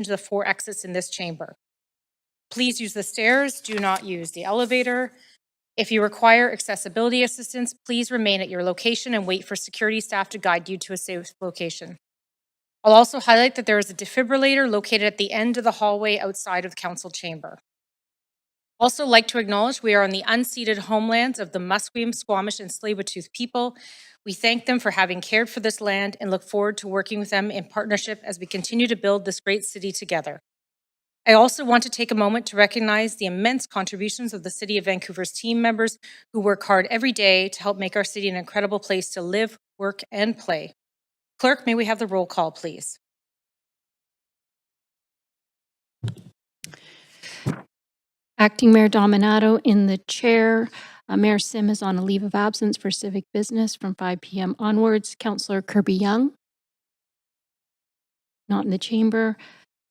into the 4 exits in this chamber. Please use the stairs, do not use the elevator. If you require accessibility assistance, please remain at your location and wait for security staff to guide you to a safe location. I'll also highlight that there is a defibrillator located at the end of the hallway outside of the council chamber. Also like to acknowledge we are on the unceded homelands of the Musqueam, Squamish, and Tsleil-Waututh people. We thank them for having cared for this land and look forward to working with them in partnership as we continue to build this great city together. I also want to take a moment to recognize the immense contributions of the City of Vancouver's team members who work hard every day to help make our city an incredible place to live, work, and play. Clerk, may we have the roll call, please? Acting Mayor Dominato in the chair. Mayor Sim is on a leave of absence for civic business from 5 p.m. onwards. Councillor Kirby Young, not in the chamber.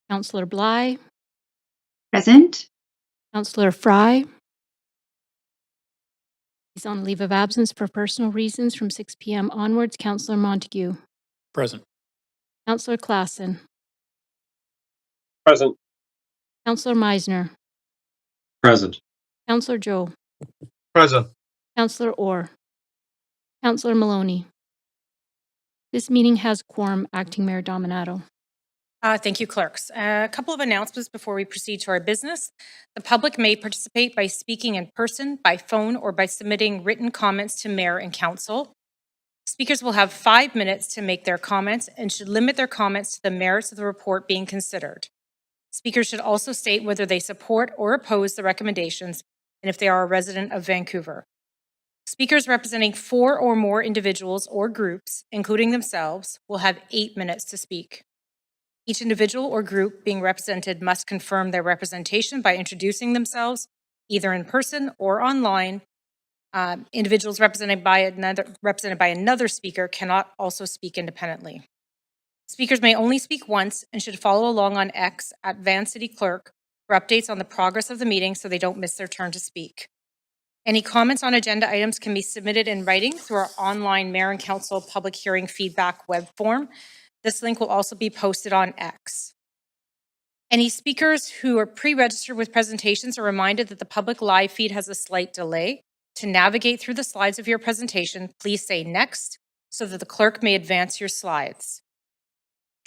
Councillor Bly. Present. Councillor Fry. He's on leave of absence for personal reasons from 6 p.m. onwards. Councillor Montague. Present. Councillor Klassen. Present. Councillor Meisner. Present. Councillor Joe. Present. Councillor Orr. Councillor Maloney. This meeting has quorum. Acting Mayor Dominato. Thank you, clerks. A couple of announcements before we proceed to our business. The public may participate by speaking in person, by phone, or by submitting written comments to Mayor and Council. Speakers will have 5 minutes to make their comments and should limit their comments to the merits of the report being considered. Speakers should also state whether they support or oppose the recommendations and if they are a resident of Vancouver. Speakers representing 4 or more individuals or groups, including themselves, will have 8 minutes to speak. Each individual or group being represented must confirm their representation by introducing themselves, either in person or online. Individuals represented by another speaker cannot also speak independently. Speakers may only speak once and should follow along on X at Van City Clerk for updates on the progress of the meeting so they don't miss their turn to speak. Any comments on agenda items can be submitted in writing through our online Mayor and Council public hearing feedback web form. This link will also be posted on X. Any speakers who are pre-registered with presentations are reminded that the public live feed has a slight delay. To navigate through the slides of your presentation, please say next so that the clerk may advance your slides.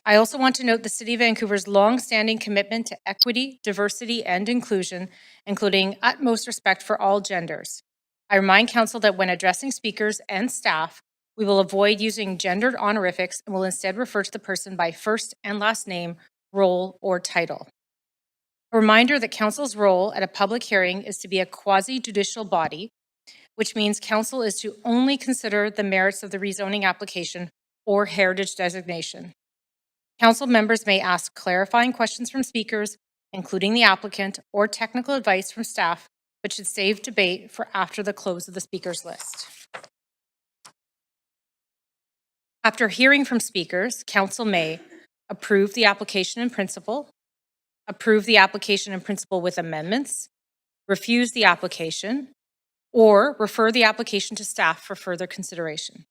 I also want to note the City of Vancouver's long-standing commitment to equity, diversity, and inclusion, including utmost respect for all genders. I remind Council that when addressing speakers and staff, we will avoid using gendered honorifics and will instead refer to the person by first and last name, role, or title. A reminder that Council's role at a public hearing is to be a quasi-judicial body, which means Council is to only consider the merits of the rezoning application or heritage designation. Council members may ask clarifying questions from speakers, including the applicant, or technical advice from staff, but should save debate for after the close of the speakers list. After hearing from speakers, Council may approve the application in principle, approve the application in principle with amendments, refuse the application, or refer the application to staff for further consideration.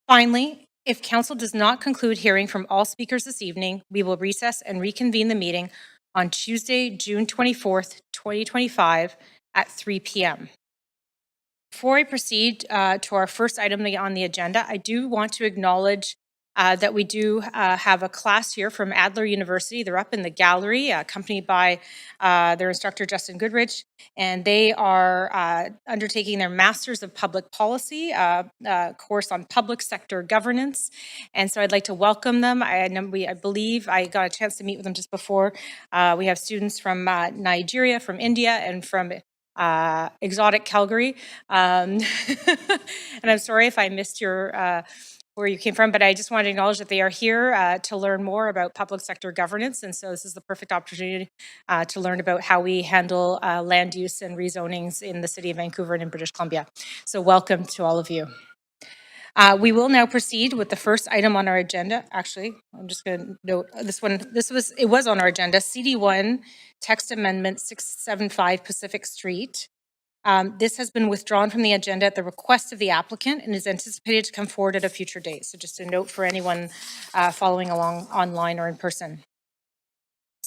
Finally, if Council does not conclude hearing from all speakers this evening, we will recess and reconvene the meeting on Tuesday, June 24th, 2025 at 3 p.m. Before I proceed to our first item on the agenda, I do want to acknowledge that we do have a class here from Adler University. They're up in the gallery, accompanied by their instructor, Justin Goodrich, and they are undertaking their Masters of Public Policy course on public sector governance. And so I'd like to welcome them. I believe I got a chance to meet with them just before. We have students from Nigeria, from India, and from exotic Calgary. And I'm sorry if I missed your where you came from, but I just wanted to acknowledge that they are here to learn more about public sector governance. And so this is the perfect opportunity to learn about how we handle land use and rezonings in the City of Vancouver and in British Columbia. So welcome to all of you. We will now proceed with the first item on our agenda. Actually, I'm just going to note this one. It was on our agenda. CD1 text amendment 675 Pacific Street. This has been withdrawn from the agenda at the request of the applicant and is anticipated to come forward at a future date. So just a note for anyone following along online or in person.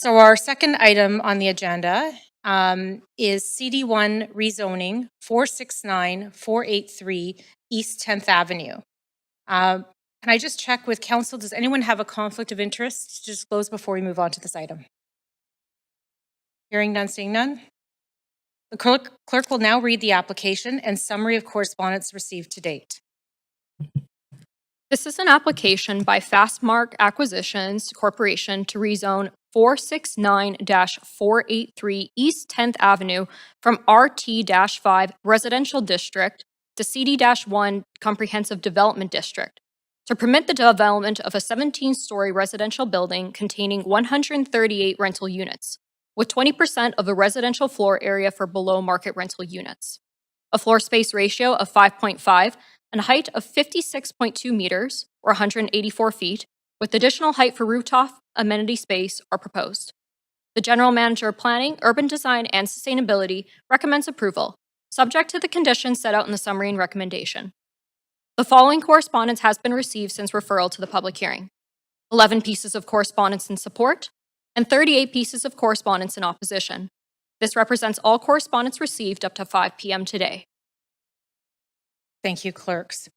So our second item on the agenda is CD1 rezoning 469-483 East 10th Avenue. Can I just check with council, does anyone have a conflict of interest to disclose before we move on to this item? Hearing none, seeing none. The clerk will now read the application and summary of correspondence received to date. This is an application by Fastmark Acquisitions Corporation to rezone 469-483 East 10th Avenue from RT-5 Residential District to CD-1 Comprehensive Development District to permit the development of a 17-story residential building containing 138 rental units, with 20% of the residential floor area for below-market rental units, a floor space ratio of 5.5, and a height of 56.2 meters, or 184 feet, with additional height for rooftop amenity space are proposed. The General Manager of Planning, Urban Design, and Sustainability recommends approval, subject to the conditions set out in the summary and recommendation. The following correspondence has been received since referral to the public hearing: 11 pieces of correspondence in support, and 38 pieces of correspondence in opposition. This represents all correspondence received up to 5 p.m. today. Thank you, clerks.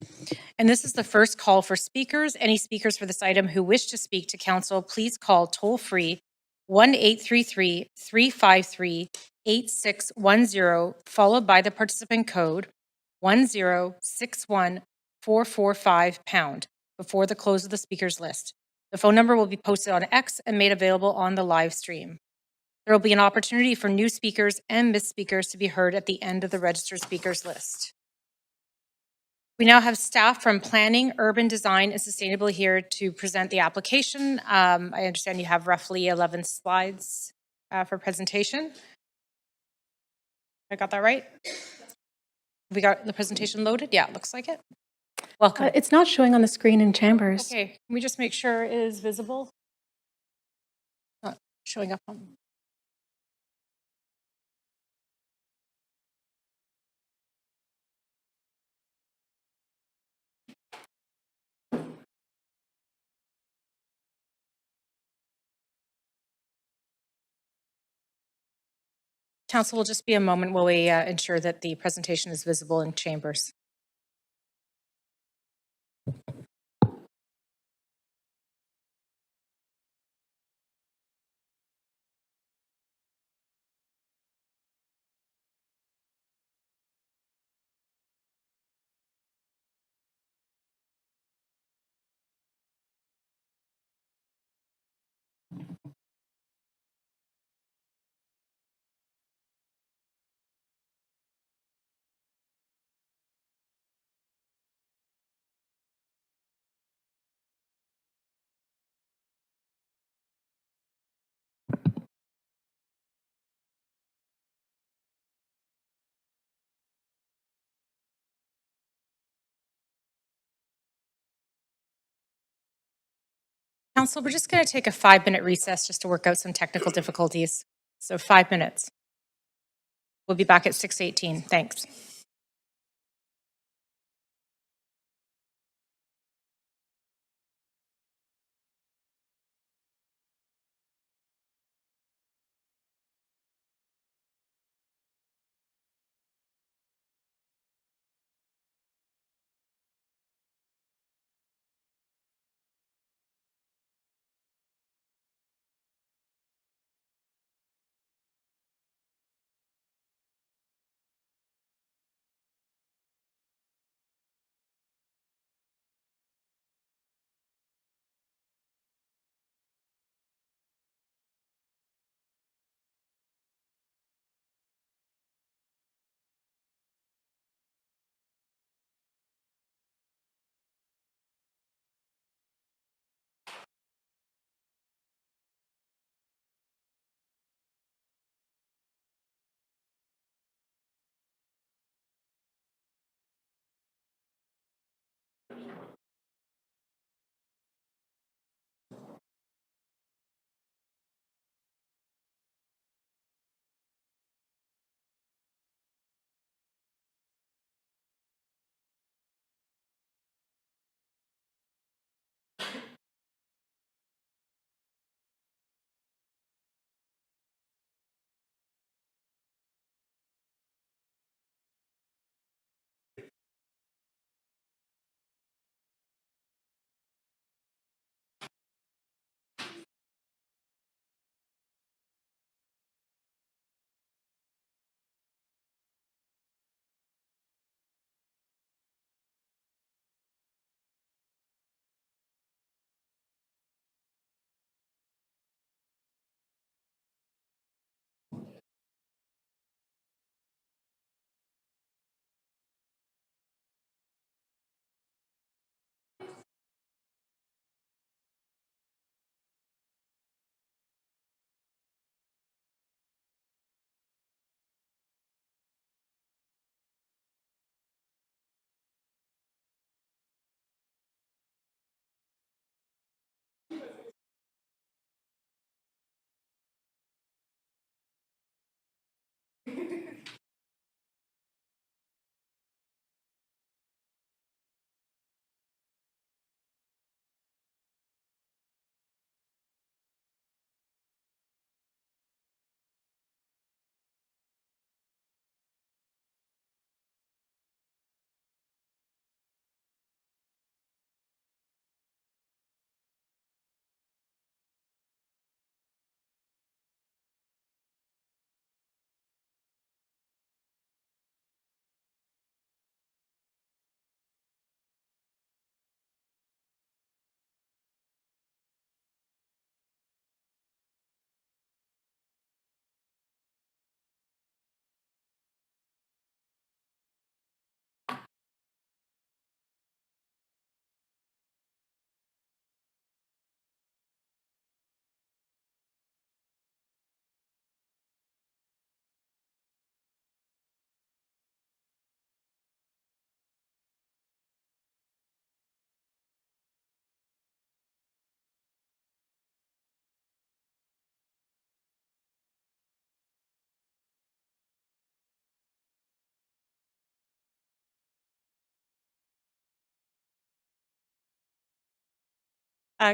And this is the first call for speakers. Any speakers for this item who wish to speak to council, please call toll-free 1-833-353-8610, followed by the participant code 1061445# before the close of the speakers list. The phone number will be posted on X and made available on the live stream. There will be an opportunity for new speakers and missed speakers to be heard at the end of the registered speakers list. We now have staff from Planning, Urban Design, and Sustainability here to present the application. I understand you have roughly 11 slides for presentation. I got that right? We got the presentation loaded? Yeah, it looks like it. Welcome. It's not showing on the screen in Chambers. Okay, can we just make sure it is visible? Not showing up on. Council, will just be a moment while we ensure that the presentation is visible in Chambers. Council, we're just going to take a 5-minute recess just to work out some technical difficulties. So 5 minutes. We'll be back at 6:18. Thanks.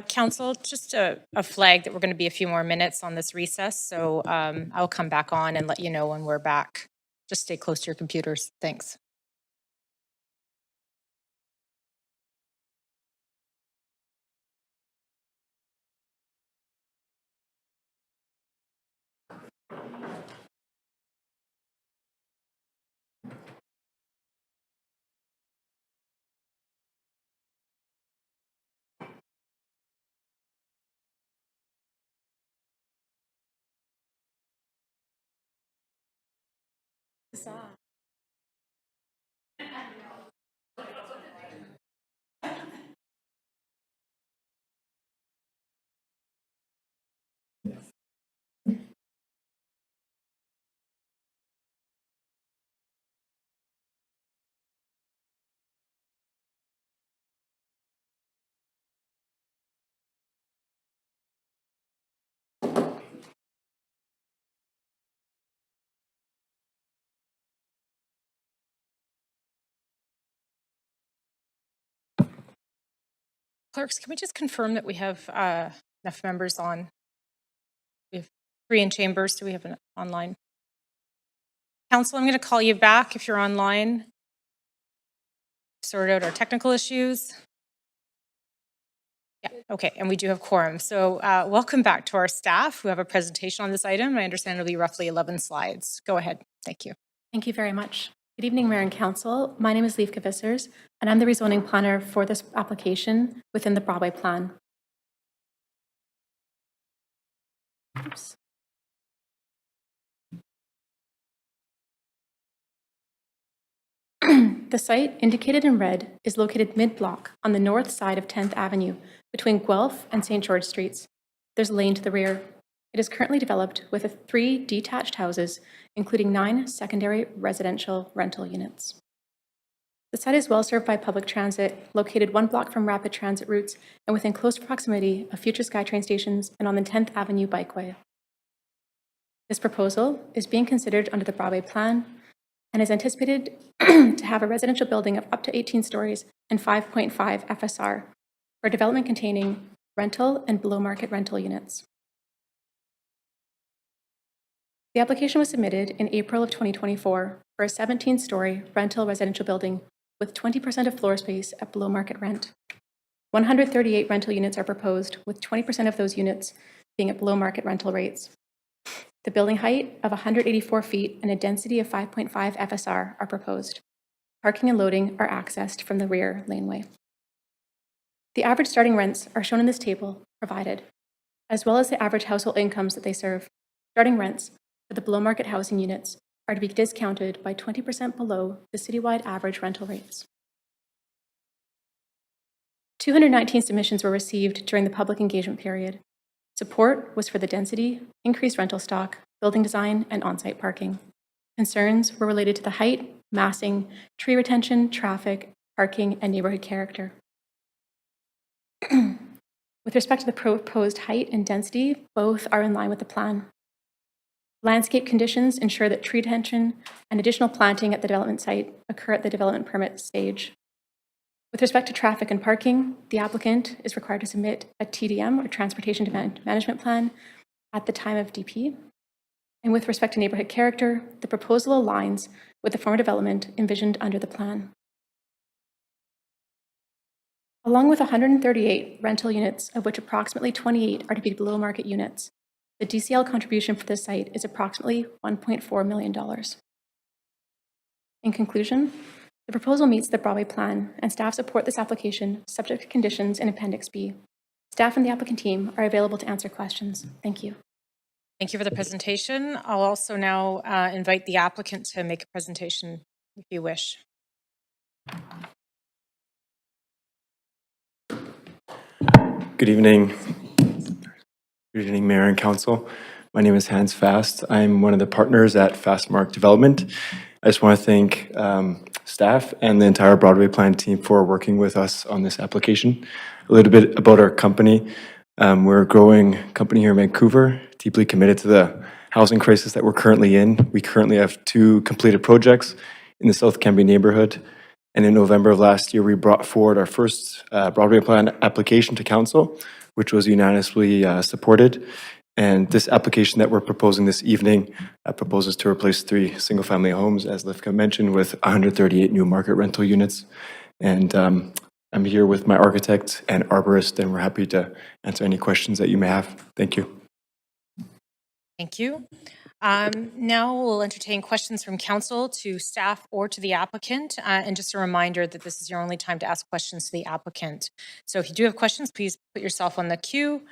Council, just a flag that we're going to be a few more minutes on this recess, so I'll come back on and let you know when we're back. Just stay close to your computers. Thanks. Clerks, can we just confirm that we have enough members on? We have 3 in chambers. Do we have an online? Council, I'm going to call you back if you're online. Sort out our technical issues. Yeah, okay, and we do have quorum. So welcome back to our staff who have a presentation on this item. I understand it'll be roughly 11 slides. Go ahead. Thank you. Thank you very much. Good evening, Mayor and Council. My name is Leif Vissers, and I'm the rezoning planner for this application within the Broadway Plan. Oops. The site, indicated in red, is located mid-block on the north side of 10th Avenue between Guelph and St. George Streets. There's a lane to the rear. It is currently developed with 3 detached houses, including 9 secondary residential rental units. The site is well served by public transit, located 1 block from rapid transit routes and within close proximity of future SkyTrain stations and on the 10th Avenue bikeway. This proposal is being considered under the Broadway Plan and is anticipated to have a residential building of up to 18 stories and 5.5 FSR for a development containing rental and below-market rental units. The application was submitted in April of 2024 for a 17-story rental residential building with 20% of floor space at below-market rent. 138 rental units are proposed, with 20% of those units being at below-market rental rates. The building height of 184 feet and a density of 5.5 FSR are proposed. Parking and loading are accessed from the rear laneway. The average starting rents are shown in this table provided, as well as the average household incomes that they serve. Starting rents for the below-market housing units are to be discounted by 20% below the citywide average rental rates. 219 submissions were received during the public engagement period. Support was for the density, increased rental stock, building design, and on-site parking. Concerns were related to the height, massing, tree retention, traffic, parking, and neighborhood character. With respect to the proposed height and density, both are in line with the plan. Landscape conditions ensure that tree retention and additional planting at the development site occur at the development permit stage. With respect to traffic and parking, the applicant is required to submit a TDM, or Transportation Demand Management Plan, at the time of DP. And with respect to neighborhood character, the proposal aligns with the former development envisioned under the plan. Along with 138 rental units, of which approximately 28 are to be below market units, the DCL contribution for this site is approximately $1.4 million. In conclusion, the proposal meets the Broadway Plan, and staff support this application subject to conditions in Appendix B. Staff and the applicant team are available to answer questions. Thank you. Thank you for the presentation. I'll also now invite the applicant to make a presentation if you wish. Good evening. Good evening, Mayor and Council. My name is Hans Fast. I'm one of the partners at Fastmark Development. I just want to thank staff and the entire Broadway Plan team for working with us on this application. A little bit about our company. We're a growing company here in Vancouver, deeply committed to the housing crisis that we're currently in. We currently have 2 completed projects in the South Cambie neighborhood. And in November of last year, we brought forward our first Broadway plan application to council, which was unanimously supported. And this application that we're proposing this evening proposes to replace 3 single-family homes, as Livka mentioned, with 138 new market rental units. And I'm here with my architect and arborist, and we're happy to answer any questions that you may have. Thank you. Thank you. Now we'll entertain questions from council to staff or to the applicant. And just a reminder that this is your only time to ask questions to the applicant. So if you do have questions, please put yourself on the queue.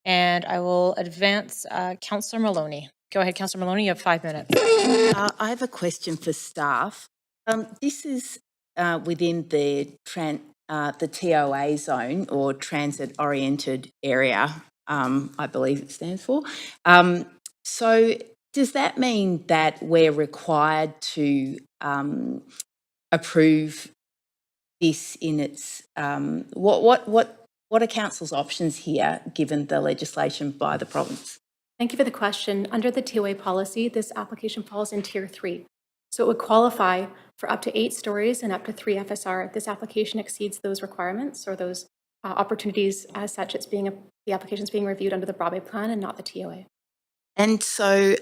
And I will advance Councillor Maloney. Go ahead, Councillor Maloney, you have 5 minutes. I have a question for staff. This is within the TOA zone, or transit oriented area, I believe it stands for. So does that mean that we're required to approve this in its what are council's options here, given the legislation by the province? Thank you for the question. Under the TOA policy, this application falls in Tier 3. So it would qualify for up to 8 stories and up to 3 FSR. If this application exceeds those requirements or those opportunities, as such, the application is being reviewed under the Broadway plan and not the TOA. And so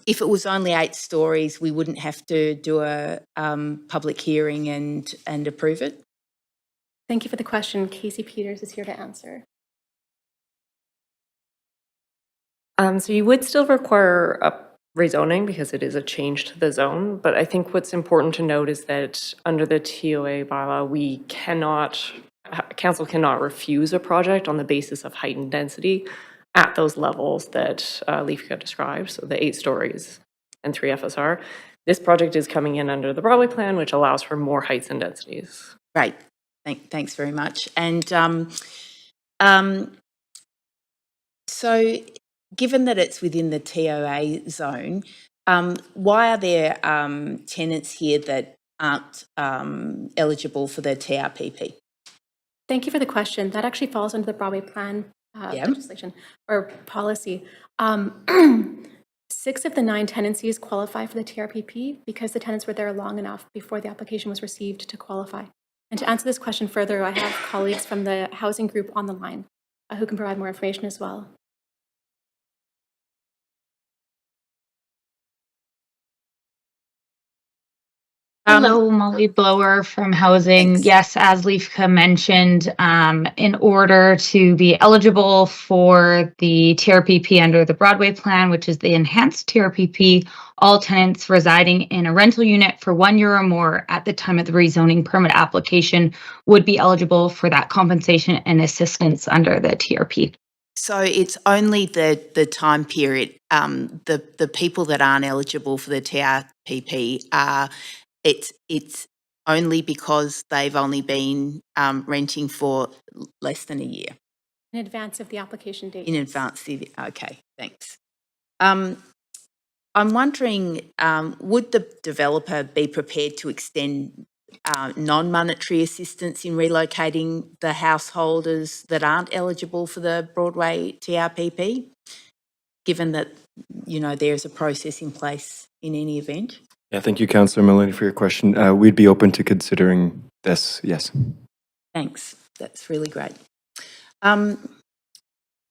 if it was only 8 stories, we wouldn't have to do a public hearing and approve it? Thank you for the question. Casey Peters is here to answer. So you would still require a rezoning because it is a change to the zone, but I think what's important to note is that under the TOA bylaw, council cannot refuse a project on the basis of heightened density at those levels that Leafka described, so the 8 stories and 3 FSR. This project is coming in under the Broadway plan, which allows for more heights and densities. Great. Thanks very much. And so given that it's within the TOA zone, why are there tenants here that aren't eligible for the TRPP? Thank you for the question. That actually falls under the Broadway plan legislation or policy. 6 of the 9 tenancies qualify for the TRPP because the tenants were there long enough before the application was received to qualify. And to answer this question further, I have colleagues from the housing group on the line who can provide more information as well. Hello, Molly Blower from Housing. Thanks. Yes, as Leafka mentioned, in order to be eligible for the TRPP under the Broadway plan, which is the enhanced TRPP, all tenants residing in a rental unit for 1 year or more at the time of the rezoning permit application would be eligible for that compensation and assistance under the TRP. So it's only the time period. The people that aren't eligible for the TRPP are. It's only because they've only been renting for less than a year. In advance of the application date. In advance. Okay, thanks. I'm wondering, would the developer be prepared to extend non-monetary assistance in relocating the householders that aren't eligible for the Broadway TRPP, given that, there's a process in place in any event? Yeah, thank you, Councillor Maloney, for your question. We'd be open to considering this, yes. Thanks. That's really great. I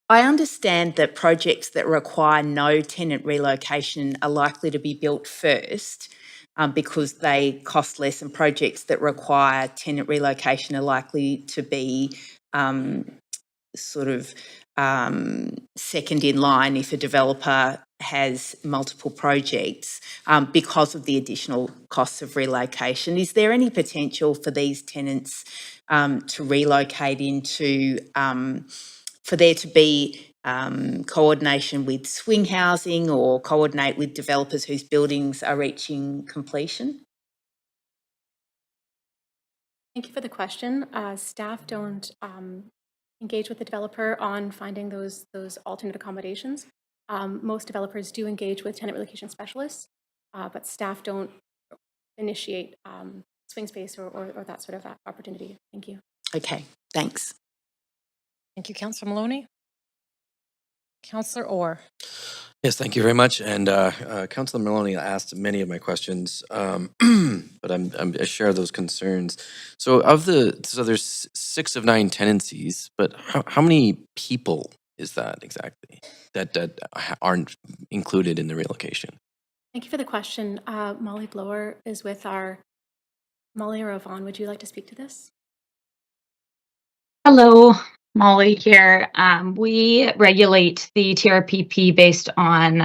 understand that projects that require no tenant relocation are likely to be built first because they cost less, and projects that require tenant relocation are likely to be second in line if a developer has multiple projects because of the additional costs of relocation. Is there any potential for these tenants to relocate into, for there to be coordination with swing housing or coordinate with developers whose buildings are reaching completion? Thank you for the question. Staff don't engage with the developer on finding those alternate accommodations. Most developers do engage with tenant relocation specialists, but staff don't initiate swing space or that sort of opportunity. Thank you. Okay, thanks. Thank you, Councillor Maloney. Councillor Orr. Yes, thank you very much. And Councilor Maloney asked many of my questions, but I share those concerns. So there's 6 of 9 tenancies, but how many people is that exactly that aren't included in the relocation? Thank you for the question. Molly Blower is with our, Molly or Yvonne, would you like to speak to this? Hello, Molly here. We regulate the TRPP based on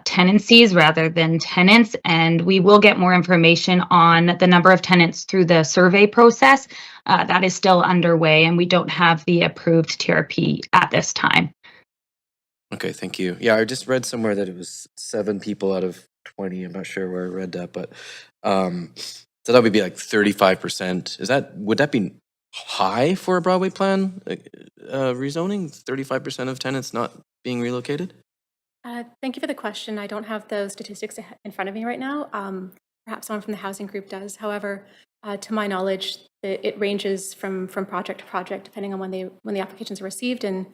tenancies rather than tenants, and we will get more information on the number of tenants through the survey process. That is still underway, and we don't have the approved TRP at this time. Okay, thank you. Yeah, I just read somewhere that it was 7 people out of 20. I'm not sure where I read that, but so that would be like 35%. Would that be high for a Broadway plan rezoning? 35% of tenants not being relocated? Thank you for the question. I don't have those statistics in front of me right now. Perhaps someone from the housing group does. However, to my knowledge, it ranges from project to project, depending on when the applications are received and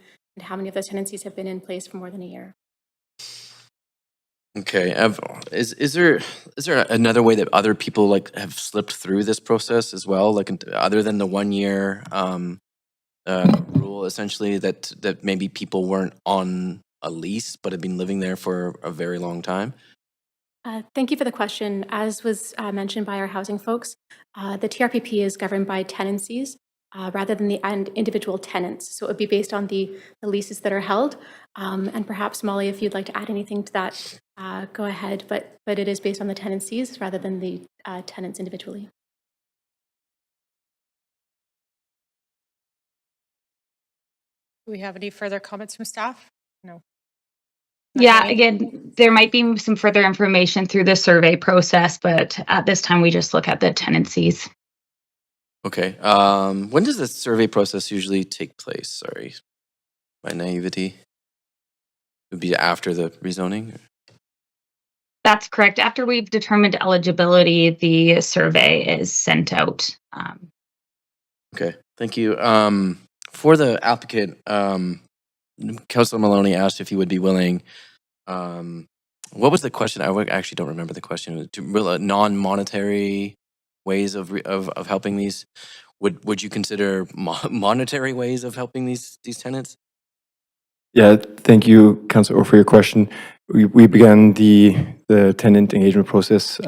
how many of those tenancies have been in place for more than a year. Okay. Is there another way that other people like have slipped through this process as well, like other than the 1 year rule, essentially that maybe people weren't on a lease but have been living there for a very long time? Thank you for the question. As was mentioned by our housing folks, the TRPP is governed by tenancies rather than the individual tenants. So it would be based on the leases that are held. And perhaps, Molly, if you'd like to add anything to that, go ahead. But it is based on the tenancies rather than the tenants individually. Do we have any further comments from staff? No. Yeah, Okay. again, there might be some further information through the survey process, but at this time we just look at the tenancies. Okay. When does the survey process usually take place? Sorry, my naivety. It would be after the rezoning? That's correct. After we've determined eligibility, the survey is sent out. Okay, thank you. For the applicant, Councilor Maloney asked if he would be willing. What was the question? Actually don't remember the question. Non-monetary ways of helping these. Would you consider monetary ways of helping these tenants? Yeah, thank you, Councilor, for your question. We began the tenant engagement process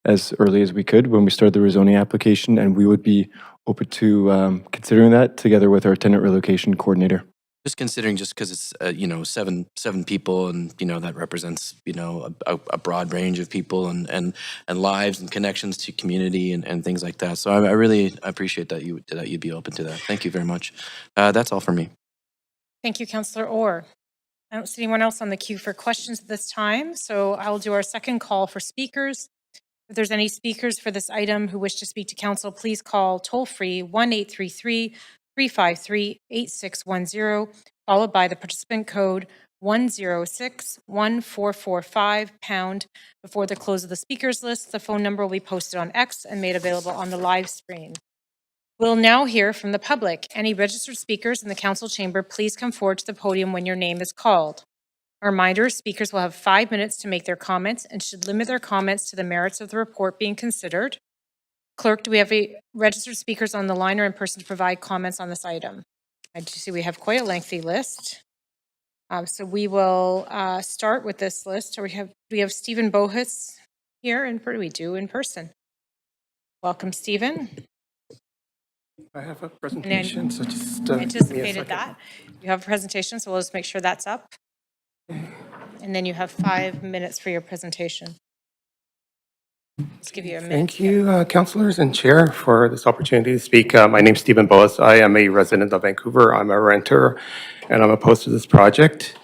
as early as we could when we started the rezoning application, and we would be open to considering that together with our tenant relocation coordinator. Just considering, just because it's seven people, and that represents a broad range of people and lives and connections to community and things like that. So I really appreciate that you'd be open to that. Thank you very much. That's all for me. Thank you, Councillor Orr. I don't see anyone else on the queue for questions at this time, so I will do our second call for speakers. If there's any speakers for this item who wish to speak to council, please call toll-free 1-833-353-8610, followed by the participant code 106-1445# before the close of the speakers list. The phone number will be posted on X and made available on the live screen. We'll now hear from the public. Any registered speakers in the council chamber, please come forward to the podium when your name is called. A reminder, speakers will have 5 minutes to make their comments and should limit their comments to the merits of the report being considered. Clerk, do we have registered speakers on the line or in person to provide comments on this item? I do see we have quite a lengthy list. So we will start with this list. Do we have Stephen Bohus here? And what do we do in person? Welcome, Stephen. I have a presentation, so just I anticipated that. You have a presentation, so we'll just make sure that's up. And then you have 5 minutes for your presentation. Let's give you a minute. Thank you, councillors and chair, for this opportunity to speak. My name's Stephen Boas. I am a resident of Vancouver. I'm a renter, and I'm opposed to this project.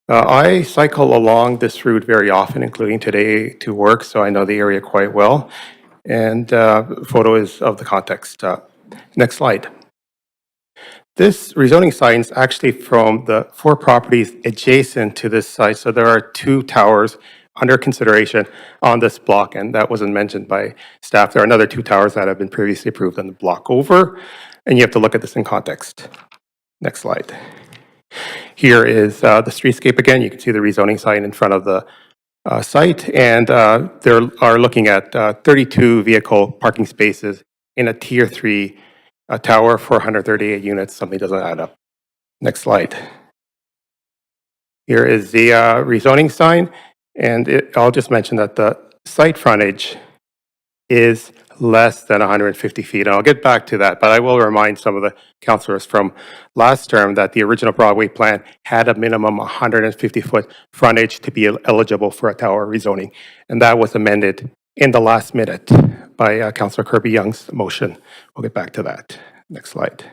I cycle along this route very often, including today to work, so I know the area quite well. And photo is of the context. Next slide. This rezoning site is actually from the 4 properties adjacent to this site. So there are 2 towers under consideration on this block, and that wasn't mentioned by staff. There are another 2 towers that have been previously approved on the block over, and you have to look at this in context. Next slide. Here is the streetscape again. You can see the rezoning sign in front of the site, and they are looking at 32 vehicle parking spaces in a Tier 3 tower for 138 units. Something doesn't add up. Next slide. Here is the rezoning sign, and I'll just mention that the site frontage is less than 150 feet. And I'll get back to that, but I will remind some of the councillors from last term that the original Broadway plan had a minimum 150-foot frontage to be eligible for a tower rezoning. And that was amended in the last minute by Councillor Kirby Young's motion. We'll get back to that. Next slide.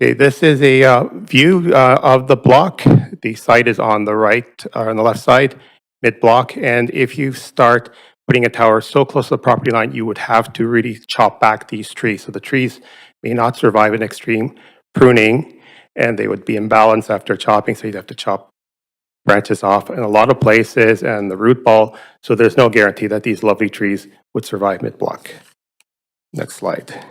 Okay, this is a view of the block. The site is on the right, or on the left side, mid-block. And if you start putting a tower so close to the property line, you would have to really chop back these trees. So the trees may not survive an extreme pruning, and they would be imbalanced after chopping. So you'd have to chop branches off in a lot of places and the root ball. So there's no guarantee that these lovely trees would survive mid-block. Next slide.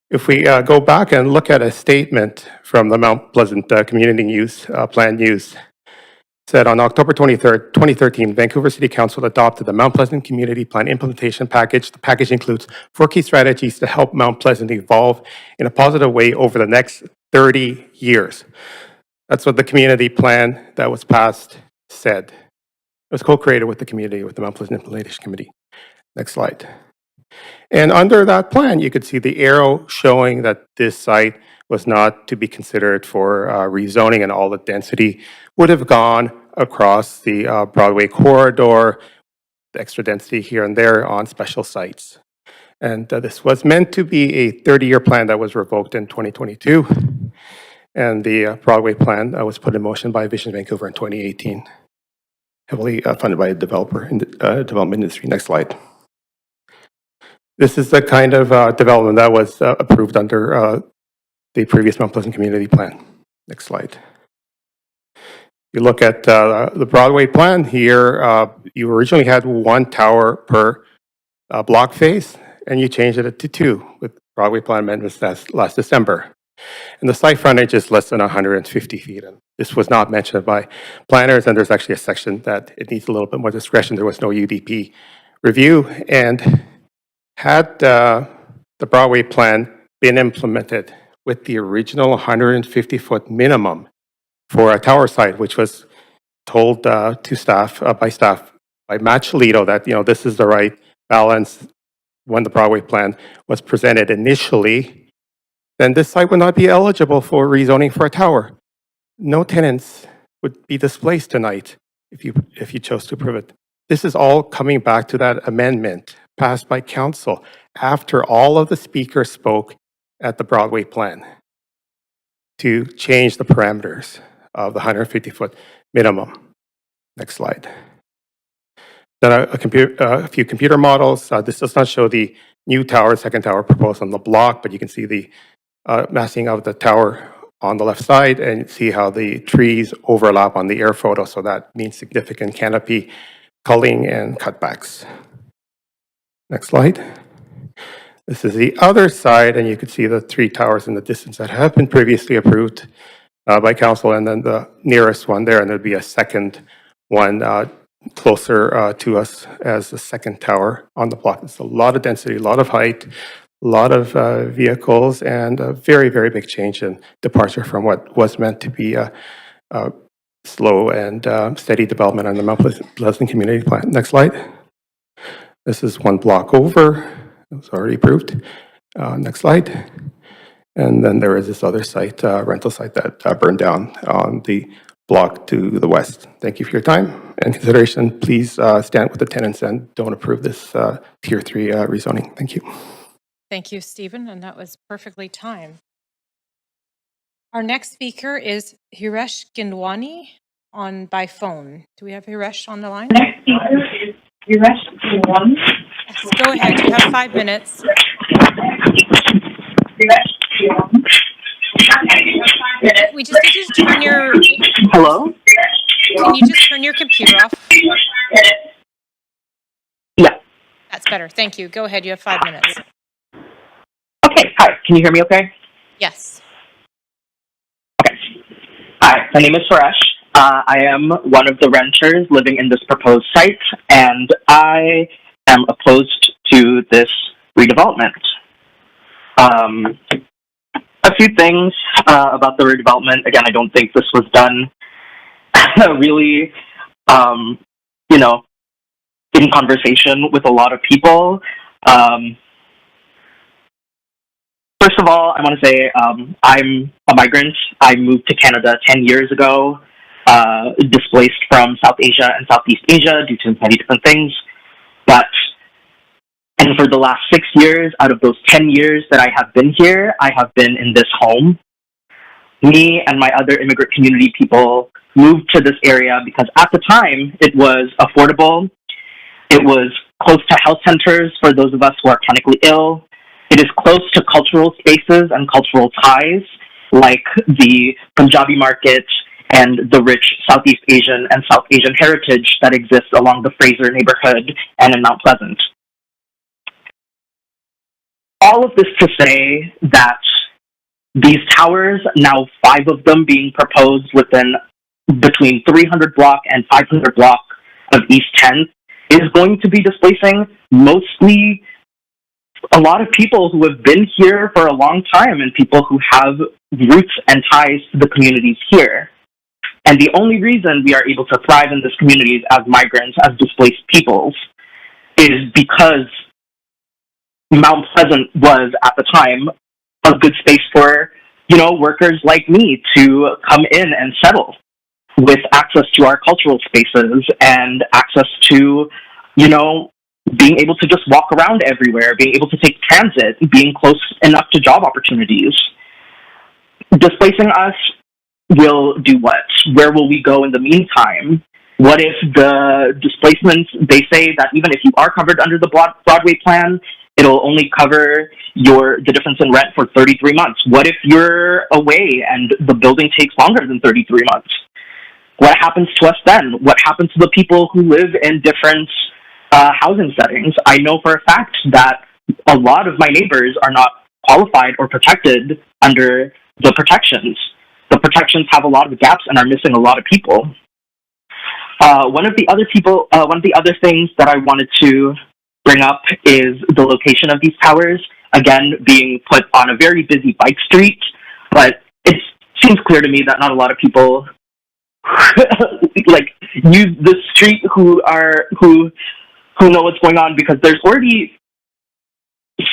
If we go back and look at a statement from the Mount Pleasant Community Use Plan Use, said on October 23rd, 2013, Vancouver City Council adopted the Mount Pleasant Community Plan Implementation Package. The package includes 4 key strategies to help Mount Pleasant evolve in a positive way over the next 30 years. That's what the community plan that was passed said. It was co-created with the community, with the Mount Pleasant Implementation Committee. Next slide. And under that plan, you could see the arrow showing that this site was not to be considered for rezoning, and all the density would have gone across the Broadway corridor, the extra density here and there on special sites. And this was meant to be a 30-year plan that was revoked in 2022. And the Broadway plan was put in motion by Vision Vancouver in 2018, heavily funded by a developer in the development industry. Next slide. This is the kind of development that was approved under the previous Mount Pleasant Community Plan. Next slide. You look at the Broadway plan here, you originally had 1 tower per block face, and you changed it to 2 with Broadway plan amendments last December. And the site frontage is less than 150 feet. And this was not mentioned by planners, and there's actually a section that it needs a little bit more discretion. There was no UDP review, and had the Broadway plan been implemented with the original 150-foot minimum for a tower site, which was told to staff, by Matt Shalito that, this is the right balance when the Broadway plan was presented initially, then this site would not be eligible for rezoning for a tower. No tenants would be displaced tonight if you chose to approve it. This is all coming back to that amendment passed by council after all of the speakers spoke at the Broadway plan to change the parameters of the 150-foot minimum. Next slide. Then a few computer models. This does not show the new tower, second tower proposed on the block, but you can see the massing of the tower on the left side and see how the trees overlap on the air photo. So that means significant canopy culling and cutbacks. Next slide. This is the other side, and you can see the 3 towers in the distance that have been previously approved by council, and then the nearest one there, and there'd be a second one closer to us as the second tower on the block. It's a lot of density, a lot of height, a lot of vehicles, and a very, very big change in departure from what was meant to be a slow and steady development on the Mount Pleasant Community Plan. Next slide. This is 1 block over. It was already approved. Next slide. And then there is this other site, rental site that burned down on the block to the west. Thank you for your time and consideration. Please stand with the tenants and don't approve this Tier 3 rezoning. Thank you. Thank you, Stephen, and that was perfectly timed. Our next speaker is Hiresh Gindwani by phone. Do we have Hiresh on the line? Next speaker is Hiresh Gindwani. Yes, go ahead. You have 5 minutes. We just need you to turn your... Hello? Can you just turn your computer off? Yeah. That's better. Thank you. Go ahead. You have 5 minutes. Okay, hi. Can you hear me okay? Yes. Okay. Hi, my name is Suresh. I am one of the renters living in this proposed site, and I am opposed to this redevelopment. A few things about the redevelopment. Again, I don't think this was done really, you know, in conversation with a lot of people. First of all, I want to say I'm a migrant. I moved to Canada 10 years ago, displaced from South Asia and Southeast Asia due to many different things. And for the last 6 years, out of those 10 years that I have been here, I have been in this home. Me and my other immigrant community people moved to this area because at the time it was affordable. It was close to health centers for those of us who are chronically ill. It is close to cultural spaces and cultural ties like the Punjabi market and the rich Southeast Asian and South Asian heritage that exists along the Fraser neighborhood and in Mount Pleasant. All of this to say that these towers, now 5 of them being proposed within between 300 block and 500 block of East 10th, is going to be displacing mostly a lot of people who have been here for a long time and people who have roots and ties to the communities here. And the only reason we are able to thrive in this communities as migrants, as displaced peoples, is because Mount Pleasant was, at the time, a good space for, workers like me to come in and settle with access to our cultural spaces and access to, being able to just walk around everywhere, being able to take transit, being close enough to job opportunities. Displacing us will do what? Where will we go in the meantime? What if the displacements, they say that even if you are covered under the Broadway plan, it'll only cover the difference in rent for 33 months. What if you're away and the building takes longer than 33 months? What happens to us then? What happens to the people who live in different housing settings? I know for a fact that a lot of my neighbors are not qualified or protected under the protections. The protections have a lot of gaps and are missing a lot of people. One of the other things that I wanted to bring up is the location of these towers, again, being put on a very busy bike street, but it seems clear to me that not a lot of people use the street who know what's going on, because there's already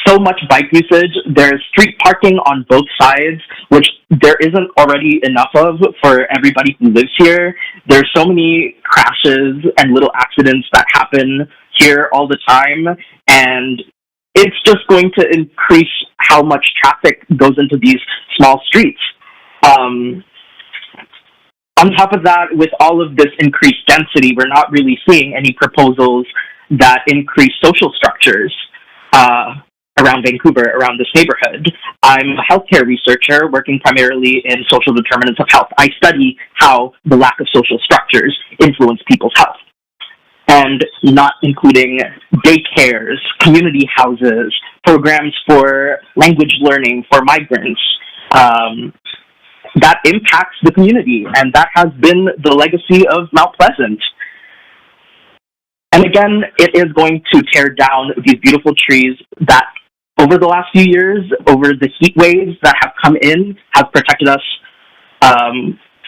so much bike usage. There's street parking on both sides, which there isn't already enough of for everybody who lives here. There's so many crashes and little accidents that happen here all the time, and it's just going to increase how much traffic goes into these small streets. On top of that, with all of this increased density, we're not really seeing any proposals that increase social structures around Vancouver, around this neighborhood. I'm a healthcare researcher working primarily in social determinants of health. I study how the lack of social structures influence people's health, and not including daycares, community houses, programs for language learning for migrants. That impacts the community, and that has been the legacy of Mount Pleasant. And again, it is going to tear down these beautiful trees that, over the last few years, over the heat waves that have come in, have protected us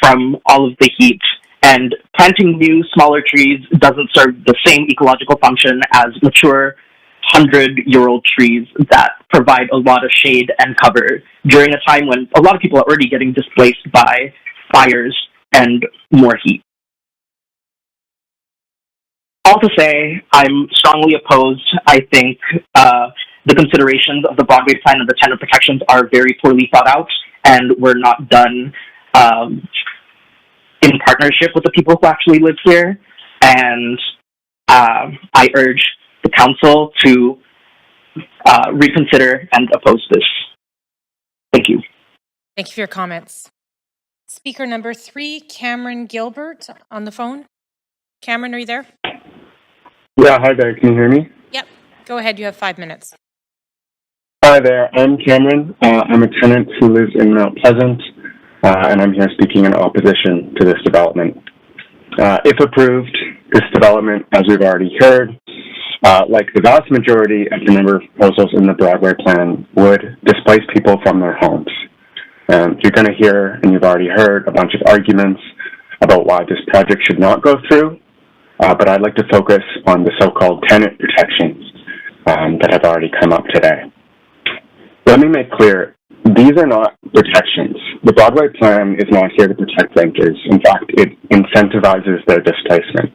from all of the heat. And planting new, smaller trees doesn't serve the same ecological function as mature 100-year-old trees that provide a lot of shade and cover during a time when a lot of people are already getting displaced by fires and more heat. All to say, I'm strongly opposed. I think the considerations of the Broadway plan and the tenant protections are very poorly thought out, and were not done in partnership with the people who actually live here. And I urge the council to reconsider and oppose this. Thank you. Thank you for your comments. Speaker number 3, Cameron Gilbert on the phone. Cameron, are you there? Yeah, hi there. Can you hear me? Yep. Go ahead. You have 5 minutes. Hi there, I'm Cameron. I'm a tenant who lives in Mount Pleasant, and I'm here speaking in opposition to this development. If approved, this development, as we've already heard, like the vast majority of the number of proposals in the Broadway plan, would displace people from their homes. You're going to hear, and you've already heard, a bunch of arguments about why this project should not go through, but I'd like to focus on the so-called tenant protections that have already come up today. Let me make clear, these are not protections. The Broadway plan is not here to protect renters. In fact, it incentivizes their displacement,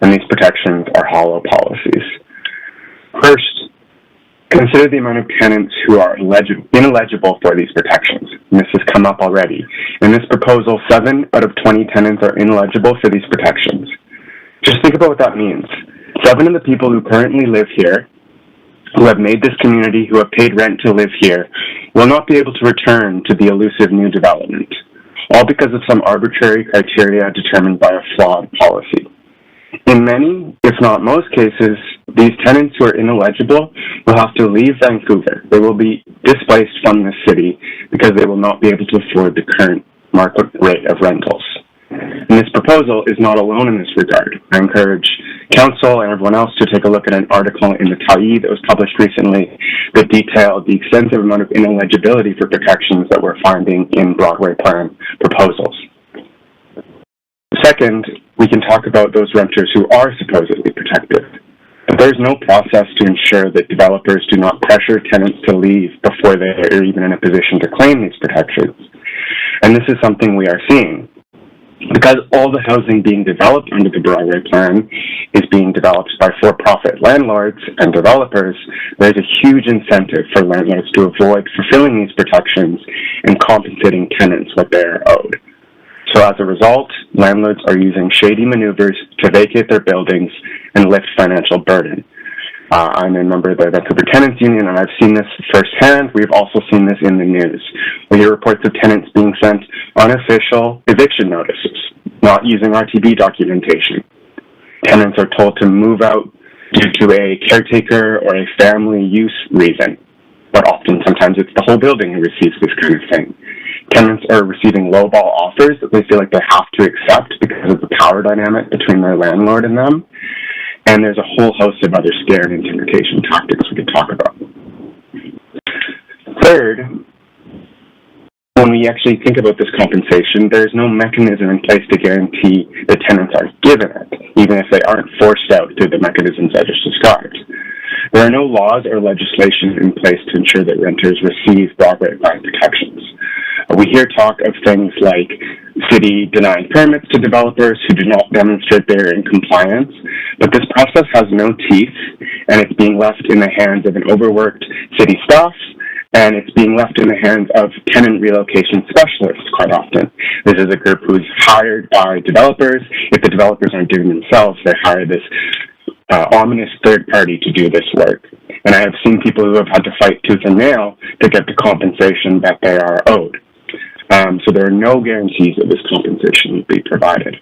and these protections are hollow policies. First, consider the amount of tenants who are ineligible for these protections. And this has come up already. In this proposal, 7 out of 20 tenants are ineligible for these protections. Just think about what that means. 7 of the people who currently live here, who have made this community, who have paid rent to live here, will not be able to return to the elusive new development, all because of some arbitrary criteria determined by a flawed policy. In many, if not most cases, these tenants who are ineligible will have to leave Vancouver. They will be displaced from the city because they will not be able to afford the current market rate of rentals. And this proposal is not alone in this regard. I encourage Council and everyone else to take a look at an article in the Taillis that was published recently that detailed the extensive amount of ineligibility for protections that we're finding in Broadway plan proposals. Second, we can talk about those renters who are supposedly protected. But there's no process to ensure that developers do not pressure tenants to leave before they are even in a position to claim these protections. And this is something we are seeing. Because all the housing being developed under the Broadway plan is being developed by for-profit landlords and developers, there's a huge incentive for landlords to avoid fulfilling these protections and compensating tenants what they are owed. So as a result, landlords are using shady maneuvers to vacate their buildings and lift financial burden. I'm a member of the Vancouver Tenants Union, and I've seen this firsthand. We've also seen this in the news. We hear reports of tenants being sent unofficial eviction notices, not using RTB documentation. Tenants are told to move out due to a caretaker or a family use reason, but sometimes it's the whole building who receives this kind of thing. Tenants are receiving lowball offers that they feel like they have to accept because of the power dynamic between their landlord and them. And there's a whole host of other scare and intimidation tactics we could talk about. Third, when we actually think about this compensation, there's no mechanism in place to guarantee that tenants are given it, even if they aren't forced out through the mechanisms I just described. There are no laws or legislation in place to ensure that renters receive Broadway plan protections. We hear talk of things like city denying permits to developers who do not demonstrate they're in compliance, but this process has no teeth, and it's being left in the hands of an overworked city staff, and it's being left in the hands of tenant relocation specialists quite often. This is a group who's hired by developers. If the developers aren't doing it themselves, they hire this ominous third party to do this work. And I have seen people who have had to fight tooth and nail to get the compensation that they are owed. So there are no guarantees that this compensation will be provided.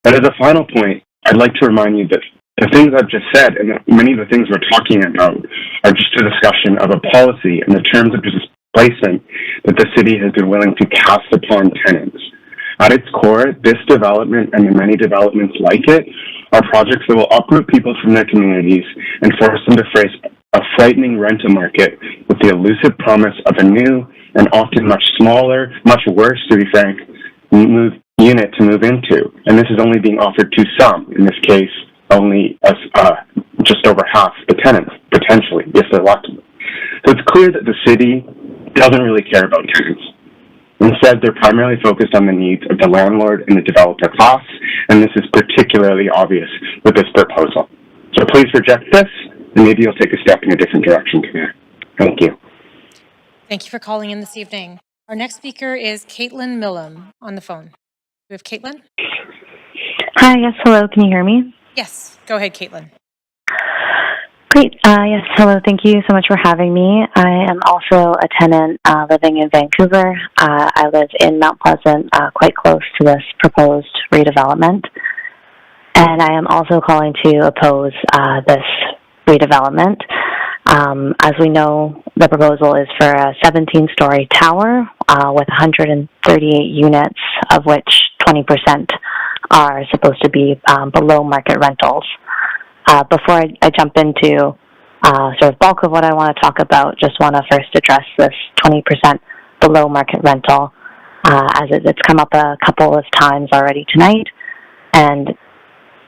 But as a final point, I'd like to remind you that the things I've just said and many of the things we're talking about are just a discussion of a policy and the terms of displacement that the city has been willing to cast upon tenants. At its core, this development and the many developments like it are projects that will uproot people from their communities and force them to face a frightening rental market with the elusive promise of a new and often much smaller, much worse, to be frank, unit to move into. And this is only being offered to some, in this case, only just over half the tenants, potentially, if they're lucky. So it's clear that the city doesn't really care about tenants. Instead, they're primarily focused on the needs of the landlord and the developer class, and this is particularly obvious with this proposal. So please reject this, and maybe you'll take a step in a different direction today. Thank you. Thank you for calling in this evening. Our next speaker is Caitlin Millam on the phone. We have Caitlin? Hi, yes, hello, can you hear me? Yes, go ahead, Caitlin. Great, yes, hello, thank you so much for having me. I am also a tenant living in Vancouver. I live in Mount Pleasant, quite close to this proposed redevelopment. And I am also calling to oppose this redevelopment. As we know, the proposal is for a 17-story tower with 138 units, of which 20% are supposed to be below market rentals. Before I jump into sort of bulk of what I want to talk about, just want to first address this 20% below market rental, as it's come up a couple of times already tonight, and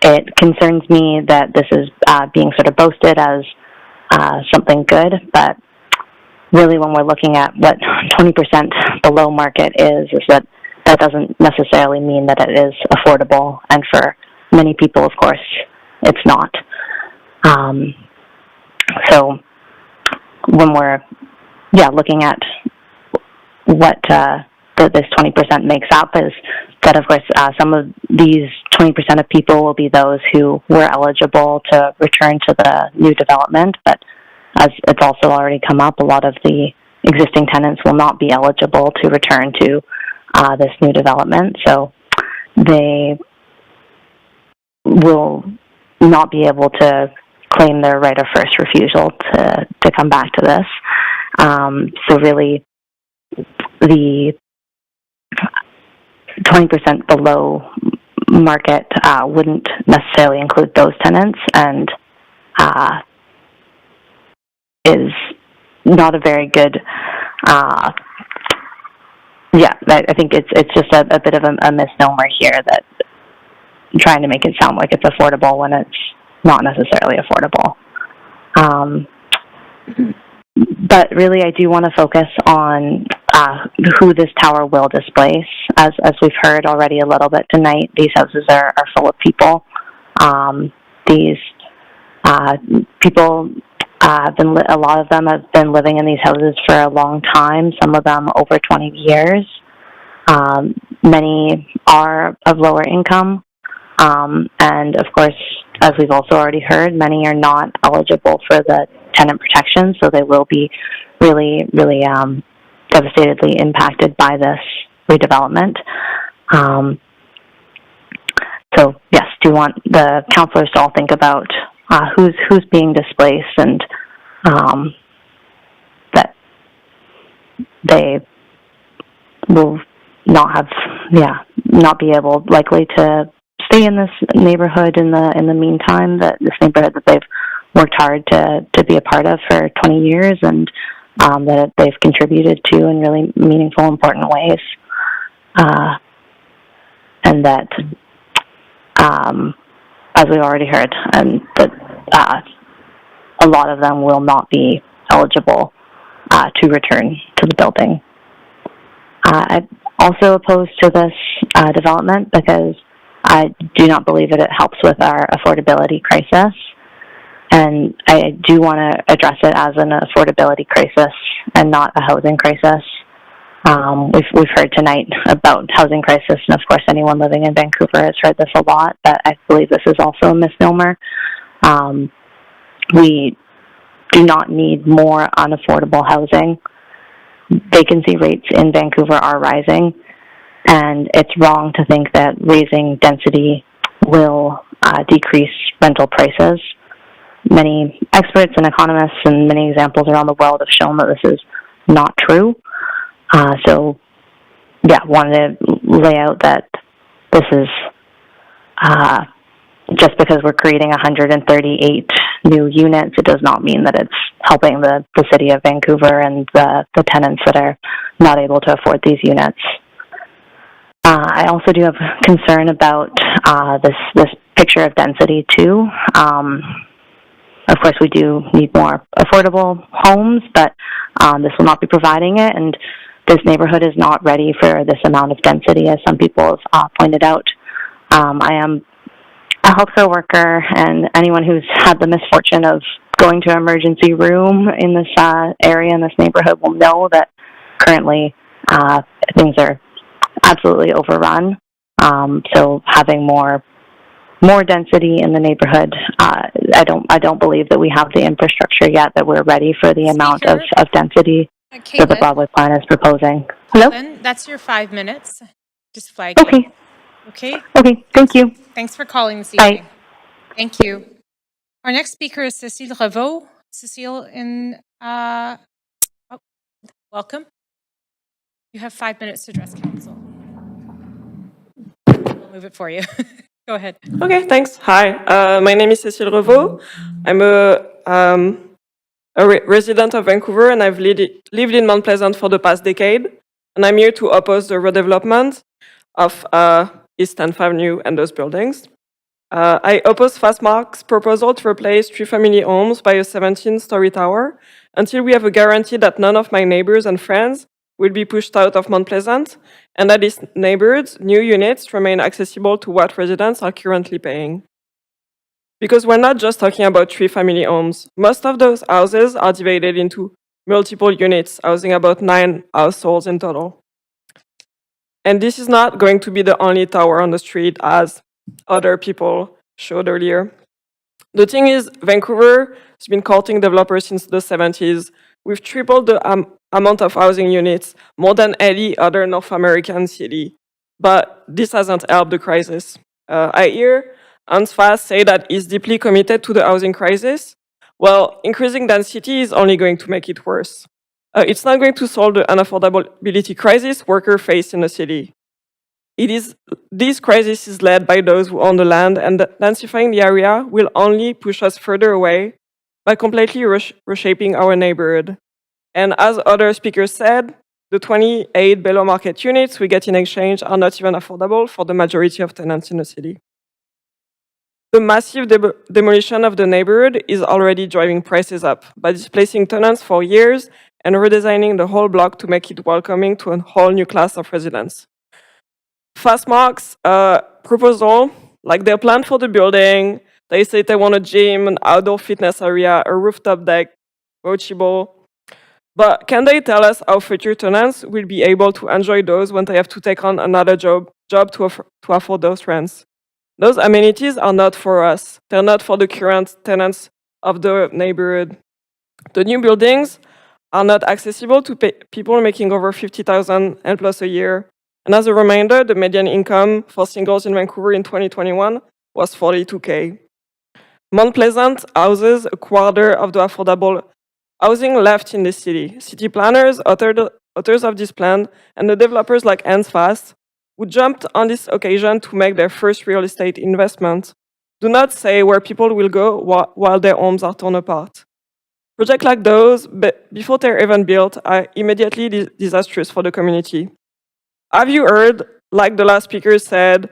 it concerns me that this is being sort of boasted as something good, but really when we're looking at what 20% below market is that doesn't necessarily mean that it is affordable, and for many people, of course, it's not. So when we're looking at what this 20% makes up, is that, of course, some of these 20% of people will be those who were eligible to return to the new development, but as it's also already come up, a lot of the existing tenants will not be eligible to return to this new development, so they will not be able to claim their right of first refusal to come back to this. So really, the 20% below market wouldn't necessarily include those tenants, and is not a very good. I think it's just a bit of a misnomer here, that trying to make it sound like it's affordable when it's not necessarily affordable. But really, I do want to focus on who this tower will displace. As we've heard already a little bit tonight, these houses are full of people. These people a lot of them have been living in these houses for a long time, some of them over 20 years. Many are of lower income. And of course, as we've also already heard, many are not eligible for the tenant protection, so they will be really, really devastatedly impacted by this redevelopment. So yes, do want the councillors to all think about who's being displaced, and that they will not be able likely to stay in this neighborhood in the meantime, that this neighborhood that they've worked hard to be a part of for 20 years, and that they've contributed to in really meaningful, important ways. And that, as we already heard, and that a lot of them will not be eligible to return to the building. I'm also opposed to this development because I do not believe that it helps with our affordability crisis. And I do want to address it as an affordability crisis and not a housing crisis. We've heard tonight about housing crisis, and of course anyone living in Vancouver has heard this a lot, but I believe this is also a misnomer. We do not need more unaffordable housing. Vacancy rates in Vancouver are rising, and it's wrong to think that raising density will decrease rental prices. Many experts and economists and many examples around the world have shown that this is not true. Wanted to lay out that this is just because we're creating 138 new units, it does not mean that it's helping the city of Vancouver and the tenants that are not able to afford these units. I also do have concern about this picture of density too. Of course, we do need more affordable homes, but this will not be providing it, and this neighborhood is not ready for this amount of density, as some people have pointed out. I am a healthcare worker, and anyone who's had the misfortune of going to an emergency room in this area, in this neighborhood, will know that currently things are absolutely overrun. So having more density in the neighborhood, I don't believe that we have the infrastructure yet that we're ready for the amount of density that the Broadway plan is proposing. Hello? Then that's your 5 minutes. Just flagging. Okay. Okay. Okay. Thank you. Thanks for calling this Bye. evening. Thank you. Our next speaker is Cécile Revaud. Cecile welcome. You have 5 minutes to address council. I'll move it for you. Go ahead. Okay, thanks. Hi, my name is Cécile Revaux. I'm a resident of Vancouver, and I've lived in Mount Pleasant for the past decade. And I'm here to oppose the redevelopment of East 10th Avenue and those buildings. I oppose Fastmark's proposal to replace 3 family homes by a 17-story tower until we have a guarantee that none of my neighbors and friends will be pushed out of Mount Pleasant, and that these neighborhoods' new units remain accessible to what residents are currently paying. Because we're not just talking about 3 family homes. Most of those houses are divided into multiple units, housing about 9 households in total. And this is not going to be the only tower on the street, as other people showed earlier. The thing is, Vancouver has been courting developers since the 70s. We've tripled the amount of housing units, more than any other North American city. But this hasn't helped the crisis. I hear Hans Fast say that he's deeply committed to the housing crisis. Well, increasing density is only going to make it worse. It's not going to solve the unaffordability crisis workers face in the city. This crisis is led by those who own the land, and densifying the area will only push us further away by completely reshaping our neighborhood. And as other speakers said, the 28 below market units we get in exchange are not even affordable for the majority of tenants in the city. The massive demolition of the neighborhood is already driving prices up by displacing tenants for years and redesigning the whole block to make it welcoming to a whole new class of residents. Fastmark's proposal, like their plan for the building, they say they want a gym, an outdoor fitness area, a rooftop deck, bocce ball. But can they tell us how future tenants will be able to enjoy those when they have to take on another job to afford those rents? Those amenities are not for us. They're not for the current tenants of the neighborhood. The new buildings are not accessible to people making over $50,000 and plus a year. And as a reminder, the median income for singles in Vancouver in 2021 was $42K. Mount Pleasant houses a quarter of the affordable housing left in the city. City planners, authors of this plan, and the developers like Hans Fast, who jumped on this occasion to make their first real estate investment, do not say where people will go while their homes are torn apart. Projects like those, before they're even built, are immediately disastrous for the community. Have you heard, like the last speaker said,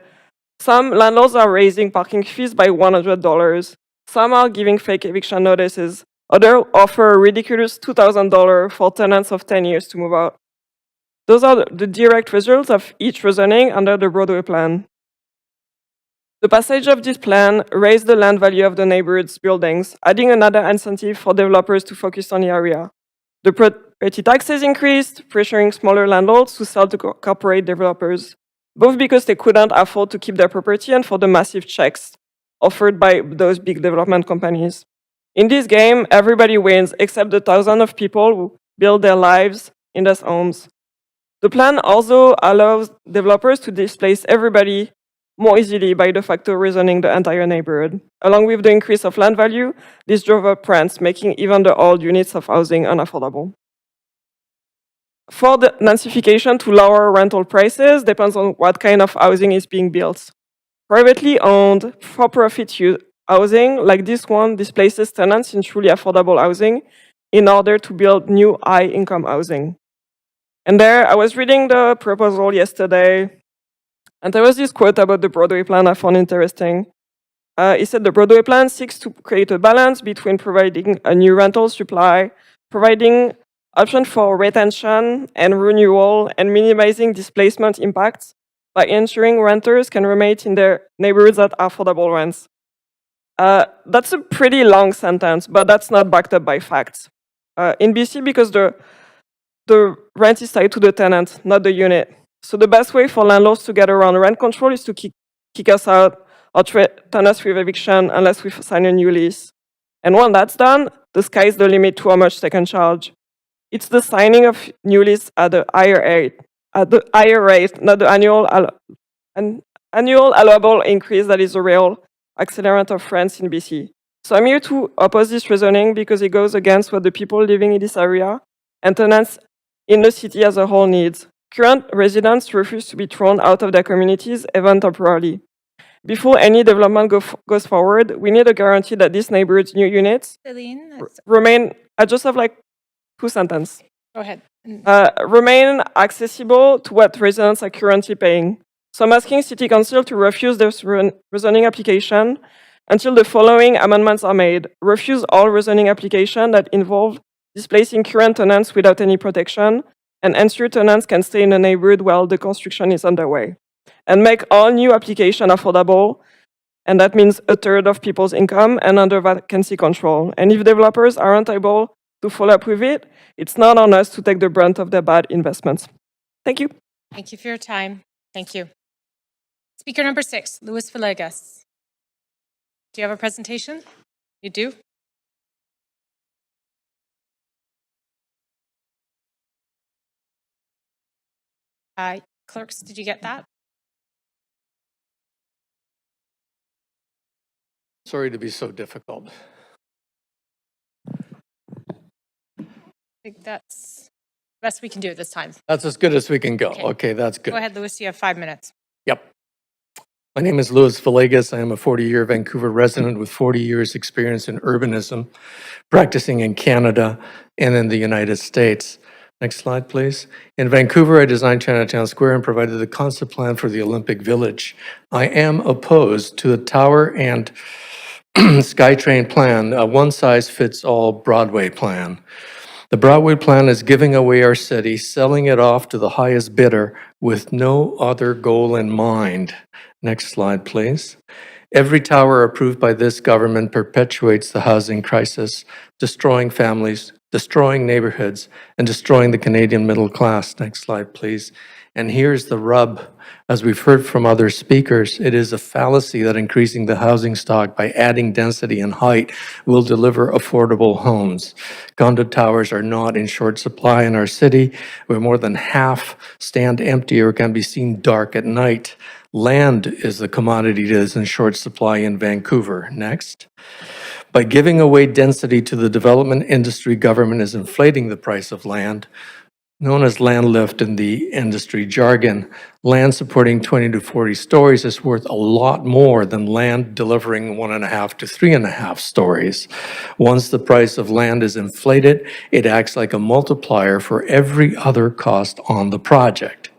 some landlords are raising parking fees by $100. Some are giving fake eviction notices. Others offer a ridiculous $2,000 for tenants of 10 years to move out. Those are the direct results of each rezoning under the Broadway plan. The passage of this plan raised the land value of the neighborhood's buildings, adding another incentive for developers to focus on the area. The property taxes increased, pressuring smaller landlords to sell to corporate developers, both because they couldn't afford to keep their property and for the massive checks offered by those big development companies. In this game, everybody wins except the thousands of people who build their lives in those homes. The plan also allows developers to displace everybody more easily by de facto rezoning the entire neighborhood. Along with the increase of land value, this drove up rents, making even the old units of housing unaffordable. For the densification to lower rental prices depends on what kind of housing is being built. Privately owned, for-profit housing, like this one, displaces tenants in truly affordable housing in order to build new high-income housing. And there, I was reading the proposal yesterday, and there was this quote about the Broadway plan I found interesting. He said the Broadway plan seeks to create a balance between providing a new rental supply, providing option for retention and renewal, and minimizing displacement impacts by ensuring renters can remain in their neighborhoods at affordable rents. That's a pretty long sentence, but that's not backed up by facts. In BC, because the rent is tied to the tenant, not the unit. So the best way for landlords to get around rent control is to kick us out or threaten us with eviction unless we sign a new lease. And when that's done, the sky's the limit to how much they can charge. It's the signing of new lease at the higher rate, not the annual allowable increase that is a real accelerant of rents in BC. So I'm here to oppose this rezoning because it goes against what the people living in this area and tenants in the city as a whole needs. Current residents refuse to be thrown out of their communities, even temporarily. Before any development goes forward, we need a guarantee that these neighborhoods' new units remain. I just have like 2 sentences. Go ahead. Remain accessible to what residents are currently paying. So I'm asking City Council to refuse this rezoning application until the following amendments are made. Refuse all rezoning applications that involve displacing current tenants without any protection, and ensure tenants can stay in the neighborhood while the construction is underway. And make all new applications affordable, and that means 1/3 of people's income and under vacancy control. And if developers aren't able to follow up with it, it's not on us to take the brunt of their bad investments. Thank you. Thank you for your time. Thank you. Speaker number 6, Luis Villegas. Do you have a presentation? You do? Clerks, did you get that? Sorry to be so difficult. I think that's the best we can do at this time. That's as good as we can go. Okay. Okay, that's good. Go ahead, Luis, you have 5 minutes. Yep. My name is Luis Villegas. I am a 40-year Vancouver resident with 40 years experience in urbanism, practicing in Canada and in the United States. Next slide, please. In Vancouver, I designed Chinatown Square and provided the concept plan for the Olympic Village. I am opposed to the tower and SkyTrain plan, a one-size-fits-all Broadway plan. The Broadway plan is giving away our city, selling it off to the highest bidder with no other goal in mind. Next slide, please. Every tower approved by this government perpetuates the housing crisis, destroying families, destroying neighborhoods, and destroying the Canadian middle class. Next slide, please. And here's the rub. As we've heard from other speakers, it is a fallacy that increasing the housing stock by adding density and height will deliver affordable homes. Condo towers are not in short supply in our city, where more than half stand empty or can be seen dark at night. Land is the commodity that is in short supply in Vancouver. Next. By giving away density to the development industry, government is inflating the price of land, known as land lift in the industry jargon. Land supporting 20 to 40 stories is worth a lot more than land delivering 1.5 to 3.5 stories. Once the price of land is inflated, it acts like a multiplier for every other cost on the project.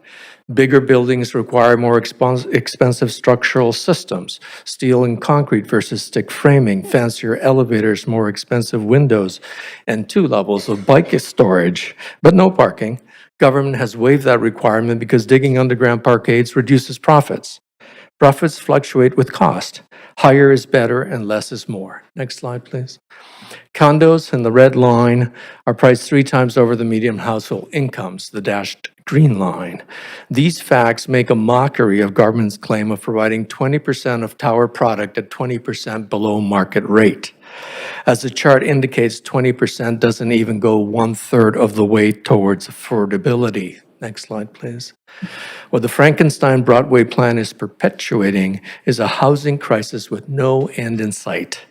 Bigger buildings require more expensive structural systems, steel and concrete versus stick framing, fancier elevators, more expensive windows, and 2 levels of bike storage, but no parking. Government has waived that requirement because digging underground parkades reduces profits. Profits fluctuate with cost. Higher is better and less is more. Next slide, please. Condos in the red line are priced 3 times over the median household incomes, the dashed green line. These facts make a mockery of government's claim of providing 20% of tower product at 20% below market rate. As the chart indicates, 20% doesn't even go 1/3 of the way towards affordability. Next slide, please. What the Frankenstein Broadway plan is perpetuating is a housing crisis with no end in sight.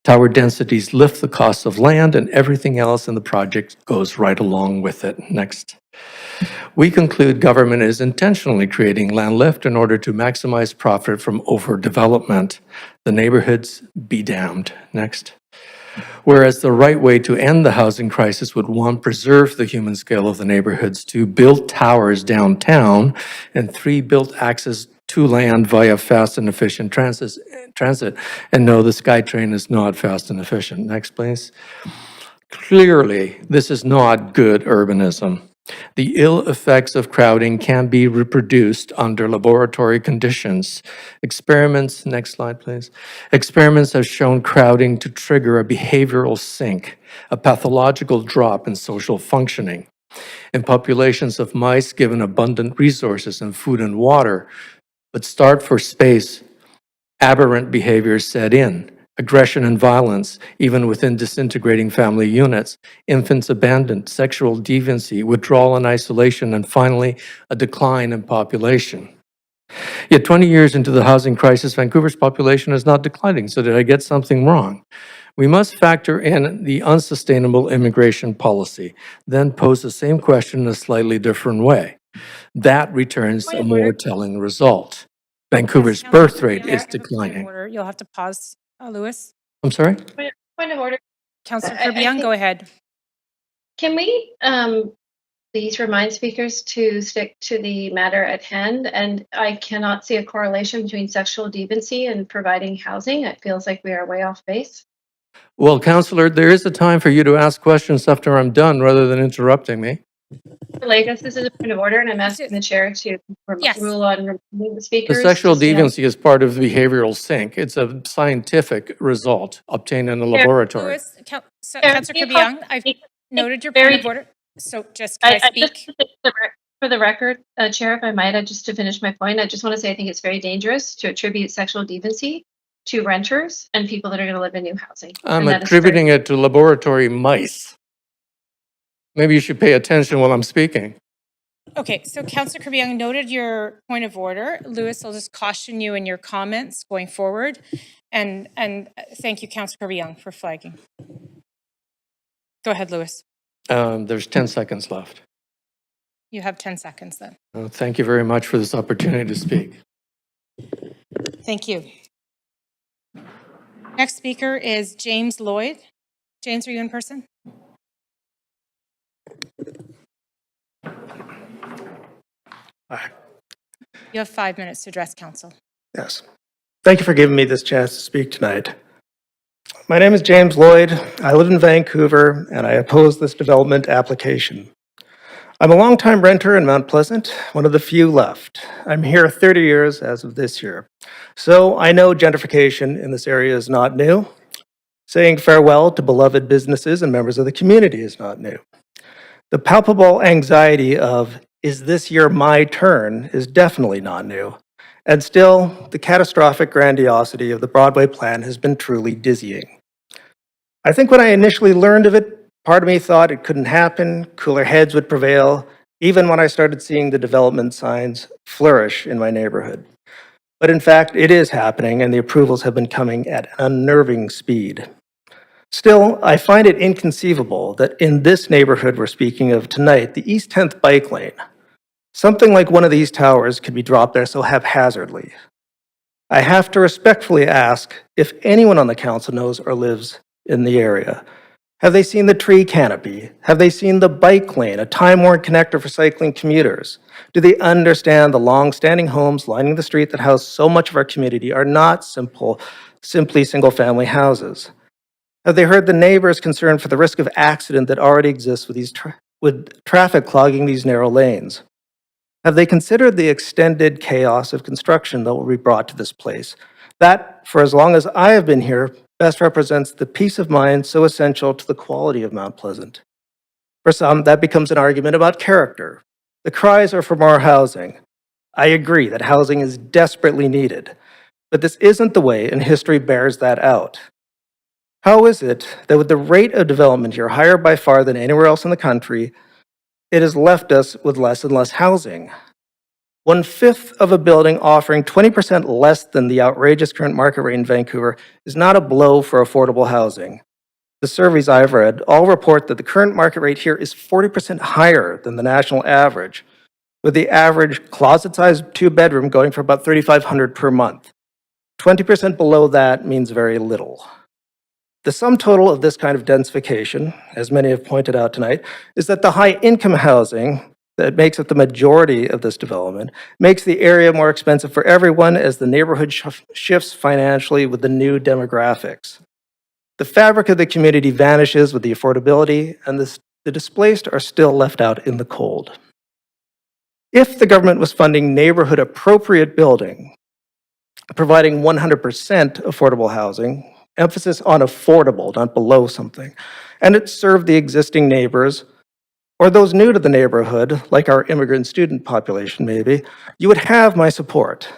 Tower densities lift the cost of land, and everything else in the project goes right along with it. Next. We conclude government is intentionally creating land lift in order to maximize profit from overdevelopment. The neighborhoods be damned. Next. Whereas the right way to end the housing crisis would, 1, preserve the human scale of the neighborhoods, 2, build towers downtown, and 3, build access to land via fast and efficient transit. And no, the SkyTrain is not fast and efficient. Next, please. Clearly, this is not good urbanism. The ill effects of crowding can be reproduced under laboratory conditions. Experiments, next slide please. Experiments have shown crowding to trigger a behavioral sink, a pathological drop in social functioning. In populations of mice given abundant resources and food and water, but starved for space, aberrant behaviors set in. Aggression and violence, even within disintegrating family units, infants abandoned, sexual deviancy, withdrawal and isolation, and finally, a decline in population. Yet 20 years into the housing crisis, Vancouver's population is not declining, so did I get something wrong? We must factor in the unsustainable immigration policy, then pose the same question in a slightly different way. That returns Point a of more order. telling result. Vancouver's Councillor birth rate Young, is I have a point of declining. order. You'll have to pause, Lewis. I'm sorry? Point of order. Councillor I Kirby Young, think- go ahead. Can we please remind speakers to stick to the matter at hand? And I cannot see a correlation between sexual deviancy and providing housing. It feels like we are way off base. Well, Councillor, there is a time for you to ask questions after I'm done rather than interrupting me. Lagos, this is a point of order, and I'm asking the chair to Yes. rule on removing the The speakers. sexual just to have- deviancy is part of behavioral sync. It's a scientific result obtained in a laboratory. Lewis, Councillor Kirby Young, I've noted your point of order. So just, can I speak? For the record, Chair, if I might, just to finish my point, I just want to say I think it's very dangerous to attribute sexual deviancy to renters and people that are going to live in new housing. I'm And that is attributing it to laboratory mice. Maybe you should pay attention while I'm speaking. Okay, so Councillor Kirby Young noted your point of order. Lewis, I'll just caution you in your comments going forward. And thank you, Councillor Kirby Young, for flagging. Go ahead, Lewis. There's 10 seconds left. You have 10 seconds then. Thank you very much for this opportunity to speak. Thank you. Next speaker is James Lloyd. James, are you in person? You have 5 minutes to address council. Yes. Thank you for giving me this chance to speak tonight. My name is James Lloyd. I live in Vancouver, and I oppose this development application. I'm a longtime renter in Mount Pleasant, one of the few left. I'm here 30 years as of this year. So I know gentrification in this area is not new. Saying farewell to beloved businesses and members of the community is not new. The palpable anxiety of, is this year my turn, is definitely not new. And still, the catastrophic grandiosity of the Broadway plan has been truly dizzying. I think when I initially learned of it, part of me thought it couldn't happen, cooler heads would prevail, even when I started seeing the development signs flourish in my neighborhood. But in fact, it is happening, and the approvals have been coming at an unnerving speed. Still, I find it inconceivable that in this neighborhood we're speaking of tonight, the East 10th bike lane, something like one of these towers could be dropped there so haphazardly. I have to respectfully ask if anyone on the council knows or lives in the area. Have they seen the tree canopy? Have they seen the bike lane, a time-worn connector for cycling commuters? Do they understand the long-standing homes lining the street that house so much of our community are not simply single-family houses? Have they heard the neighbors' concern for the risk of accident that already exists with traffic clogging these narrow lanes? Have they considered the extended chaos of construction that will be brought to this place? That, for as long as I have been here, best represents the peace of mind so essential to the quality of Mount Pleasant. For some, that becomes an argument about character. The cries are for more housing. I agree that housing is desperately needed, but this isn't the way, and history bears that out. How is it that with the rate of development here higher by far than anywhere else in the country, it has left us with less and less housing? 1/5 of a building offering 20% less than the outrageous current market rate in Vancouver is not a blow for affordable housing. The surveys I've read all report that the current market rate here is 40% higher than the national average, with the average closet-sized two-bedroom going for about $3,500 per month. 20% below that means very little. The sum total of this kind of densification, as many have pointed out tonight, is that the high-income housing that makes up the majority of this development makes the area more expensive for everyone as the neighborhood shifts financially with the new demographics. The fabric of the community vanishes with the affordability, and the displaced are still left out in the cold. If the government was funding neighborhood-appropriate building, providing 100% affordable housing, emphasis on affordable, not below something, and it served the existing neighbors, or those new to the neighborhood, like our immigrant student population maybe, you would have my support.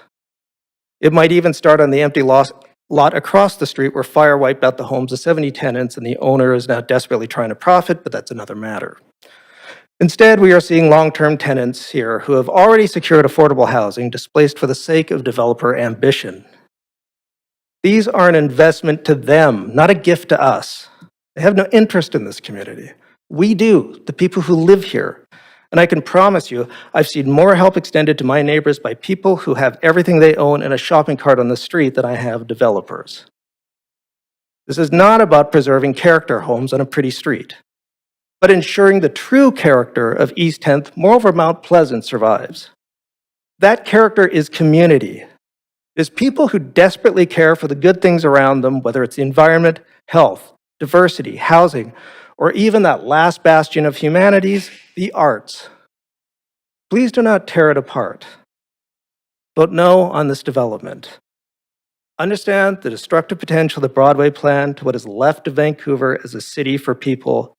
It might even start on the empty lot across the street where fire wiped out the homes of 70 tenants and the owner is now desperately trying to profit, but that's another matter. Instead, we are seeing long-term tenants here who have already secured affordable housing displaced for the sake of developer ambition. These are an investment to them, not a gift to us. They have no interest in this community. We do, the people who live here. And I can promise you, I've seen more help extended to my neighbors by people who have everything they own in a shopping cart on the street than I have developers. This is not about preserving character homes on a pretty street, but ensuring the true character of East 10th, moreover Mount Pleasant, survives. That character is community. It is people who desperately care for the good things around them, whether it's the environment, health, diversity, housing, or even that last bastion of humanities, the arts. Please do not tear it apart. Vote no on this development. Understand the destructive potential of the Broadway plan to what is left of Vancouver as a city for people,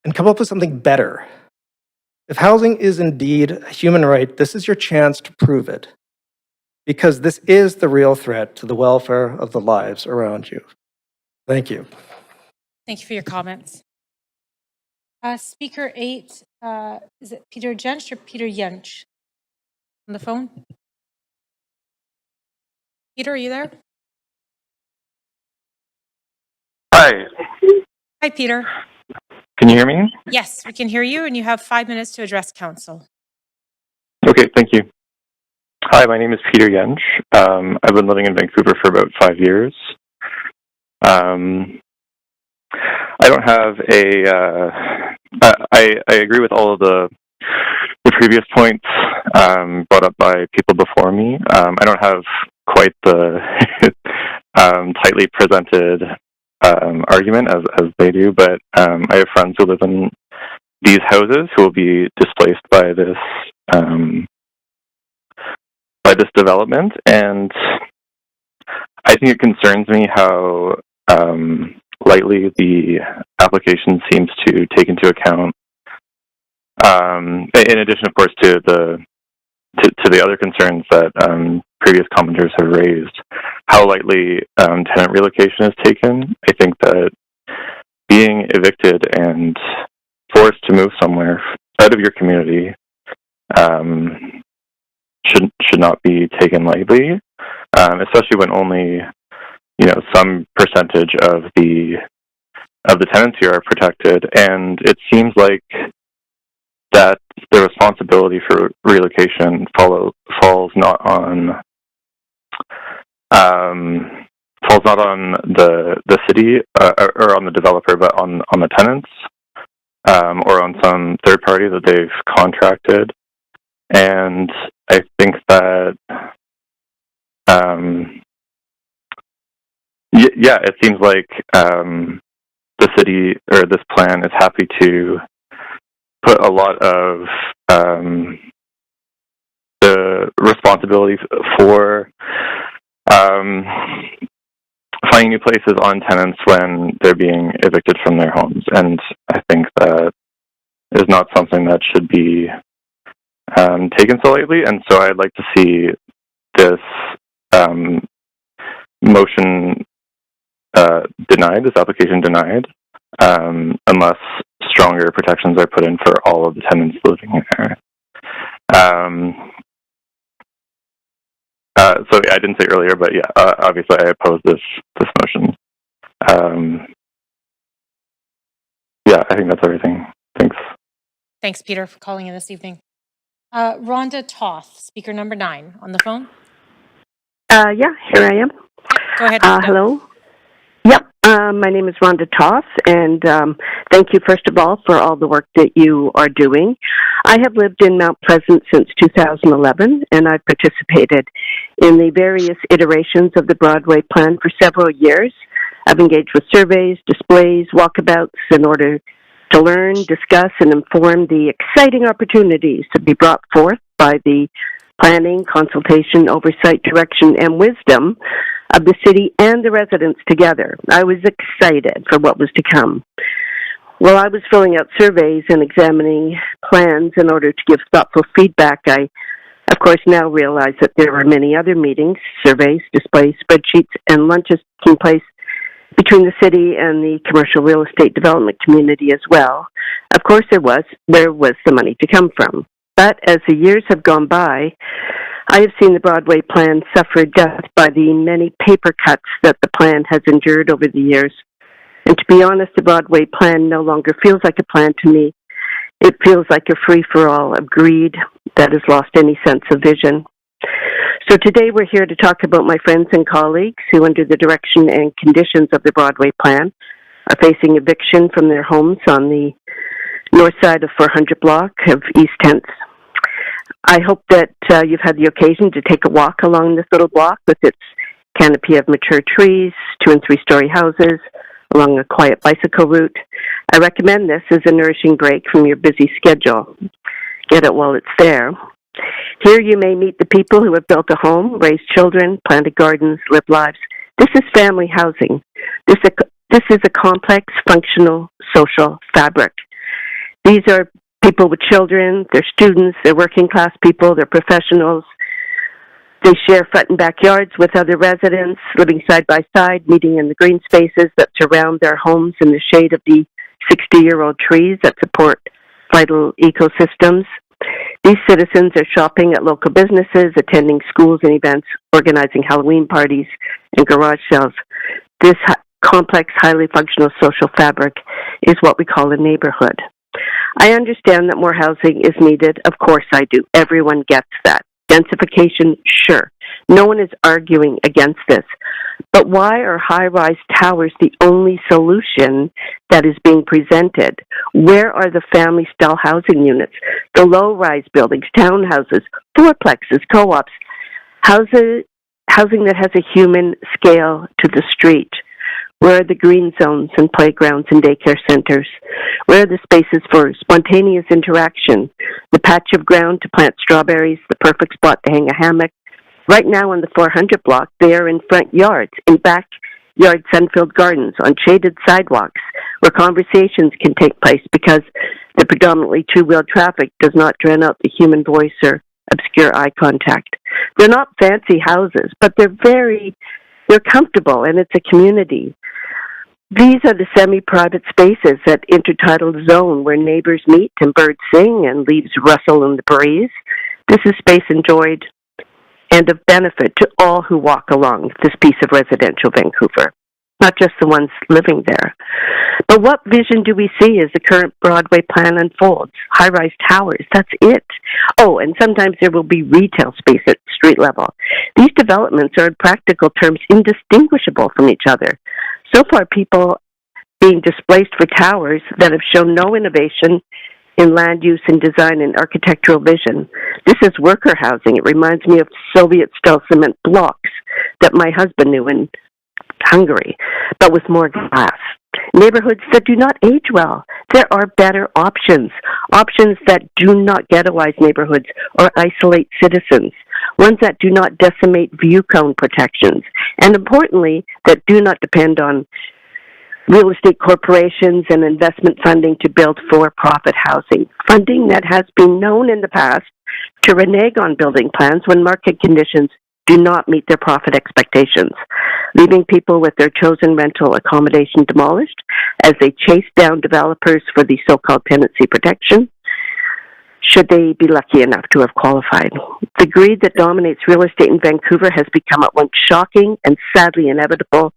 and come up with something better. If housing is indeed a human right, this is your chance to prove it, because this is the real threat to the welfare of the lives around you. Thank you. Thank you for your comments. Speaker 8, is it Peter Jensch or Peter Jensch on the phone? Peter, are you there? Hi, Hi, Peter. can you hear me? Yes, we can hear you, and you have 5 minutes to address council. Okay, thank you. Hi, my name is Peter Jensch. I've been living in Vancouver for about 5 years. I don't have I agree with all of the previous points brought up by people before me. I don't have quite the tightly presented argument as they do, but I have friends who live in these houses who will be displaced by this development, and I think it concerns me how lightly the application seems to take into account, in addition, of course, to the other concerns that previous commenters have raised, how lightly tenant relocation is taken. I think that being evicted and forced to move somewhere out of your community should not be taken lightly, especially when only some percentage of the tenants here are protected, and it seems like that the responsibility for relocation falls not on the city or on the developer, but on the tenants or on some third party that they've contracted. And I think that it seems like the city or this plan is happy to put a lot of the responsibility for finding new places on tenants when they're being evicted from their homes. And I think that is not something that should be taken so lightly. And so I'd like to see this motion denied, this application denied, unless stronger protections are put in for all of the tenants living there. So I didn't say earlier, but obviously I oppose this motion. I think that's everything. Thanks. Thanks, Peter, for calling in this evening. Rhonda Toth, speaker number 9, on the phone. Here I am. Go ahead. Hello. Yep. My name is Rhonda Toth, and thank you, first of all, for all the work that you are doing. I have lived in Mount Pleasant since 2011, and I've participated in the various iterations of the Broadway plan for several years. I've engaged with surveys, displays, walkabouts in order to learn, discuss, and inform the exciting opportunities to be brought forth by the planning, consultation, oversight, direction, and wisdom of the city and the residents together. I was excited for what was to come. While I was filling out surveys and examining plans in order to give thoughtful feedback, I, of course, now realize that there were many other meetings, surveys, displays, spreadsheets, and lunches taking place between the city and the commercial real estate development community as well. Of course, there was the money to come from. But as the years have gone by, I have seen the Broadway plan suffer death by the many paper cuts that the plan has endured over the years. And to be honest, the Broadway plan no longer feels like a plan to me. It feels like a free-for-all of greed that has lost any sense of vision. So today we're here to talk about my friends and colleagues who, under the direction and conditions of the Broadway plan, are facing eviction from their homes on the north side of 400 block of East 10th. I hope that you've had the occasion to take a walk along this little block with its canopy of mature trees, 2- and 3-story houses, along a quiet bicycle route. I recommend this as a nourishing break from your busy schedule. Get it while it's there. Here you may meet the people who have built a home, raised children, planted gardens, lived lives. This is family housing. This is a complex, functional, social fabric. These are people with children, they're students, they're working class people, they're professionals. They share front and backyards with other residents, living side by side, meeting in the green spaces that surround their homes in the shade of the 60-year-old trees that support vital ecosystems. These citizens are shopping at local businesses, attending schools and events, organizing Halloween parties and garage sales. This complex, highly functional social fabric is what we call a neighborhood. I understand that more housing is needed. Of course I do. Everyone gets that. Densification, sure. No one is arguing against this. But why are high-rise towers the only solution that is being presented? Where are the family-style housing units, the low-rise buildings, townhouses, fourplexes, co-ops, housing that has a human scale to the street? Where are the green zones and playgrounds and daycare centers? Where are the spaces for spontaneous interaction? The patch of ground to plant strawberries, the perfect spot to hang a hammock. Right now on the 400 block, they are in front yards, in backyard sun-filled gardens, on shaded sidewalks, where conversations can take place because the predominantly two-wheel traffic does not drown out the human voice or obscure eye contact. They're not fancy houses, but they're comfortable, and it's a community. These are the semi-private spaces that intertidal zone where neighbors meet and birds sing and leaves rustle in the breeze. This is space enjoyed and of benefit to all who walk along this piece of residential Vancouver, not just the ones living there. But what vision do we see as the current Broadway plan unfolds? High-rise towers, that's it. Oh, and sometimes there will be retail space at street level. These developments are in practical terms indistinguishable from each other. So far, people being displaced for towers that have shown no innovation in land use and design and architectural vision. This is worker housing. It reminds me of Soviet-style cement blocks that my husband knew in Hungary, but with more glass. Neighborhoods that do not age well. There are better options that do not ghettoize neighborhoods or isolate citizens, ones that do not decimate view cone protections, and importantly, that do not depend on real estate corporations and investment funding to build for-profit housing, funding that has been known in the past to renege on building plans when market conditions do not meet their profit expectations, leaving people with their chosen rental accommodation demolished as they chase down developers for the so-called tenancy protection, should they be lucky enough to have qualified. The greed that dominates real estate in Vancouver has become at once shocking and sadly inevitable,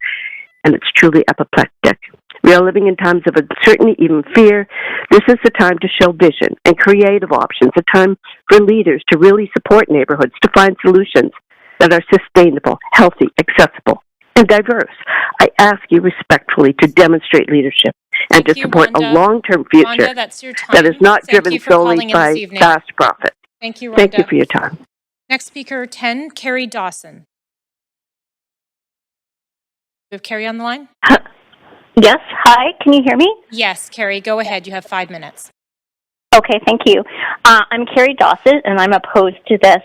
and it's truly apoplectic. We are living in times of uncertainty, even fear. This is the time to show vision and creative options, a time for leaders to really support neighborhoods, to find solutions that are sustainable, healthy, accessible, and diverse. I ask you respectfully to demonstrate leadership and to support a long-term future Rhonda, that's your time. that is not Thank driven you for solely calling in by this evening. fast profit. Thank you, Rhonda. Thank you for your time. Next speaker, 10, Carrie Dawson. We have Carrie on the line? Yes. Hi. Can you hear me? Yes, Carrie, go ahead. You have 5 minutes. Okay. Thank you. I'm Carrie Dawson, and I'm opposed to this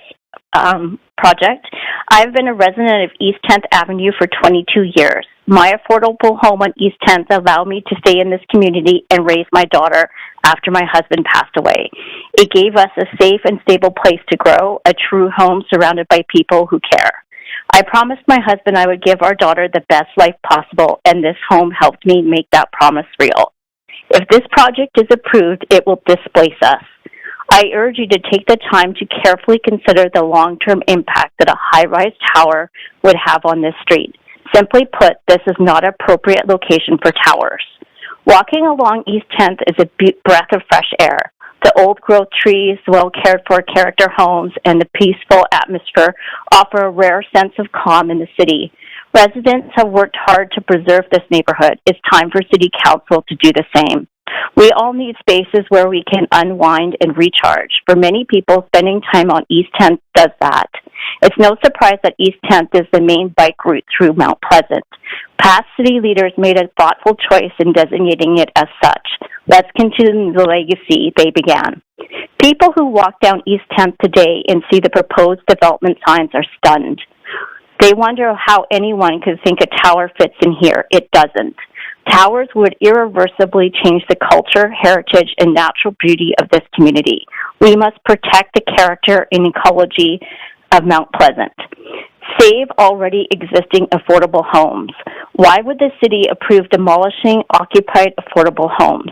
project. I've been a resident of East 10th Avenue for 22 years. My affordable home on East 10th allowed me to stay in this community and raise my daughter after my husband passed away. It gave us a safe and stable place to grow, a true home surrounded by people who care. I promised my husband I would give our daughter the best life possible, and this home helped me make that promise real. If this project is approved, it will displace us. I urge you to take the time to carefully consider the long-term impact that a high-rise tower would have on this street. Simply put, this is not an appropriate location for towers. Walking along East 10th is a breath of fresh air. The old-growth trees, well-cared-for character homes, and the peaceful atmosphere offer a rare sense of calm in the city. Residents have worked hard to preserve this neighborhood. It's time for City Council to do the same. We all need spaces where we can unwind and recharge. For many people, spending time on East 10th does that. It's no surprise that East 10th is the main bike route through Mount Pleasant. Past city leaders made a thoughtful choice in designating it as such. Let's continue the legacy they began. People who walk down East 10th today and see the proposed development signs are stunned. They wonder how anyone could think a tower fits in here. It doesn't. Towers would irreversibly change the culture, heritage, and natural beauty of this community. We must protect the character and ecology of Mount Pleasant. Save already existing affordable homes. Why would the city approve demolishing occupied affordable homes?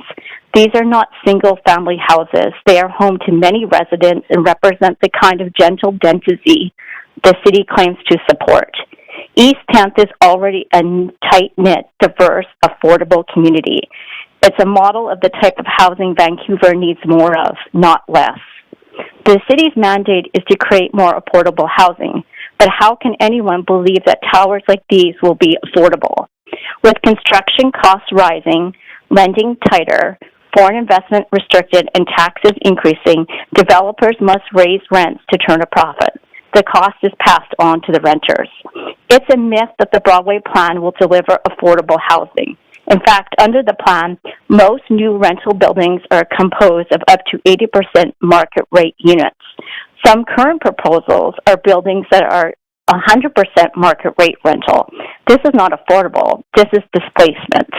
These are not single-family houses. They are home to many residents and represent the kind of gentle density the city claims to support. East 10th is already a tight-knit, diverse, affordable community. It's a model of the type of housing Vancouver needs more of, not less. The city's mandate is to create more affordable housing, but how can anyone believe that towers like these will be affordable? With construction costs rising, lending tighter, foreign investment restricted, and taxes increasing, developers must raise rents to turn a profit. The cost is passed on to the renters. It's a myth that the Broadway plan will deliver affordable housing. In fact, under the plan, most new rental buildings are composed of up to 80% market rate units. Some current proposals are buildings that are 100% market rate rental. This is not affordable. This is displacement.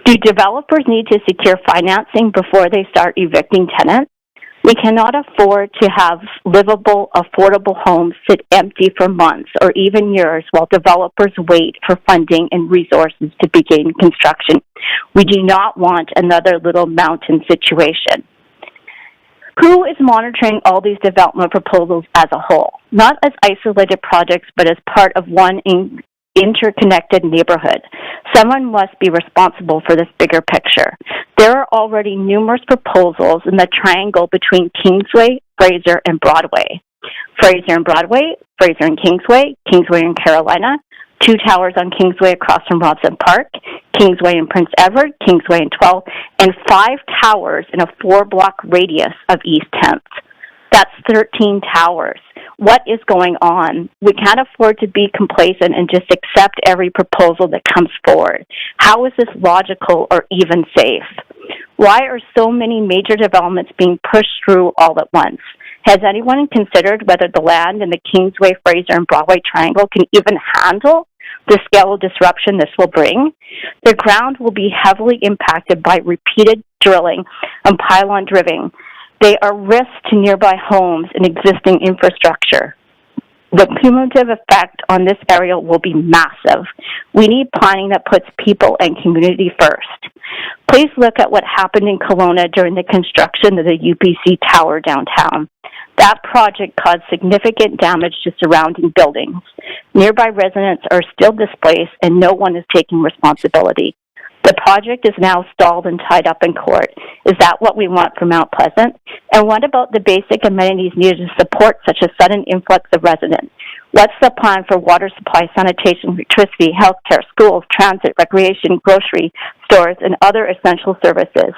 Do developers need to secure financing before they start evicting tenants? We cannot afford to have livable, affordable homes sit empty for months or even years while developers wait for funding and resources to begin construction. We do not want another Little Mountain situation. Who is monitoring all these development proposals as a whole? Not as isolated projects, but as part of one interconnected neighborhood. Someone must be responsible for this bigger picture. There are already numerous proposals in the triangle between Kingsway, Fraser, and Broadway. Fraser and Broadway, Fraser and Kingsway, Kingsway and Carolina, 2 towers on Kingsway across from Robson Park, Kingsway and Prince Edward, Kingsway and 12, and 5 towers in a 4-block radius of East 10th. That's 13 towers. What is going on? We can't afford to be complacent and just accept every proposal that comes forward. How is this logical or even safe? Why are so many major developments being pushed through all at once? Has anyone considered whether the land in the Kingsway, Fraser, and Broadway triangle can even handle the scale of disruption this will bring? The ground will be heavily impacted by repeated drilling and pylon driving. They are risks to nearby homes and existing infrastructure. The cumulative effect on this area will be massive. We need planning that puts people and community first. Please look at what happened in Kelowna during the construction of the UBC Tower downtown. That project caused significant damage to surrounding buildings. Nearby residents are still displaced and no one is taking responsibility. The project is now stalled and tied up in court. Is that what we want for Mount Pleasant? And what about the basic amenities needed to support such a sudden influx of residents? What's the plan for water supply, sanitation, electricity, healthcare, schools, transit, recreation, grocery stores, and other essential services?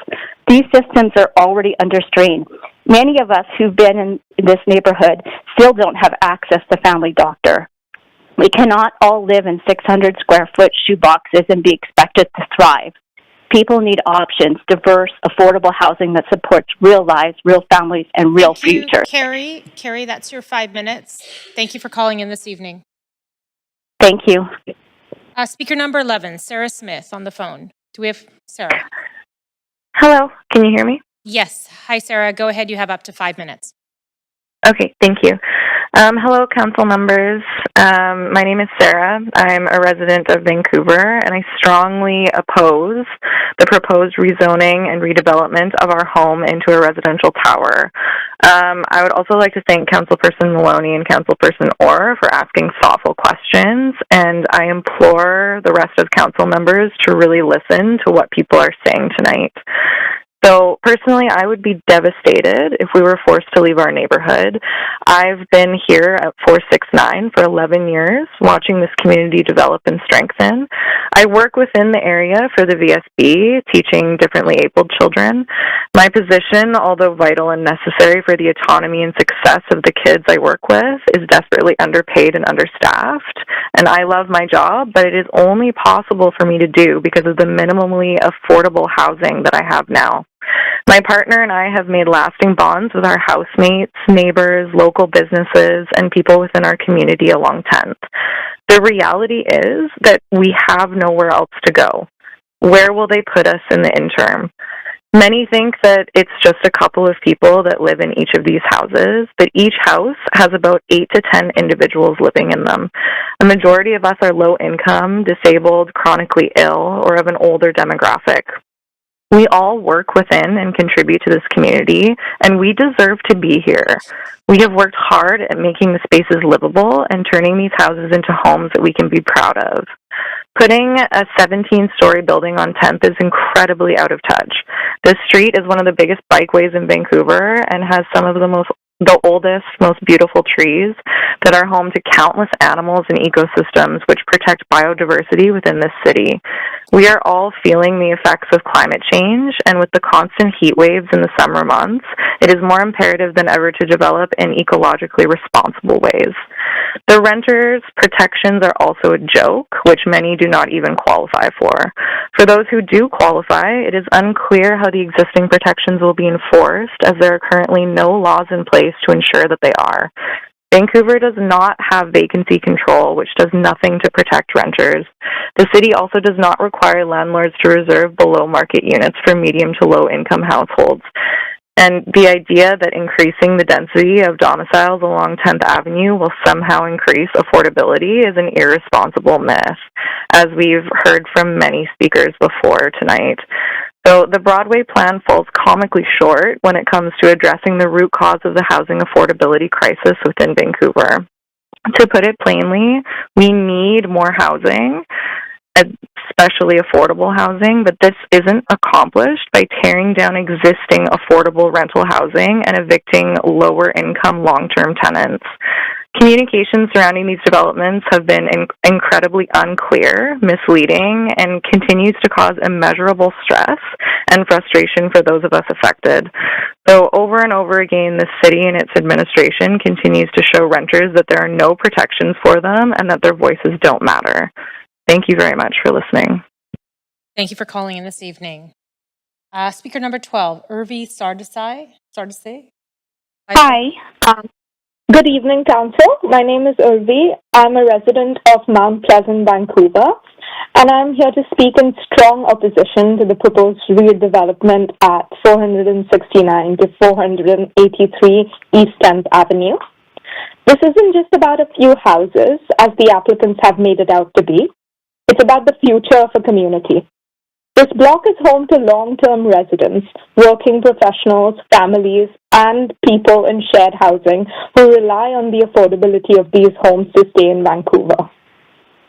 These systems are already under strain. Many of us who've been in this neighborhood still don't have access to family doctor. We cannot all live in 600-square-foot shoeboxes and be expected to thrive. People need options, diverse, affordable housing that supports real lives, real families, and real futures. Carrie, that's your 5 minutes. Thank you for calling in this evening. Thank you. Speaker number 11, Sarah Smith on the phone. Do we have Sarah? Hello, can you hear me? Yes. Hi, Sarah. Go ahead. You have up to 5 minutes. Okay, thank you. Hello, council members. My name is Sarah. I'm a resident of Vancouver, and I strongly oppose the proposed rezoning and redevelopment of our home into a residential tower. I would also like to thank Councilperson Maloney and Councilperson Orr for asking thoughtful questions, and I implore the rest of council members to really listen to what people are saying tonight. So personally, I would be devastated if we were forced to leave our neighborhood. I've been here at 469 for 11 years, watching this community develop and strengthen. I work within the area for the VSB, teaching differently abled children. My position, although vital and necessary for the autonomy and success of the kids I work with, is desperately underpaid and understaffed. And I love my job, but it is only possible for me to do because of the minimally affordable housing that I have now. My partner and I have made lasting bonds with our housemates, neighbors, local businesses, and people within our community along 10th. The reality is that we have nowhere else to go. Where will they put us in the interim? Many think that it's just a couple of people that live in each of these houses, but each house has about 8 to 10 individuals living in them. A majority of us are low income, disabled, chronically ill, or of an older demographic. We all work within and contribute to this community, and we deserve to be here. We have worked hard at making the spaces livable and turning these houses into homes that we can be proud of. Putting a 17-story building on 10th is incredibly out of touch. This street is one of the biggest bikeways in Vancouver and has some of the oldest, most beautiful trees that are home to countless animals and ecosystems which protect biodiversity within this city. We are all feeling the effects of climate change, and with the constant heat waves in the summer months, it is more imperative than ever to develop in ecologically responsible ways. The renters' protections are also a joke, which many do not even qualify for. For those who do qualify, it is unclear how the existing protections will be enforced, as there are currently no laws in place to ensure that they are. Vancouver does not have vacancy control, which does nothing to protect renters. The city also does not require landlords to reserve below-market units for medium to low-income households. And the idea that increasing the density of domiciles along 10th Avenue will somehow increase affordability is an irresponsible myth, as we've heard from many speakers before tonight. So the Broadway plan falls comically short when it comes to addressing the root cause of the housing affordability crisis within Vancouver. To put it plainly, we need more housing, especially affordable housing, but this isn't accomplished by tearing down existing affordable rental housing and evicting lower-income long-term tenants. Communications surrounding these developments have been incredibly unclear, misleading, and continues to cause immeasurable stress and frustration for those of us affected. So over and over again, the city and its administration continues to show renters that there are no protections for them and that their voices don't matter. Thank you very much for listening. Thank you for calling in this evening. Speaker number 12, Urvi Sardesai. Hi. Good evening, Council. My name is Urvi. I'm a resident of Mount Pleasant, Vancouver, and I'm here to speak in strong opposition to the proposed redevelopment at 469 to 483 East 10th Avenue. This isn't just about a few houses, as the applicants have made it out to be. It's about the future of a community. This block is home to long-term residents, working professionals, families, and people in shared housing who rely on the affordability of these homes to stay in Vancouver.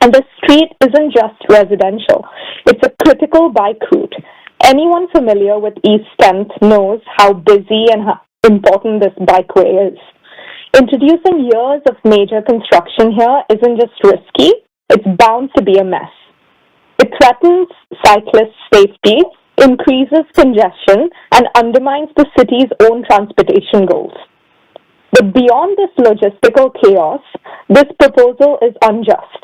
And the street isn't just residential. It's a critical bike route. Anyone familiar with East 10th knows how busy and how important this bikeway is. Introducing years of major construction here isn't just risky, it's bound to be a mess. It threatens cyclist safety, increases congestion, and undermines the city's own transportation goals. But beyond this logistical chaos, this proposal is unjust.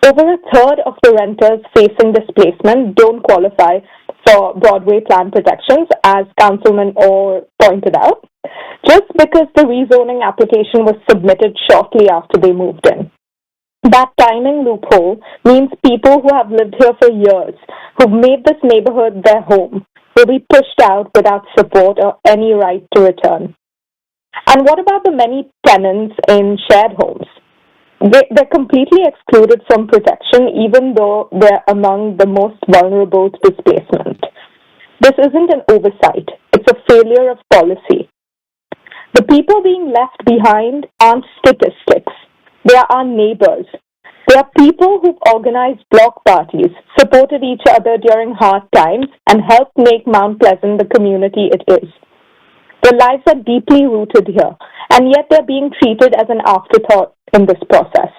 Over a third of the renters facing displacement don't qualify for Broadway plan protections, as Councilman Orr pointed out, just because the rezoning application was submitted shortly after they moved in. That timing loophole means people who have lived here for years, who've made this neighborhood their home, will be pushed out without support or any right to return. And what about the many tenants in shared homes? They're completely excluded from protection, even though they're among the most vulnerable to displacement. This isn't an oversight, it's a failure of policy. The people being left behind aren't statistics, they are our neighbors. They are people who've organized block parties, supported each other during hard times, and helped make Mount Pleasant the community it is. Their lives are deeply rooted here, and yet they're being treated as an afterthought in this process.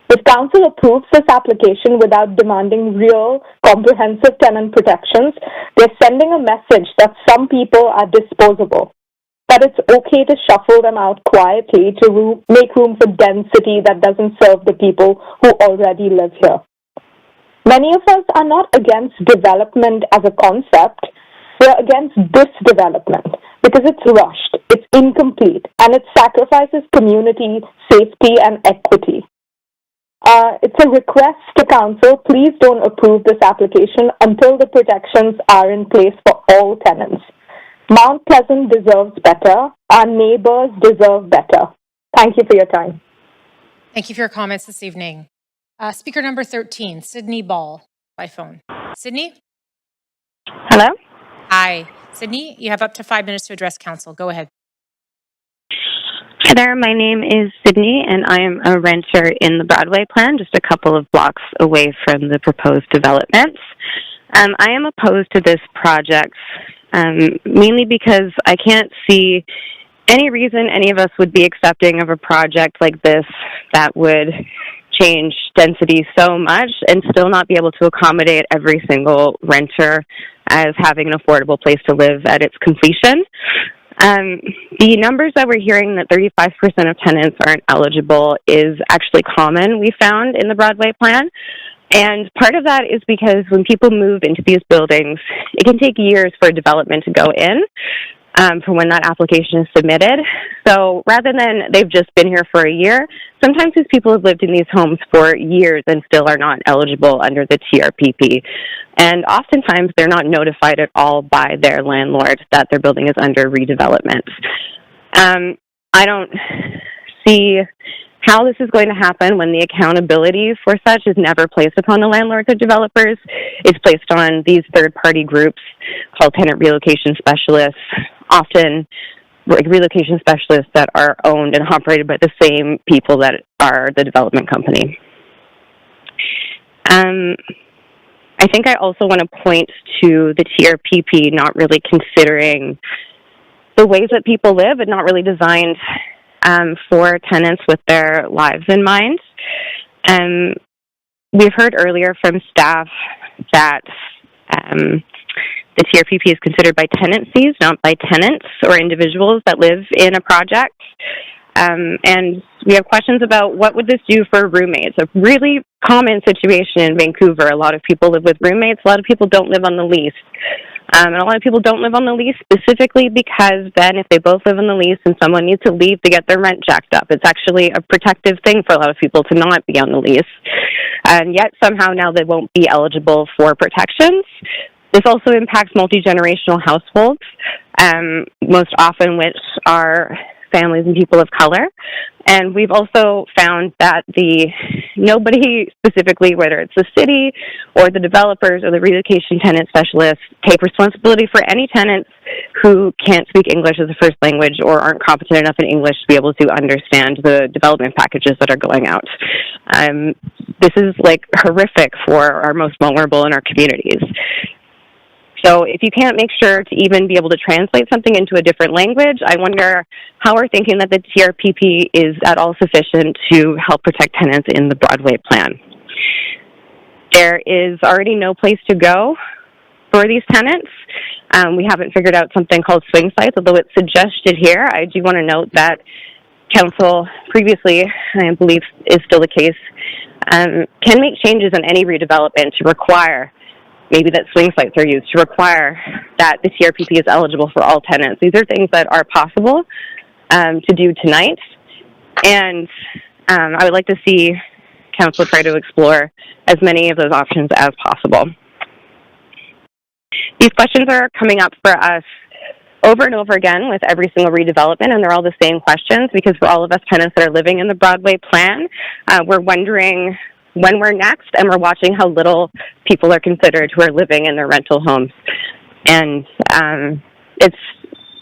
If Council approves this application without demanding real, comprehensive tenant protections, they're sending a message that some people are disposable, that it's okay to shuffle them out quietly to make room for density that doesn't serve the people who already live here. Many of us are not against development as a concept. We're against this development because it's rushed, it's incomplete, and it sacrifices community, safety, and equity. It's a request to Council, please don't approve this application until the protections are in place for all tenants. Mount Pleasant deserves better. Our neighbors deserve better. Thank you for your time. Thank you for your comments this evening. Speaker number 13, Sydney Ball, by phone. Sydney? Hello? Hi. Sydney, you have up to 5 minutes to address Council. Go ahead. Hi there, my name is Sydney, and I am a renter in the Broadway plan, just a couple of blocks away from the proposed developments. I am opposed to this project, mainly because I can't see any reason any of us would be accepting of a project like this that would change density so much and still not be able to accommodate every single renter as having an affordable place to live at its completion. The numbers that we're hearing that 35% of tenants aren't eligible is actually common, we found, in the Broadway plan. And part of that is because when people move into these buildings, it can take years for development to go in from when that application is submitted. So rather than they've just been here for a year, sometimes these people have lived in these homes for years and still are not eligible under the TRPP. And oftentimes they're not notified at all by their landlord that their building is under redevelopment. I don't see how this is going to happen when the accountability for such is never placed upon the landlords or developers. It's placed on these third-party groups called tenant relocation specialists, often relocation specialists that are owned and operated by the same people that are the development company. I think I also want to point to the TRPP not really considering the ways that people live and not really designed for tenants with their lives in mind. We've heard earlier from staff that the TRPP is considered by tenancies, not by tenants or individuals that live in a project. And we have questions about what would this do for roommates. A really common situation in Vancouver. A lot of people live with roommates. A lot of people don't live on the lease. And a lot of people don't live on the lease specifically because then if they both live on the lease and someone needs to leave to get their rent jacked up, it's actually a protective thing for a lot of people to not be on the lease. And yet somehow now they won't be eligible for protections. This also impacts multi-generational households, most often which are families and people of color. And we've also found that nobody specifically, whether it's the city or the developers or the relocation tenant specialists, take responsibility for any tenants who can't speak English as a first language or aren't competent enough in English to be able to understand the development packages that are going out. This is horrific for our most vulnerable in our communities. So if you can't make sure to even be able to translate something into a different language, I wonder how we're thinking that the TRPP is at all sufficient to help protect tenants in the Broadway plan. There is already no place to go for these tenants. We haven't figured out something called swing sites, although it's suggested here. I do want to note that Council previously, I believe is still the case, can make changes on any redevelopment to require maybe that swing sites are used to require that the TRPP is eligible for all tenants. These are things that are possible to do tonight. And I would like to see Council try to explore as many of those options as possible. These questions are coming up for us over and over again with every single redevelopment, and they're all the same questions because for all of us tenants that are living in the Broadway plan, we're wondering when we're next, and we're watching how little people are considered who are living in their rental homes. And it's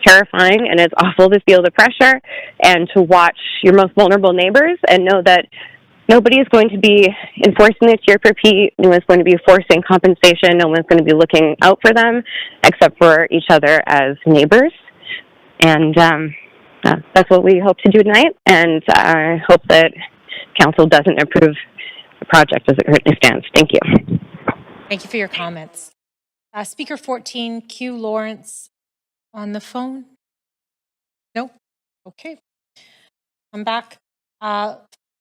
terrifying, and it's awful to feel the pressure and to watch your most vulnerable neighbors and know that nobody is going to be enforcing the TRPP, no one's going to be forcing compensation, no one's going to be looking out for them except for each other as neighbors. And that's what we hope to do tonight, and I hope that council doesn't approve the project as it currently stands. Thank you. Thank you for your comments. Speaker 14, Q Lawrence on the phone? Nope. Okay. I'm back.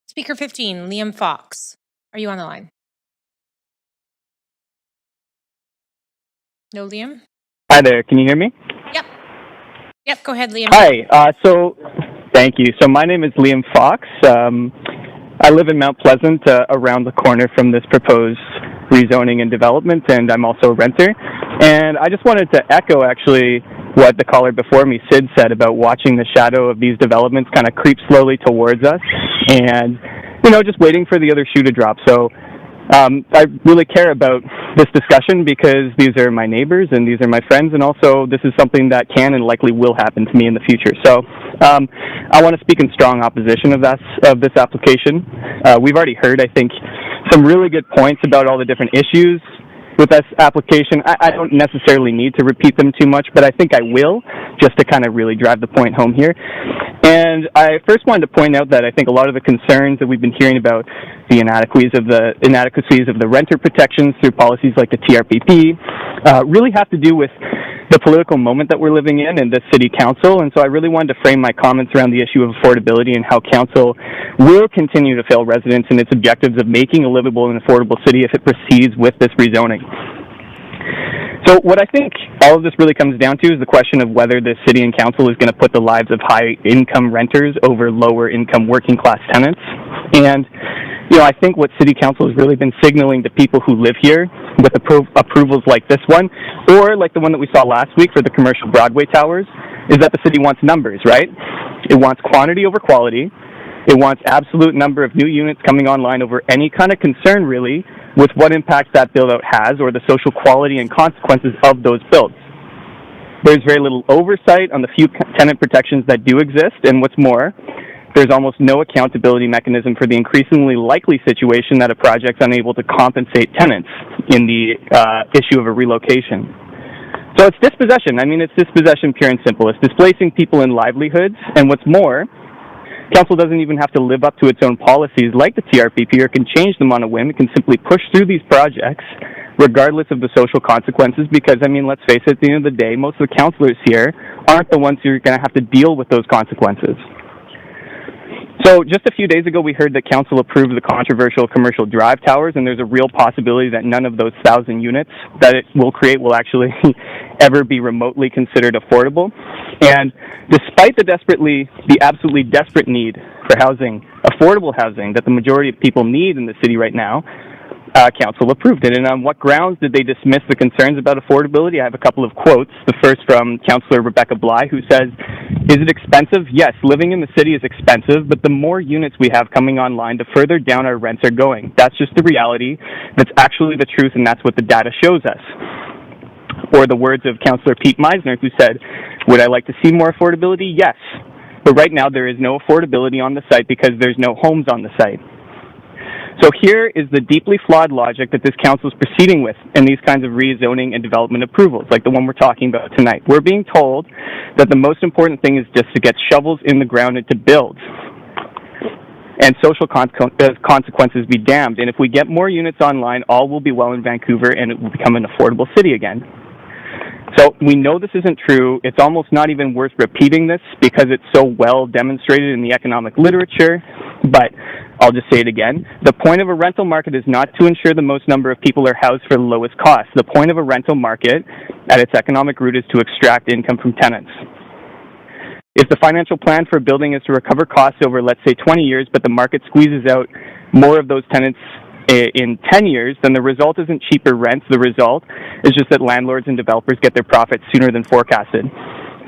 Speaker 15, Liam Fox. Are you on the line? No, Liam? Hi there, can you hear me? Yep, go ahead, Liam. Hi, thank you. So my name is Liam Fox. I live in Mount Pleasant, around the corner from this proposed rezoning and development, and I'm also a renter. And I just wanted to echo, actually, what the caller before me, Sid, said about watching the shadow of these developments kind of creep slowly towards us and, just waiting for the other shoe to drop. So I really care about this discussion because these are my neighbors and these are my friends, and also this is something that can and likely will happen to me in the future. So I want to speak in strong opposition of this application. We've already heard, I think, some really good points about all the different issues with this application. I don't necessarily need to repeat them too much, but I think I will, just to kind of really drive the point home here. And I first wanted to point out that I think a lot of the concerns that we've been hearing about the inadequacies of the renter protections through policies like the TRPP really have to do with the political moment that we're living in this city council. And so I really wanted to frame my comments around the issue of affordability and how council will continue to fail residents in its objectives of making a livable and affordable city if it proceeds with this rezoning. So what I think all of this really comes down to is the question of whether the city and council is going to put the lives of high-income renters over lower-income working-class tenants. And, I think what city council has really been signaling to people who live here with approvals like this one, or like the one that we saw last week for the commercial Broadway towers, is that the city wants numbers, right? It wants quantity over quality. It wants absolute number of new units coming online over any kind of concern, really, with what impact that build-out has or the social quality and consequences of those builds. There's very little oversight on the few tenant protections that do exist, and what's more, there's almost no accountability mechanism for the increasingly likely situation that a project's unable to compensate tenants in the issue of a relocation. So it's dispossession. It's dispossession pure and simple. It's displacing people in livelihoods, and what's more, council doesn't even have to live up to its own policies like the TRPP or can change them on a whim. It can simply push through these projects regardless of the social consequences because, let's face it, at the end of the day, most of the councillors here aren't the ones who are going to have to deal with those consequences. So just a few days ago, we heard that council approved the controversial commercial drive towers, and there's a real possibility that none of those 1,000 units that it will create will actually ever be remotely considered affordable. And despite the absolutely desperate need for housing, affordable housing that the majority of people need in the city right now, council approved it. And on what grounds did they dismiss the concerns about affordability? I have a couple of quotes. The first from Councillor Rebecca Bly, who says, "Is it expensive? Yes, living in the city is expensive, but the more units we have coming online, the further down our rents are going. That's just the reality. That's actually the truth, and that's what the data shows us." Or the words of Councillor Pete Meisner, who said, "Would I like to see more affordability? Yes. But right now there is no affordability on the site because there's no homes on the site." So here is the deeply flawed logic that this council is proceeding with in these kinds of rezoning and development approvals, like the one we're talking about tonight. We're being told that the most important thing is just to get shovels in the ground and to build. And social consequences be damned. And if we get more units online, all will be well in Vancouver and it will become an affordable city again. So we know this isn't true. It's almost not even worth repeating this because it's so well demonstrated in the economic literature, but I'll just say it again. The point of a rental market is not to ensure the most number of people are housed for the lowest cost. The point of a rental market at its economic root is to extract income from tenants. If the financial plan for a building is to recover costs over, let's say, 20 years, but the market squeezes out more of those tenants in 10 years, then the result isn't cheaper rents. The result is just that landlords and developers get their profits sooner than forecasted.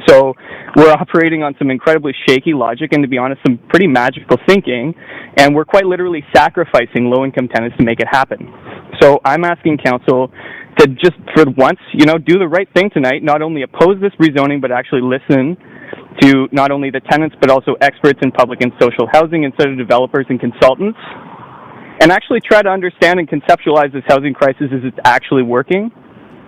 So we're operating on some incredibly shaky logic and, to be honest, some pretty magical thinking, and we're quite literally sacrificing low-income tenants to make it happen. So I'm asking council to just, for once, do the right thing tonight, not only oppose this rezoning, but actually listen to not only the tenants, but also experts in public and social housing instead of developers and consultants, and actually try to understand and conceptualize this housing crisis as it's actually working,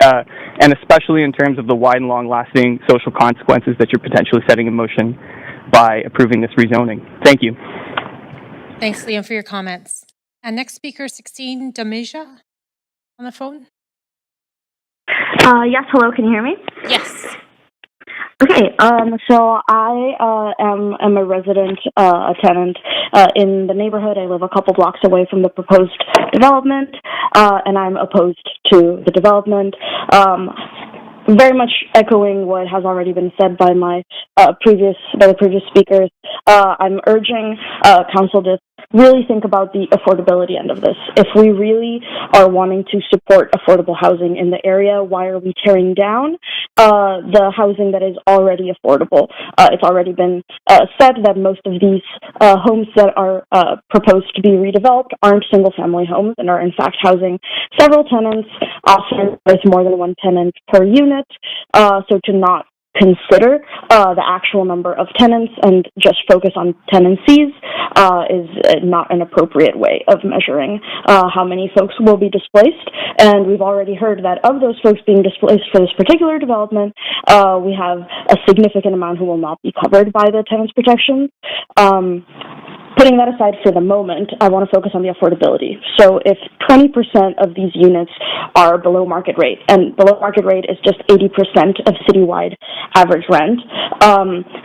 and especially in terms of the wide and long-lasting social consequences that you're potentially setting in motion by approving this rezoning. Thank you. Thanks, Liam, for your comments. And next speaker, 16, Damija, on the phone. Yes, hello, can you hear me? Yes. Okay, so I am a resident, a tenant in the neighborhood. I live a couple blocks away from the proposed development, and I'm opposed to the development. Very much echoing what has already been said by the previous speakers. I'm urging council to really think about the affordability end of this. If we really are wanting to support affordable housing in the area, why are we tearing down the housing that is already affordable? It's already been said that most of these homes that are proposed to be redeveloped aren't single-family homes and are in fact housing several tenants, often with more than one tenant per unit. So to not consider the actual number of tenants and just focus on tenancies is not an appropriate way of measuring how many folks will be displaced. And we've already heard that of those folks being displaced for this particular development, we have a significant amount who will not be covered by the tenants protection. Putting that aside for the moment, I want to focus on the affordability. So if 20% of these units are below market rate, and below market rate is just 80% of citywide average rent,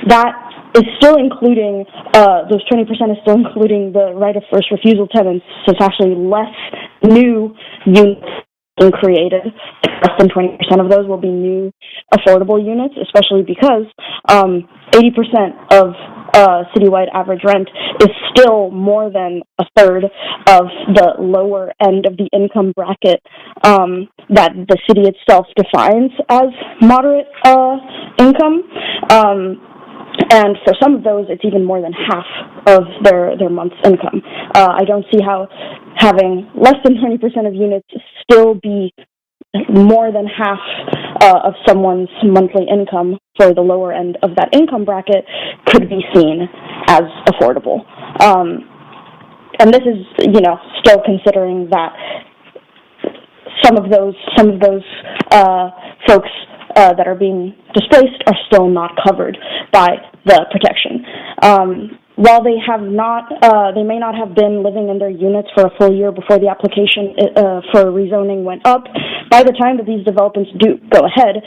that is still including, those 20% is still including the right of first refusal tenants, so it's actually less new units being created. Less than 20% of those will be new affordable units, especially because 80% of citywide average rent is still more than a third of the lower end of the income bracket that the city itself defines as moderate income. And for some of those, it's even more than half of their month's income. I don't see how having less than 20% of units still be more than half of someone's monthly income for the lower end of that income bracket could be seen as affordable. And this is, still considering that some of those folks that are being displaced are still not covered by the protection. While they may not have been living in their units for a full year before the application for rezoning went up, by the time that these developments do go ahead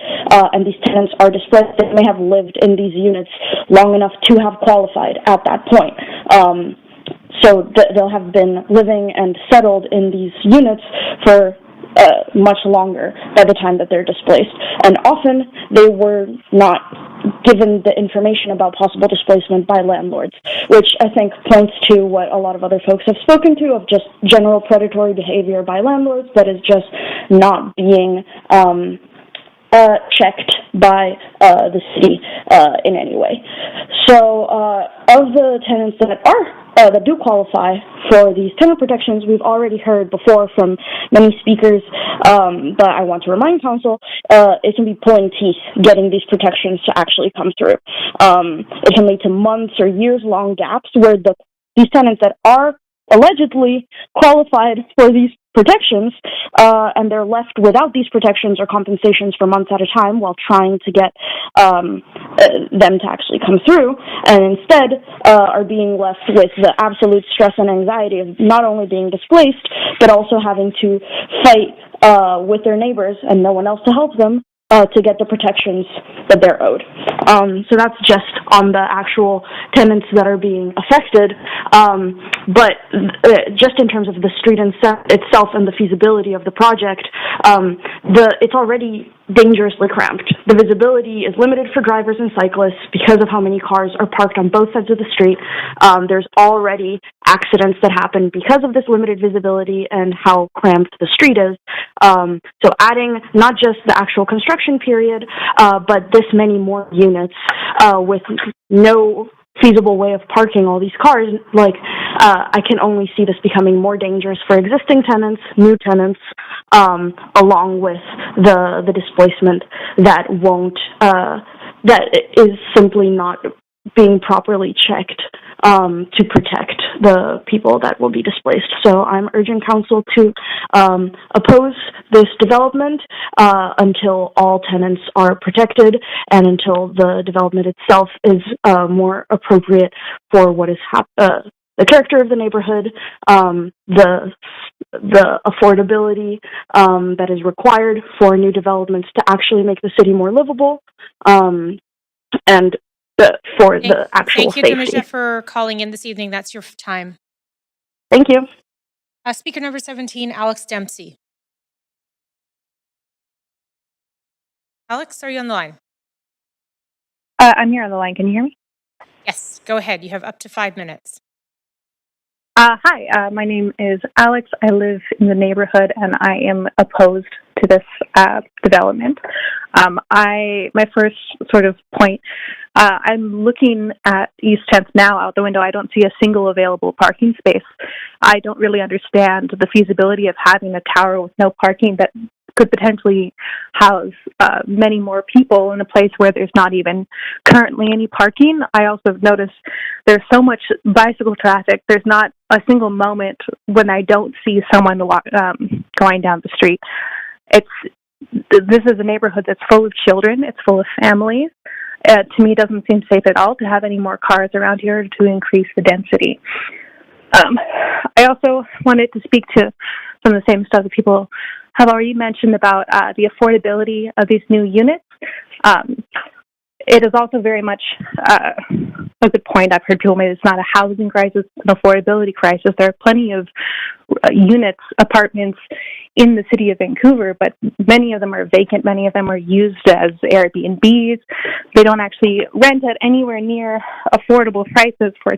and these tenants are displaced, they may have lived in these units long enough to have qualified at that point. So they'll have been living and settled in these units for much longer by the time that they're displaced. And often they were not given the information about possible displacement by landlords, which I think points to what a lot of other folks have spoken to of just general predatory behavior by landlords that is just not being checked by the city in any way. So of the tenants that do qualify for these tenant protections, we've already heard before from many speakers, but I want to remind council, it can be pulling teeth getting these protections to actually come through. It can lead to months or years-long gaps where these tenants that are allegedly qualified for these protections, and they're left without these protections or compensations for months at a time while trying to get them to actually come through, and instead are being left with the absolute stress and anxiety of not only being displaced, but also having to fight with their neighbors and no one else to help them to get the protections that they're owed. So that's just on the actual tenants that are being affected. But just in terms of the street itself and the feasibility of the project, it's already dangerously cramped. The visibility is limited for drivers and cyclists because of how many cars are parked on both sides of the street. There's already accidents that happen because of this limited visibility and how cramped the street is. So adding not just the actual construction period, but this many more units with no feasible way of parking all these cars, I can only see this becoming more dangerous for existing tenants, new tenants, along with the displacement that is simply not being properly checked to protect the people that will be displaced. So I'm urging council to oppose this development until all tenants are protected and until the development itself is more appropriate for what is the character of the neighborhood, the affordability that is required for new developments to actually make the city more livable, and for the actual Thank you, safety. Demisha, for calling in this evening. That's your time. Thank you. Speaker number 17, Alex Dempsey. Alex, are you on the line? I'm here on the line. Can you hear me? Yes, go ahead. You have up to 5 minutes. Hi, my name is Alex. I live in the neighborhood and I am opposed to this development. My first sort of point, I'm looking at East 10th now out the window. I don't see a single available parking space. I don't really understand the feasibility of having a tower with no parking that could potentially house many more people in a place where there's not even currently any parking. I also notice there's so much bicycle traffic. There's not a single moment when I don't see someone going down the street. This is a neighborhood that's full of children. It's full of families. To me, it doesn't seem safe at all to have any more cars around here to increase the density. I also wanted to speak to some of the same stuff that people have already mentioned about the affordability of these new units. It is also very much a good point I've heard people make. It's not a housing crisis, it's an affordability crisis. There are plenty of units, apartments in the city of Vancouver, but many of them are vacant. Many of them are used as Airbnbs. They don't actually rent at anywhere near affordable prices for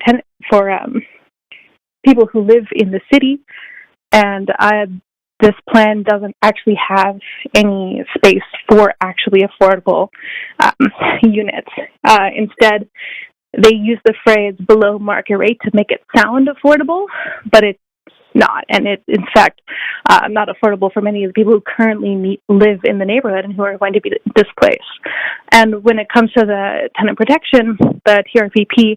people who live in the city. And this plan doesn't actually have any space for actually affordable units. Instead, they use the phrase below market rate to make it sound affordable, but it's not. And it's, in fact, not affordable for many of the people who currently live in the neighborhood and who are going to be displaced. And when it comes to the tenant protection, the TRPP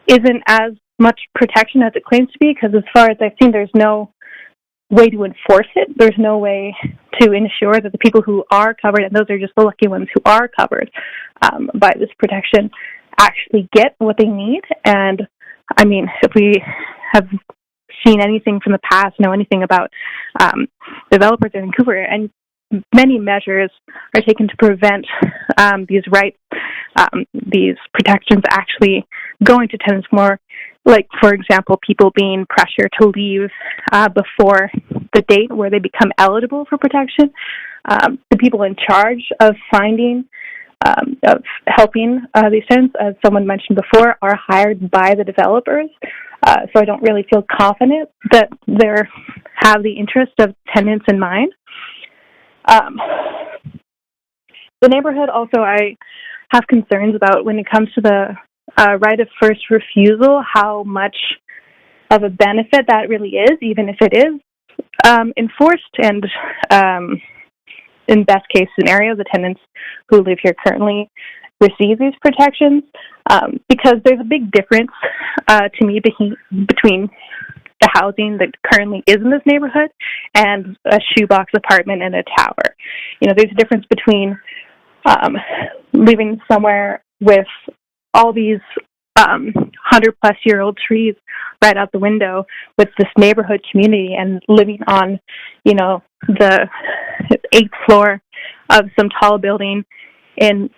isn't as much protection as it claims to be, because as far as I've seen, there's no way to enforce it. There's no way to ensure that the people who are covered, and those are just the lucky ones who are covered by this protection, actually get what they need. And I mean, if we have seen anything from the past, know anything about developers in Vancouver, and many measures are taken to prevent these rights, these protections actually going to tenants more. Like, for example, people being pressured to leave before the date where they become eligible for protection. The people in charge of finding, of helping these tenants, as someone mentioned before, are hired by the developers. So I don't really feel confident that they have the interest of tenants in mind. The neighborhood also, I have concerns about when it comes to the right of first refusal, how much of a benefit that really is, even if it is enforced. And in best case scenario, the tenants who live here currently receive these protections, because there's a big difference to me between the housing that currently is in this neighborhood and a shoebox apartment and a tower. You know, there's a difference between living somewhere with all these 100-plus-year-old trees right out the window with this neighborhood community, and living on, you know, the 8th floor of some tall building in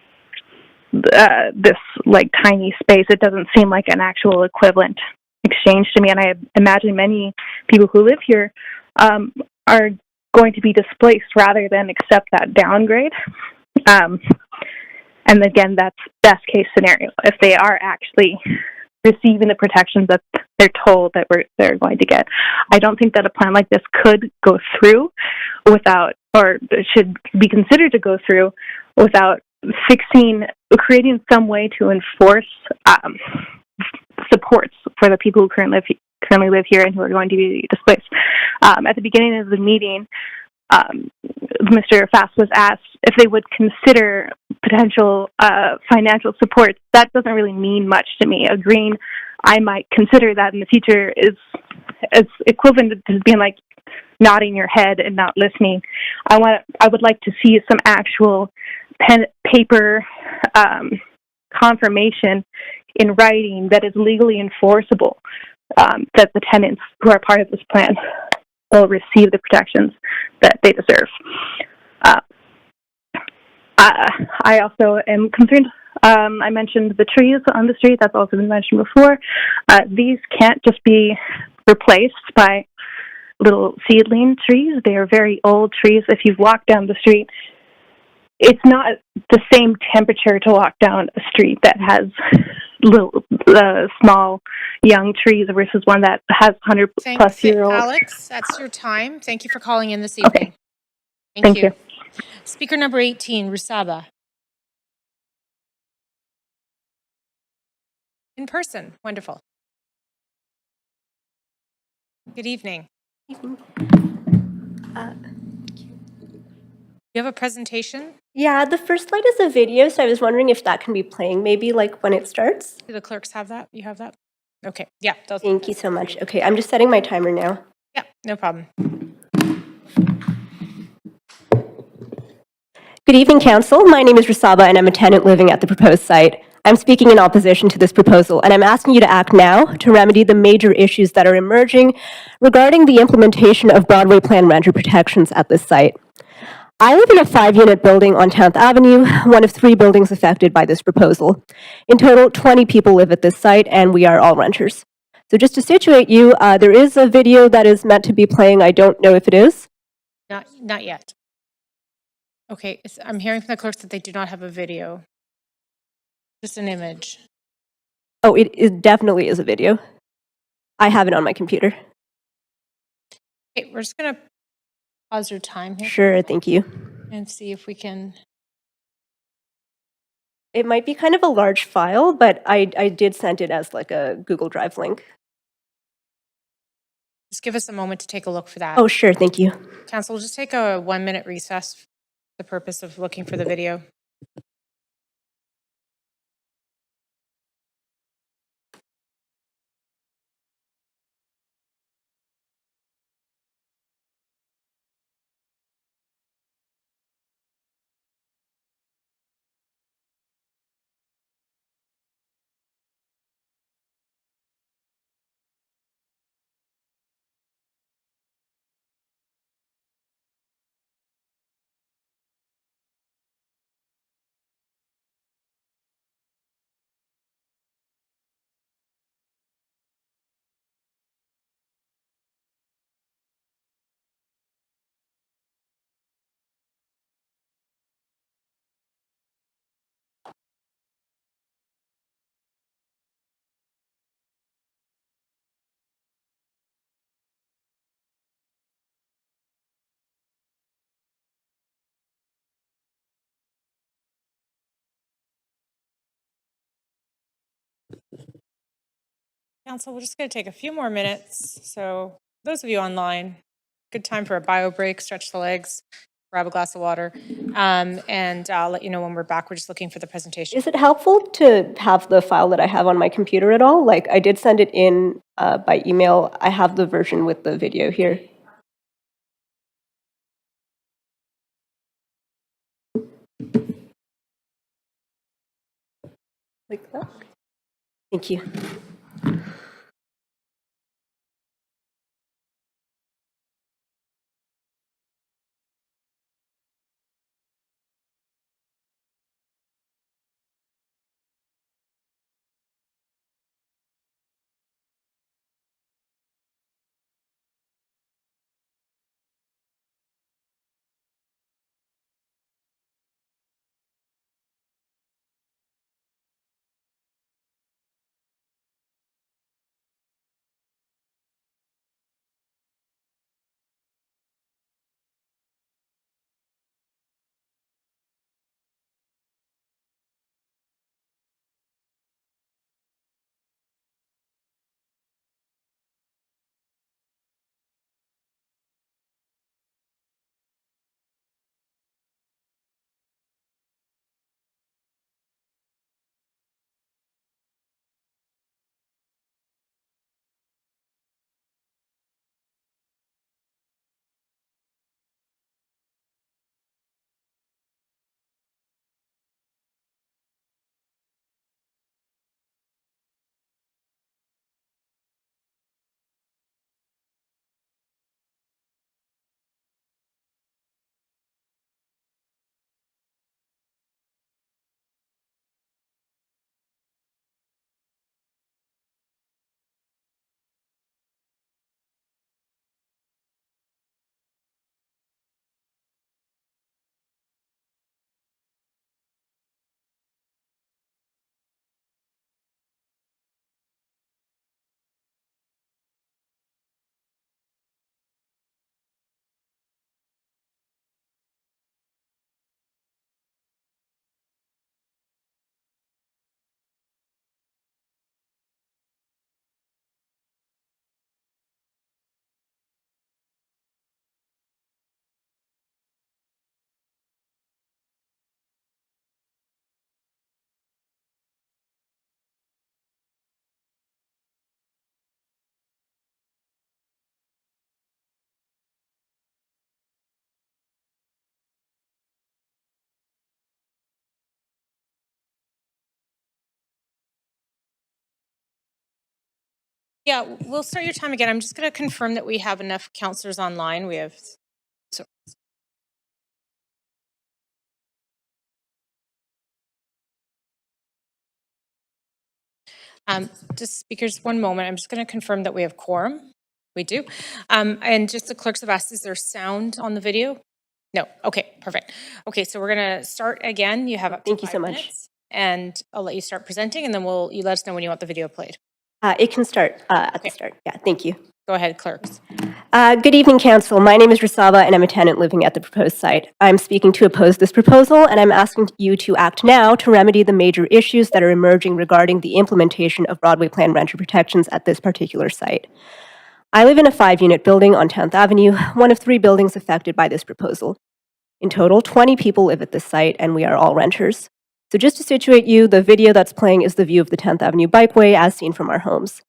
this, like, tiny space. It doesn't seem like an actual equivalent exchange to me, and I imagine many people who live here are going to be displaced rather than accept that downgrade. And again, that's best case scenario. If they are actually receiving the protections that they're told that they're going to get. I don't think that a plan like this could go through without, or should be considered to go through without creating some way to enforce supports for the people who currently live here and who are going to be displaced. At the beginning of the meeting, Mr. Fast was asked if they would consider potential financial support. That doesn't really mean much to me. Agreeing I might consider that in the future is equivalent to being like nodding your head and not listening. I would like to see some actual paper confirmation in writing that is legally enforceable, that the tenants who are part of this plan will receive the protections that they deserve. I also am concerned, I mentioned the trees on the street, that's also been mentioned before. These can't just be replaced by little seedling trees. They are very old trees. If you walk down the street, it's not the same temperature to walk down a street that has little small young trees versus one that has 100-plus-year-old. Alex, that's your time. Thank you for calling in this evening. Okay. Thank you. Speaker number 18, Rusaba. In person. Wonderful. Good evening. You have a presentation? Yeah, the first slide is a video, so I was wondering if that can be playing maybe like when it starts. Do the clerks have that? You have that? Okay, yeah. Thank you so much. Okay, I'm just setting my timer now. Yeah, no problem. Good evening, Council. My name is Rusaba, and I'm a tenant living at the proposed site. I'm speaking in opposition to this proposal, and I'm asking you to act now to remedy the major issues that are emerging regarding the implementation of Broadway Plan renter protections at this site. I live in a 5-unit building on 10th Avenue, one of 3 buildings affected by this proposal. In total, 20 people live at this site, and we are all renters. So just to situate you, there is a video that is meant to be playing. I don't know if it is. Not yet. Okay, I'm hearing from the clerks that they do not have a video. Just an image. Oh, it definitely is a video. I have it on my computer. Okay, we're just going to pause your time here. Sure, thank you. And see if we can. It might be kind of a large file, but I did send it as like a Google Drive link. Just give us a moment to take a look for that. Oh, sure, thank you. Council, just take a 1-minute recess for the purpose of looking for the video. Council, we're just going to take a few more minutes. So those of you online, good time for a bio break, stretch the legs, grab a glass of water, and I'll let you know when we're back. We're just looking for the presentation. Is it helpful to have the file that I have on my computer at all? Like, I did send it in by email. I have the version with the video here. Like that? Thank you. Yeah, we'll start your time again. I'm just going to confirm that we have enough counselors online. We have, so. Just speakers, one moment. I'm just going to confirm that we have quorum. We do. And just the clerks have asked, is there sound on the video? No. Okay, perfect. Okay, so we're going to start again. You have up to Thank you so 5 much. minutes, and I'll let you start presenting, and then you let us know when you want the video played. It can start at the start. Yeah, thank you. Go ahead, clerks. Good evening, Council. My name is Rasava, and I'm a tenant living at the proposed site. I'm speaking to oppose this proposal, and I'm asking you to act now to remedy the major issues that are emerging regarding the implementation of Broadway Plan renter protections at this particular site. I live in a 5-unit building on 10th Avenue, one of 3 buildings affected by this proposal. In total, 20 people live at this site, and we are all renters. So just to situate you, the video that's playing is the view of the 10th Avenue bikeway as seen from our homes.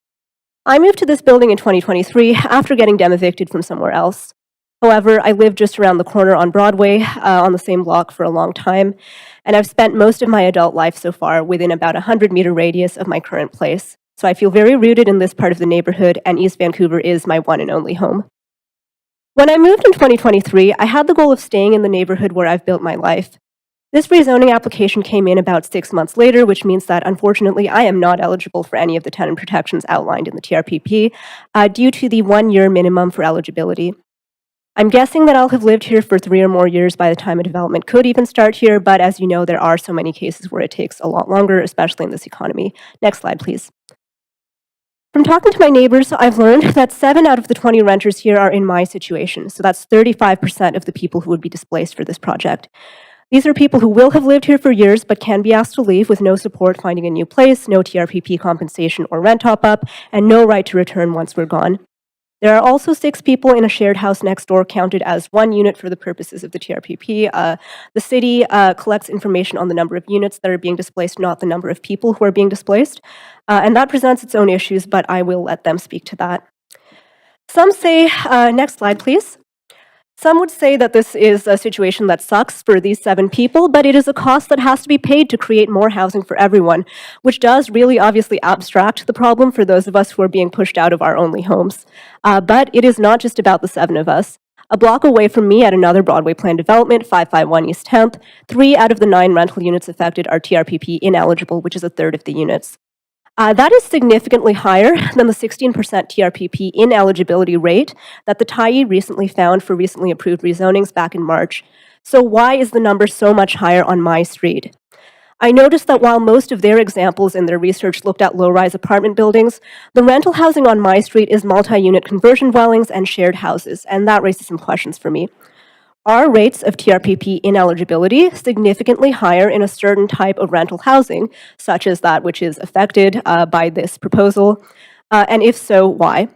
I moved to this building in 2023 after getting dem-evicted from somewhere else. However, I lived just around the corner on Broadway on the same block for a long time, and I've spent most of my adult life so far within about a 100-meter radius of my current place. So I feel very rooted in this part of the neighborhood, and East Vancouver is my one and only home. When I moved in 2023, I had the goal of staying in the neighborhood where I've built my life. This rezoning application came in about 6 months later, which means that unfortunately I am not eligible for any of the tenant protections outlined in the TRPP due to the 1-year minimum for eligibility. I'm guessing that I'll have lived here for 3 or more years by the time a development could even start here, but as you know, there are so many cases where it takes a lot longer, especially in this economy. Next slide, please. From talking to my neighbors, I've learned that 7 out of the 20 renters here are in my situation, so that's 35% of the people who would be displaced for this project. These are people who will have lived here for years but can be asked to leave with no support finding a new place, no TRPP compensation or rent top-up, and no right to return once we're gone. There are also 6 people in a shared house next door counted as 1 unit for the purposes of the TRPP. The city collects information on the number of units that are being displaced, not the number of people who are being displaced. And that presents its own issues, but I will let them speak to that. Some say, next slide, please. Some would say that this is a situation that sucks for these 7 people, but it is a cost that has to be paid to create more housing for everyone, which does really obviously abstract the problem for those of us who are being pushed out of our only homes. But it is not just about the 7 of us. A block away from me at another Broadway Plan development, 551 East 10th, 3 out of the 9 rental units affected are TRPP ineligible, which is a third of the units. That is significantly higher than the 16% TRPP ineligibility rate that the Tyee recently found for recently approved rezonings back in March. So why is the number so much higher on my street? I noticed that while most of their examples in their research looked at low-rise apartment buildings, the rental housing on my street is multi-unit conversion dwellings and shared houses, and that raises some questions for me. Are rates of TRPP ineligibility significantly higher in a certain type of rental housing, such as that which is affected by this proposal? And if so, why?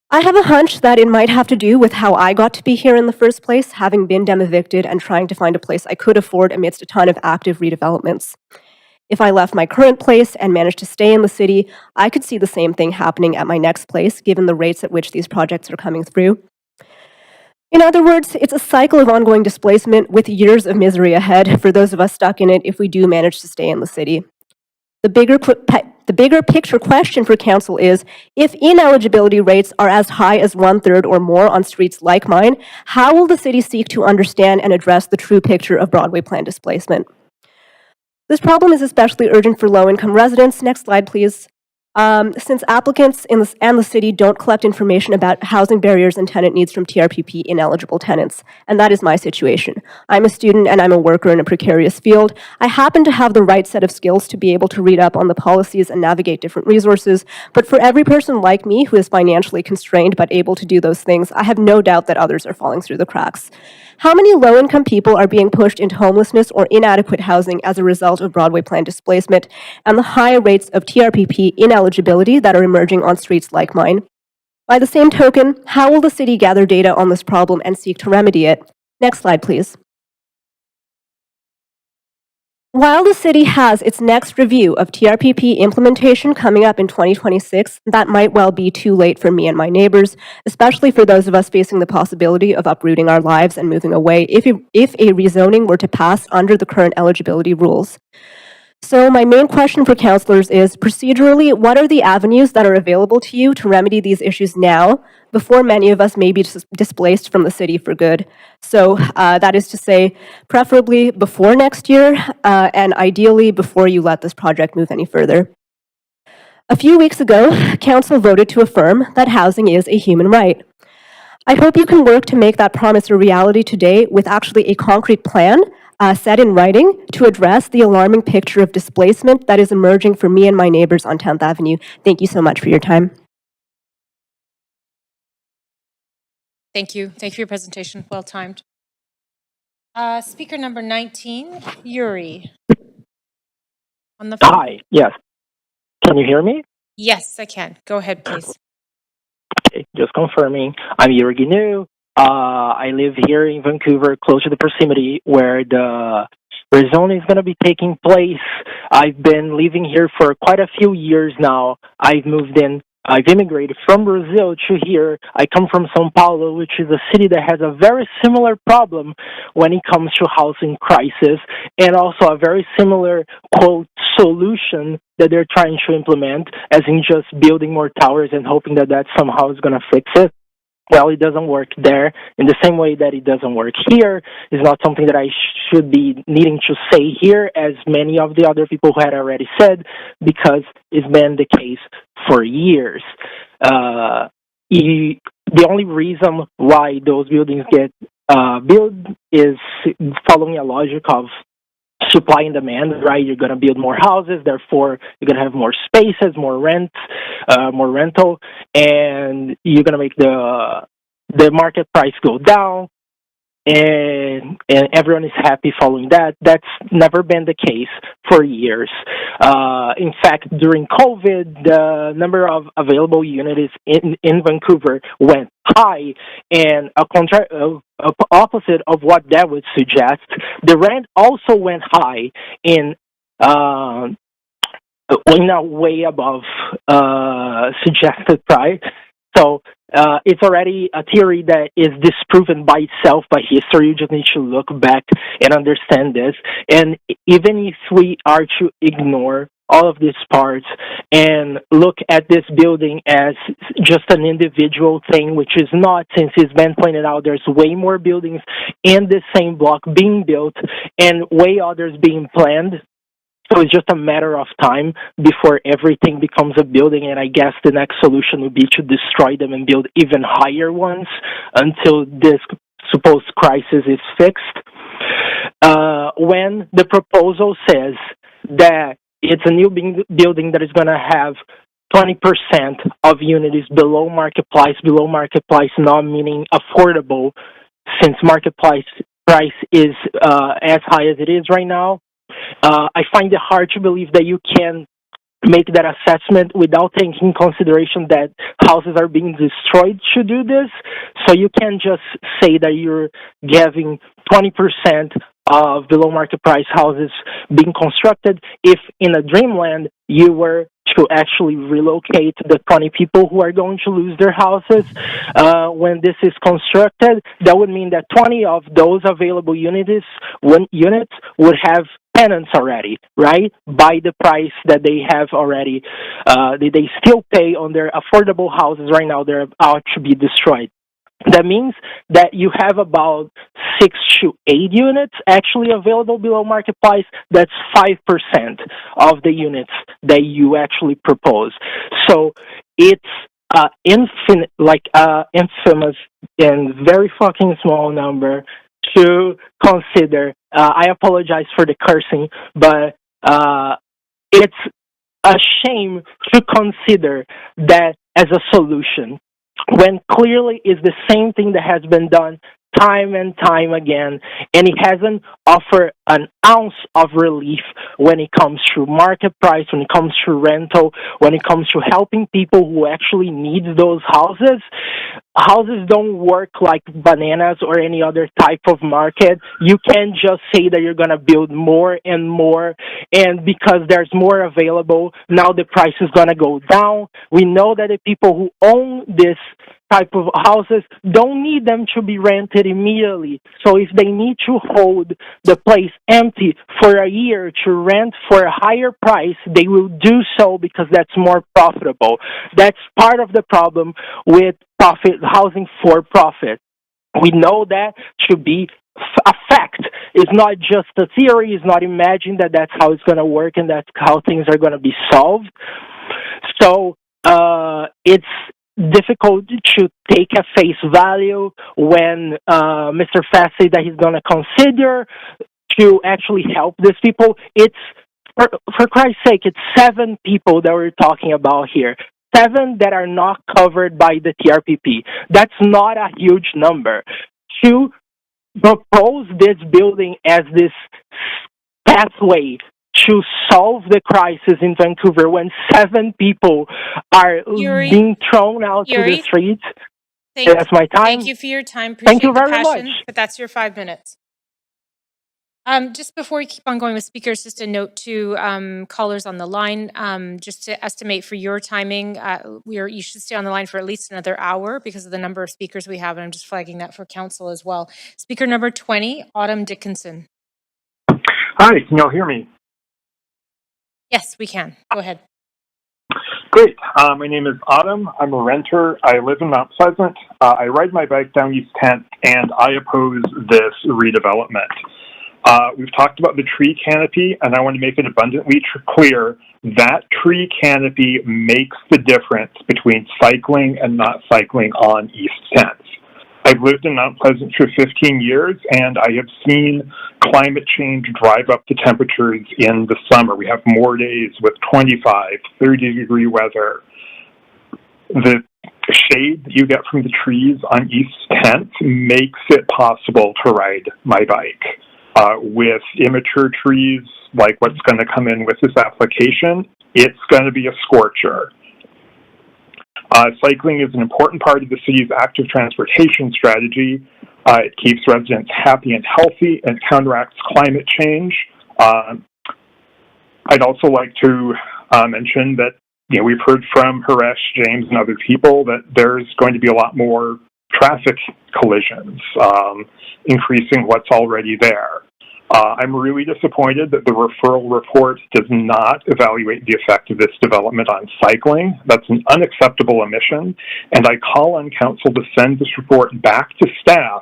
I have a hunch that it might have to do with how I got to be here in the first place, having been dem-evicted and trying to find a place I could afford amidst a ton of active redevelopments. If I left my current place and managed to stay in the city, I could see the same thing happening at my next place, given the rates at which these projects are coming through. In other words, it's a cycle of ongoing displacement with years of misery ahead for those of us stuck in it if we do manage to stay in the city. The bigger picture question for council is, if ineligibility rates are as high as 1/3 or more on streets like mine, how will the city seek to understand and address the true picture of Broadway Plan displacement? This problem is especially urgent for low-income residents. Next slide, please. Since applicants and the city don't collect information about housing barriers and tenant needs from TRPP ineligible tenants, and that is my situation. I'm a student and I'm a worker in a precarious field. I happen to have the right set of skills to be able to read up on the policies and navigate different resources, but for every person like me who is financially constrained but able to do those things, I have no doubt that others are falling through the cracks. How many low-income people are being pushed into homelessness or inadequate housing as a result of Broadway Plan displacement and the high rates of TRPP ineligibility that are emerging on streets like mine? By the same token, how will the city gather data on this problem and seek to remedy it? Next slide, please. While the city has its next review of TRPP implementation coming up in 2026, that might well be too late for me and my neighbors, especially for those of us facing the possibility of uprooting our lives and moving away if a rezoning were to pass under the current eligibility rules. So my main question for councillors is, procedurally, what are the avenues that are available to you to remedy these issues now, before many of us may be displaced from the city for good? So that is to say, preferably before next year, and ideally before you let this project move any further. A few weeks ago, council voted to affirm that housing is a human right. I hope you can work to make that promise a reality today with actually a concrete plan set in writing to address the alarming picture of displacement that is emerging for me and my neighbors on 10th Avenue. Thank you so much for your time. Thank you. Thank you for your presentation. Well timed. Speaker number 19, Yuri. On the phone. Hi, yes. Can you hear me? Yes, I can. Go ahead, please. Okay, just confirming. I'm Yuri Gnu. I live here in Vancouver, close to the proximity where the rezoning is going to be taking place. I've been living here for quite a few years now. I've moved in. I've immigrated from Brazil to here. I come from São Paulo, which is a city that has a very similar problem when it comes to housing crisis, and also a very similar, quote, solution that they're trying to implement, as in just building more towers and hoping that that somehow is going to fix it. Well, it doesn't work there in the same way that it doesn't work here. It's not something that I should be needing to say here, as many of the other people who had already said, because it's been the case for years. The only reason why those buildings get built is following a logic of supply and demand, right? You're going to build more houses, therefore you're going to have more spaces, more rent, more rental, and you're going to make the market price go down, and everyone is happy following that. That's never been the case for years. In fact, during COVID, the number of available units in Vancouver went high, and opposite of what that would suggest, the rent also went high in way above suggested price. So it's already a theory that is disproven by itself by history. You just need to look back and understand this. And even if we are to ignore all of these parts and look at this building as just an individual thing, which is not, since it's been pointed out, there's way more buildings in the same block being built and way others being planned. So it's just a matter of time before everything becomes a building, and I guess the next solution would be to destroy them and build even higher ones until this supposed crisis is fixed. When the proposal says that it's a new building that is going to have 20% of units below market price not meaning affordable, since market price is as high as it is right now, I find it hard to believe that you can make that assessment without taking in consideration that houses are being destroyed to do this. So you can't just say that you're giving 20% of below market price houses being constructed if in a dreamland you were to actually relocate the 20 people who are going to lose their houses. When this is constructed, that would mean that 20 of those available units would have tenants already, right? By the price that they have already, they still pay on their affordable houses right now. They're about to be destroyed. That means that you have about 6 to 8 units actually available below market price. That's 5% of the units that you actually propose. So it's infamous and very fucking small number to consider. I apologize for the cursing, but it's a shame to consider that as a solution, when clearly is the same thing that has been done time and time again, and it hasn't offered an ounce of relief when it comes to market price, when it comes to rental, when it comes to helping people who actually need those houses. Houses don't work like bananas or any other type of market. You can't just say that you're going to build more and more, and because there's more available, now the price is going to go down. We know that the people who own this type of houses don't need them to be rented immediately. So if they need to hold the place empty for a year to rent for a higher price, they will do so because that's more profitable. That's part of the problem with housing for profit. We know that to be a fact. It's not just a theory. It's not imagined that that's how it's going to work and that's how things are going to be solved. So it's difficult to take at face value when Mr. Fast said that he's going to consider to actually help these people. It's, for Christ's sake, it's 7 people that we're talking about here. 7 that are not covered by the TRPP. That's not a huge number. To propose this building as this pathway to solve the crisis in Vancouver when 7 people are being thrown out to the streets. That's my time. Thank you for your time. Appreciate Thank you very the passion, much. but that's your 5 minutes. Just before we keep on going with speakers, just a note to callers on the line, just to estimate for your timing, you should stay on the line for at least another hour because of the number of speakers we have, and I'm just flagging that for council as well. Speaker number 20, Autumn Dickinson. Hi, can y'all hear me? Yes, we can. Go ahead. Great. My name is Autumn. I'm a renter. I live in Mount Pleasant. I ride my bike down East 10th, and I oppose this redevelopment. We've talked about the tree canopy, and I want to make it abundantly clear that tree canopy makes the difference between cycling and not cycling on East 10th. I've lived in Mount Pleasant for 15 years, and I have seen climate change drive up the temperatures in the summer. We have more days with 25, 30-degree weather. The shade that you get from the trees on East 10th makes it possible to ride my bike. With immature trees, like what's going to come in with this application, it's going to be a scorcher. Cycling is an important part of the city's active transportation strategy. It keeps residents happy and healthy and counteracts climate change. I'd also like to mention that we've heard from Haresh, James, and other people that there's going to be a lot more traffic collisions, increasing what's already there. I'm really disappointed that the referral report does not evaluate the effect of this development on cycling. That's an unacceptable omission, and I call on council to send this report back to staff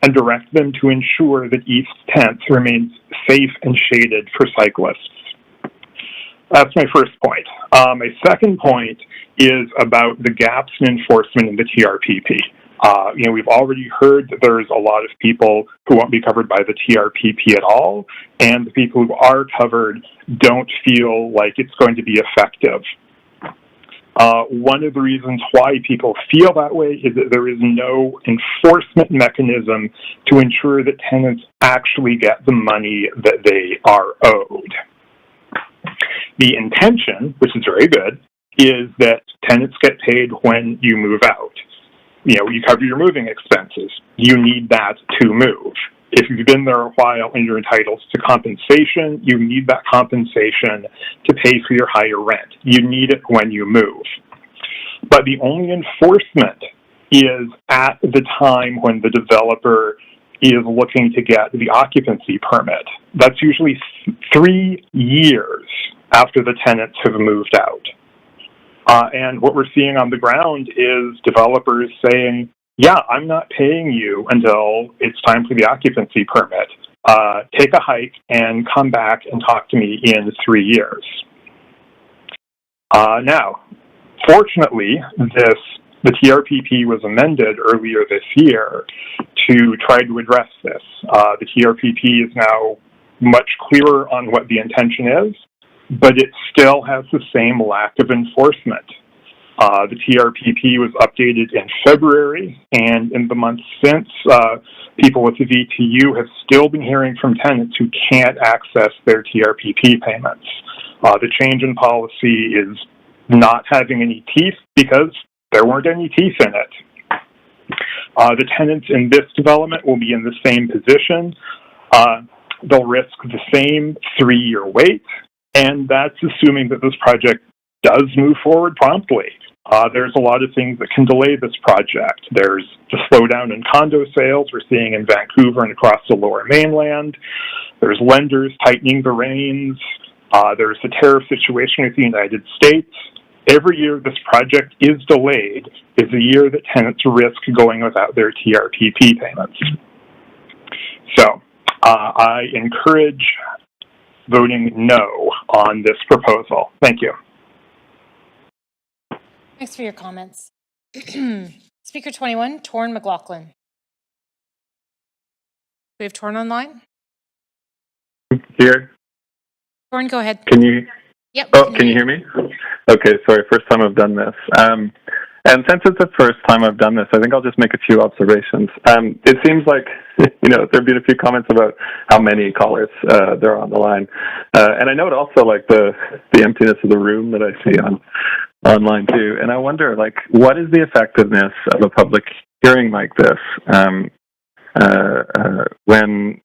and direct them to ensure that East 10th remains safe and shaded for cyclists. That's my first point. My second point is about the gaps in enforcement in the TRPP. We've already heard that there's a lot of people who won't be covered by the TRPP at all, and the people who are covered don't feel like it's going to be effective. One of the reasons why people feel that way is that there is no enforcement mechanism to ensure that tenants actually get the money that they are owed. The intention, which is very good, is that tenants get paid when you move out. You cover your moving expenses. You need that to move. If you've been there a while and you're entitled to compensation, you need that compensation to pay for your higher rent. You need it when you move. But the only enforcement is at the time when the developer is looking to get the occupancy permit. That's usually 3 years after the tenants have moved out. And what we're seeing on the ground is developers saying, yeah, I'm not paying you until it's time for the occupancy permit. Take a hike and come back and talk to me in 3 years. Now, fortunately, the TRPP was amended earlier this year to try to address this. The TRPP is now much clearer on what the intention is, but it still has the same lack of enforcement. The TRPP was updated in February, and in the months since, people with the VTU have still been hearing from tenants who can't access their TRPP payments. The change in policy is not having any teeth because there weren't any teeth in it. The tenants in this development will be in the same position. They'll risk the same 3-year wait, and that's assuming that this project does move forward promptly. There's a lot of things that can delay this project. There's the slowdown in condo sales we're seeing in Vancouver and across the Lower Mainland. There's lenders tightening the reins. There's the tariff situation with the United States. Every year this project is delayed is a year that tenants risk going without their TRPP payments. So I encourage voting no on this proposal. Thank you. Thanks for your comments. Speaker 21, Torn McLaughlin. We have Torn online? Here. Torn, go ahead. Can you? Yep. Oh, can you hear me? Okay, sorry. First time I've done this. And since it's the first time I've done this, I think I'll just make a few observations. It seems like, there have been a few comments about how many callers there are on the line. And I note also, like, the emptiness of the room that I see online, too. And I wonder, like, what is the effectiveness of a public hearing like this when,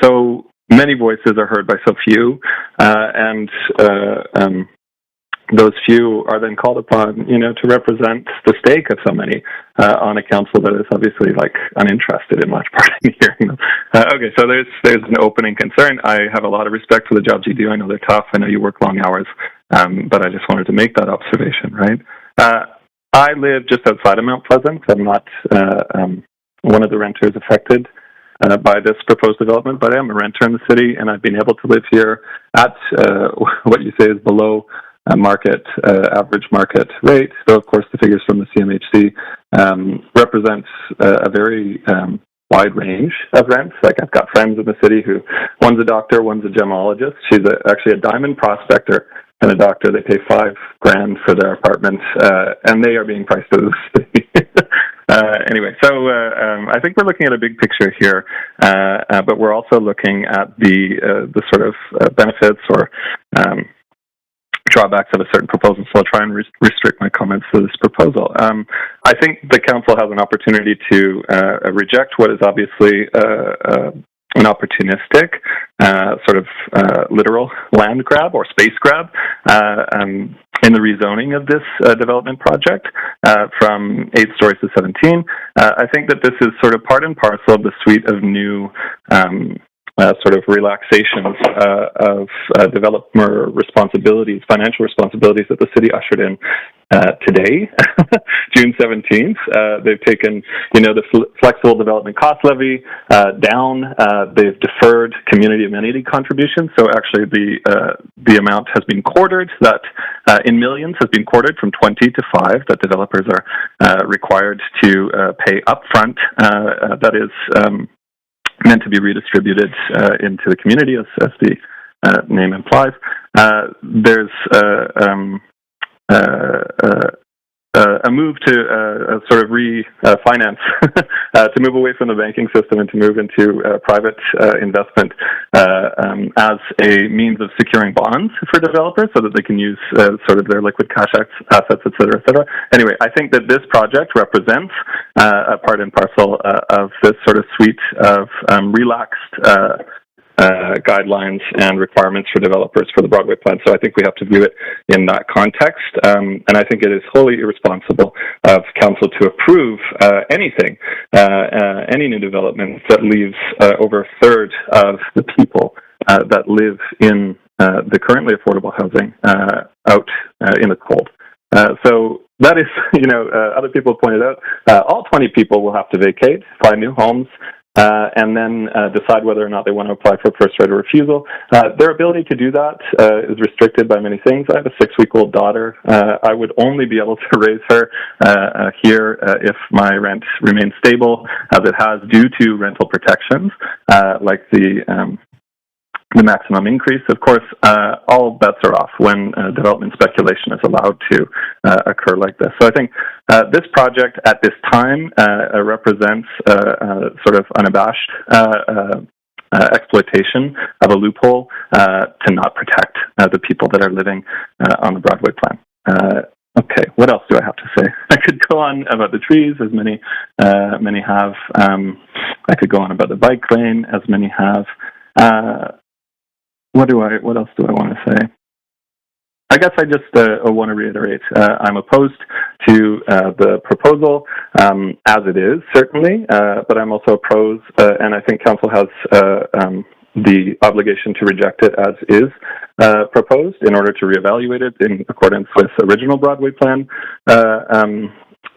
so many voices are heard by so few, and those few are then called upon, to represent the stake of so many on a council that is obviously uninterested in much part in hearing them. Okay, so there's an opening concern. I have a lot of respect for the jobs you do. I know they're tough. I know you work long hours, but I just wanted to make that observation, right? I live just outside of Mount Pleasant. I'm not one of the renters affected by this proposed development, but I am a renter in the city, and I've been able to live here at what you say is below average market rate. So, of course, the figures from the CMHC represents a very wide range of rents. Like, I've got friends in the city who, one's a doctor, one's a gemologist. She's actually a diamond prospector and a doctor. They pay $5,000 for their apartment, and they are being priced out of the city. Anyway, so I think we're looking at a big picture here, but we're also looking at the sort of benefits or drawbacks of a certain proposal. So I'll try and restrict my comments to this proposal. I think the council has an opportunity to reject what is obviously an opportunistic sort of literal land grab or space grab in the rezoning of this development project from 8 stories to 17. I think that this is sort of part and parcel of the suite of new sort of relaxations of developer responsibilities, financial responsibilities that the city ushered in today, June 17th. They've taken, the flexible development cost levy down. They've deferred community amenity contributions. So actually the amount has been quartered, that in millions has been quartered from 20 to 5 that developers are required to pay upfront. That is meant to be redistributed into the community, as the name implies. There's a move to sort of refinance, to move away from the banking system and to move into private investment as a means of securing bonds for developers so that they can use sort of their liquid cash assets, et cetera, et cetera. Anyway, I think that this project represents a part and parcel of this sort of suite of relaxed guidelines and requirements for developers for the Broadway plan. So I think we have to view it in that context. And I think it is wholly irresponsible of council to approve anything, any new development that leaves over a third of the people that live in the currently affordable housing out in the cold. So that is, other people pointed out, all 20 people will have to vacate, find new homes, and then decide whether or not they want to apply for first right of refusal. Their ability to do that is restricted by many things. I have a 6-week-old daughter. I would only be able to raise her here if my rent remains stable, as it has, due to rental protections, like the maximum increase. Of course, all bets are off when development speculation is allowed to occur like this. So I think this project at this time represents sort of unabashed exploitation of a loophole to not protect the people that are living on the Broadway plan. Okay, what else do I have to say? I could go on about the trees, as many have. I could go on about the bike lane, as many have. What else do I want to say? I guess I just want to reiterate, I'm opposed to the proposal as it is, certainly, but I'm also opposed, and I think Council has the obligation to reject it as is proposed in order to reevaluate it in accordance with original Broadway plan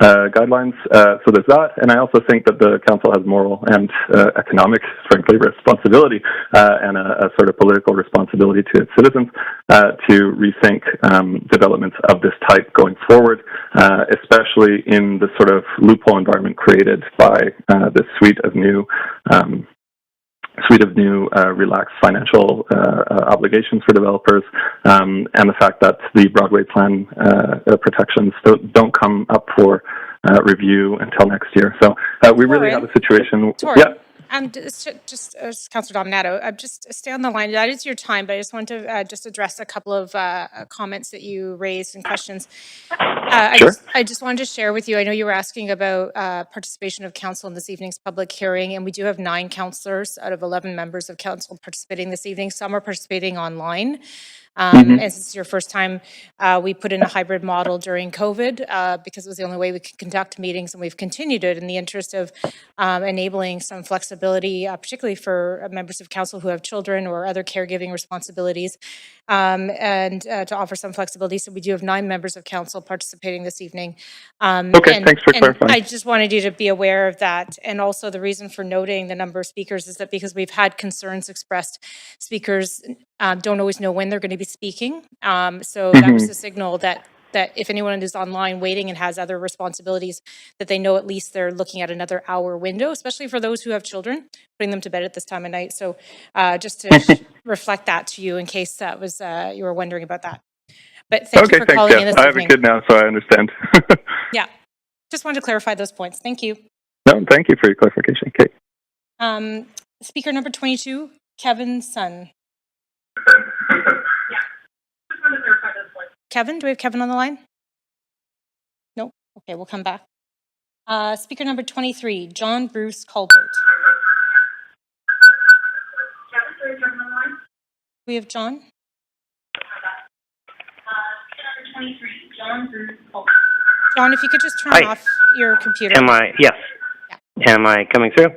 guidelines. So there's that, and I also think that the council has moral and economic, frankly, responsibility and a sort of political responsibility to its citizens to rethink developments of this type going forward, especially in the sort of loophole environment created by this suite of new relaxed financial obligations for developers, and the fact that the Broadway plan protections don't come up for review until next year. So we really have a situation. Yeah. Just Councillor Dominato, just stay on the line. That is your time, but I just want to just address a couple of comments that you raised and questions. Sure. I just wanted to share with you, I know you were asking about participation of council in this evening's public hearing, and we do have 9 councillors out of 11 members of council participating this evening. Some are participating online. And since it's your first time, we put in a hybrid model during COVID because it was the only way we could conduct meetings, and we've continued it in the interest of enabling some flexibility, particularly for members of council who have children or other caregiving responsibilities, and to offer some flexibility. So we do have 9 members of council participating this evening. Okay, thanks for clarifying. I just wanted you to be aware of that. And also the reason for noting the number of speakers is that because we've had concerns expressed, speakers don't always know when they're going to be speaking. So that was the signal that if anyone is online waiting and has other responsibilities, that they know at least they're looking at another hour window, especially for those who have children, putting them to bed at this time of night. So just to reflect that to you in case that was you were wondering about that. But thank you for calling in this I have evening. a kid now, so I understand. Yeah, just wanted to clarify those points. Thank you. No, thank you for your clarification, Kate. Speaker number 22, Kevin Sun. Kevin, do we have Kevin on the line? No? Okay, we'll come back. Speaker number 23, John Bruce Colbert. We have John? John, if you could just turn off your computer. Yes. Yeah. Am I coming through?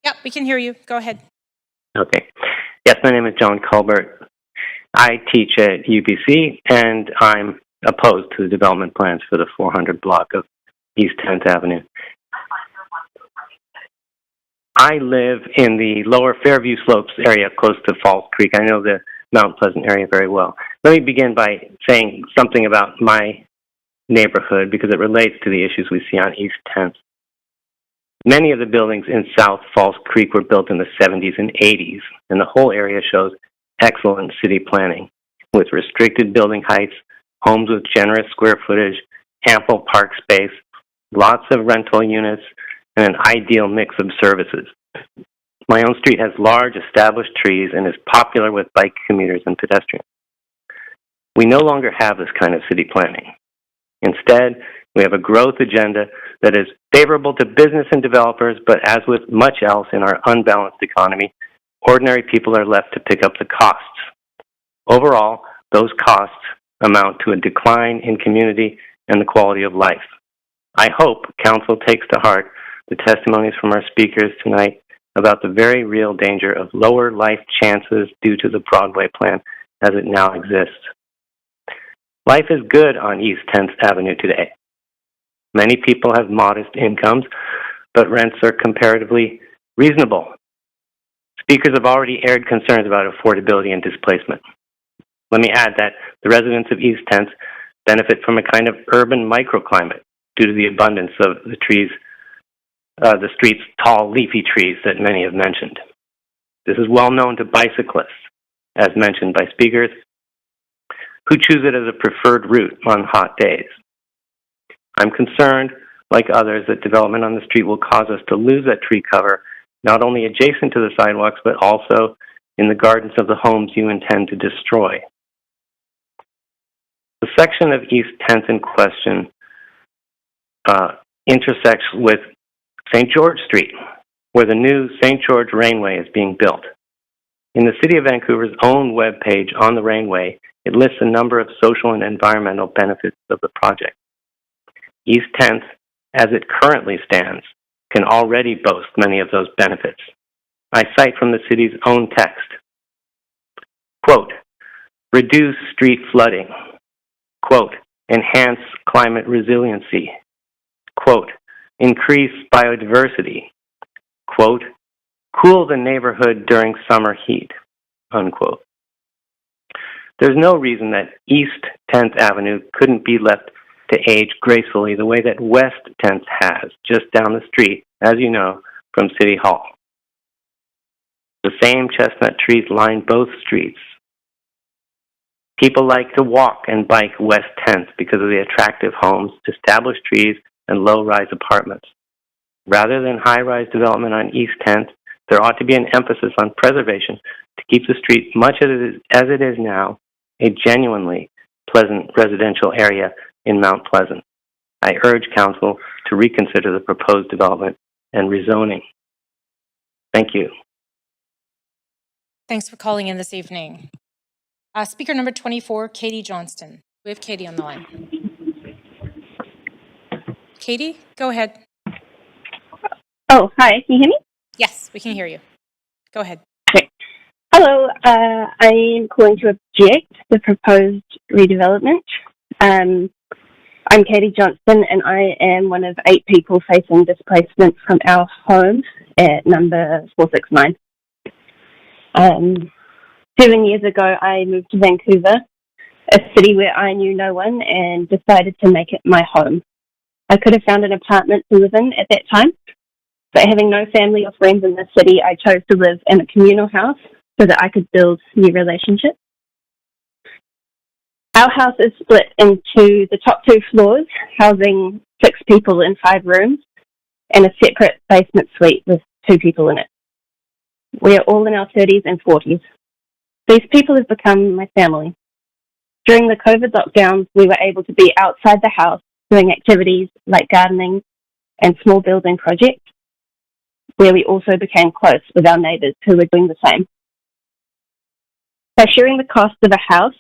Yep, we can hear you. Go ahead. Okay. Yes, my name is John Colbert. I teach at UBC, and I'm opposed to the development plans for the 400 block of East 10th Avenue. I live in the lower Fairview Slopes area close to Falls Creek. I know the Mount Pleasant area very well. Let me begin by saying something about my neighborhood because it relates to the issues we see on East 10th. Many of the buildings in South Falls Creek were built in the 70s and 80s, and the whole area shows excellent city planning with restricted building heights, homes with generous square footage, ample park space, lots of rental units, and an ideal mix of services. My own street has large established trees and is popular with bike commuters and pedestrians. We no longer have this kind of city planning. Instead, we have a growth agenda that is favorable to business and developers, but as with much else in our unbalanced economy, ordinary people are left to pick up the costs. Overall, those costs amount to a decline in community and the quality of life. I hope Council takes to heart the testimonies from our speakers tonight about the very real danger of lower life chances due to the Broadway plan as it now exists. Life is good on East 10th Avenue today. Many people have modest incomes, but rents are comparatively reasonable. Speakers have already aired concerns about affordability and displacement. Let me add that the residents of East 10th benefit from a kind of urban microclimate due to the abundance of the trees, the street's tall leafy trees that many have mentioned. This is well known to bicyclists, as mentioned by speakers, who choose it as a preferred route on hot days. I'm concerned, like others, that development on the street will cause us to lose that tree cover, not only adjacent to the sidewalks, but also in the gardens of the homes you intend to destroy. The section of East 10th in question intersects with St. George Street, where the new St. George Rainway is being built. In the City of Vancouver's own webpage on the Rainway, It lists a number of social and environmental benefits of the project. East 10th, as it currently stands, can already boast many of those benefits. I cite from the city's own text. Quote, reduce street flooding. Quote, enhance climate resiliency. Quote, increase biodiversity. Quote, cool the neighborhood during summer heat. Unquote. There's no reason that East 10th Avenue couldn't be left to age gracefully the way that West 10th has, just down the street, as you know, from City Hall. The same chestnut trees line both streets. People like to walk and bike West 10th because of the attractive homes, established trees, and low-rise apartments. Rather than high-rise development on East 10th, there ought to be an emphasis on preservation to keep the street, much as it is now, a genuinely pleasant residential area in Mount Pleasant. I urge Council to reconsider the proposed development and rezoning. Thank you. Thanks for calling in this evening. Speaker number 24, Katie Johnston. We have Katie on the line. Katie, go ahead. Oh, hi. Can you hear me? Yes, we can hear you. Go ahead. Okay. Hello. I am calling to object the proposed redevelopment. I'm Katie Johnston, and I am one of 8 people facing displacement from our home at number 469. 7 years ago, I moved to Vancouver, a city where I knew no one, and decided to make it my home. I could have found an apartment to live in at that time, but having no family or friends in the city, I chose to live in a communal house so that I could build new relationships. Our house is split into the top 2 floors, housing 6 people in 5 rooms, and a separate basement suite with 2 people in it. We are all in our 30s and 40s. These people have become my family. During the COVID lockdowns, we were able to be outside the house doing activities like gardening and small building projects, where we also became close with our neighbours who were doing the same. By sharing the cost of a house,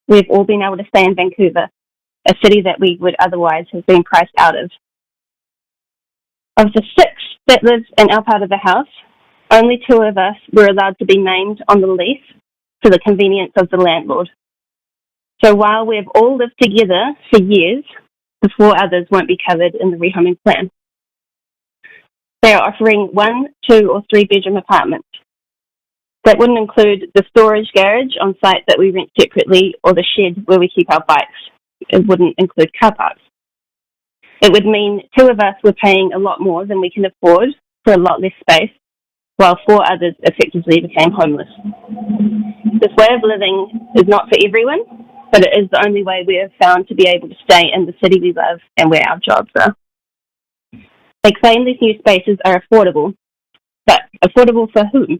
we've all been able to stay in Vancouver, a city that we would otherwise have been priced out of. Of the 6 that live in our part of the house, only 2 of us were allowed to be named on the lease for the convenience of the landlord. So while we've all lived together for years, the 4 others won't be covered in the rehoming plan. They are offering 1, 2, or 3 bedroom apartments. That wouldn't include the storage garage on site that we rent separately or the shed where we keep our bikes. It wouldn't include car parks. It would mean 2 of us were paying a lot more than we can afford for a lot less space, while 4 others effectively became homeless. This way of living is not for everyone, but it is the only way we have found to be able to stay in the city we love and where our jobs are. They claim these new spaces are affordable, but affordable for whom?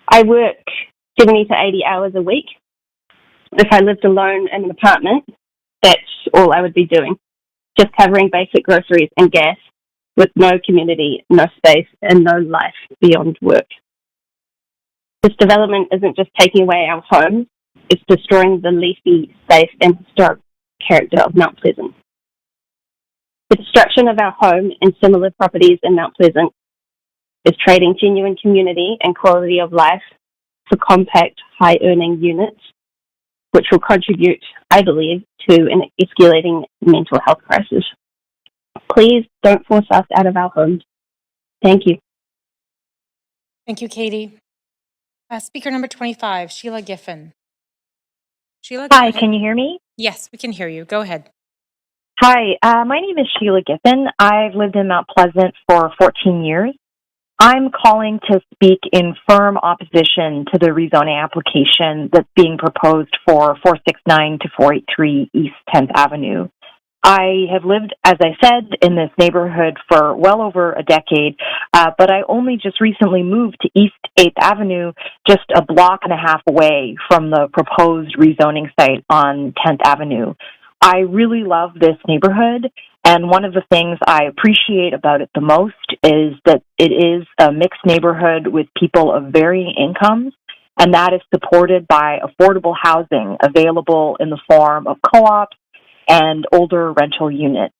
I work 70 to 80 hours a week. If I lived alone in an apartment, that's all I would be doing, just covering basic groceries and gas, with no community, no space, and no life beyond work. This development isn't just taking away our homes, it's destroying the leafy, safe, and historic character of Mount Pleasant. The destruction of our home and similar properties in Mount Pleasant is trading genuine community and quality of life for compact, high-earning units, which will contribute, I believe, to an escalating mental health crisis. Please don't force us out of our homes. Thank you. Thank you, Katie. Speaker number 25, Sheila Giffen. Sheila, Hi, can you hear me? Yes, we can hear you. Go ahead. Hi, my name is Sheila Giffen. I've lived in Mount Pleasant for 14 years. I'm calling to speak in firm opposition to the rezoning application that's being proposed for 469 to 483 East 10th Avenue. I have lived, as I said, in this neighborhood for well over a decade, but I only just recently moved to East 8th Avenue, just a block and a half away from the proposed rezoning site on 10th Avenue. I really love this neighborhood, and one of the things I appreciate about it the most is that it is a mixed neighborhood with people of varying incomes, and that is supported by affordable housing available in the form of co-ops and older rental units.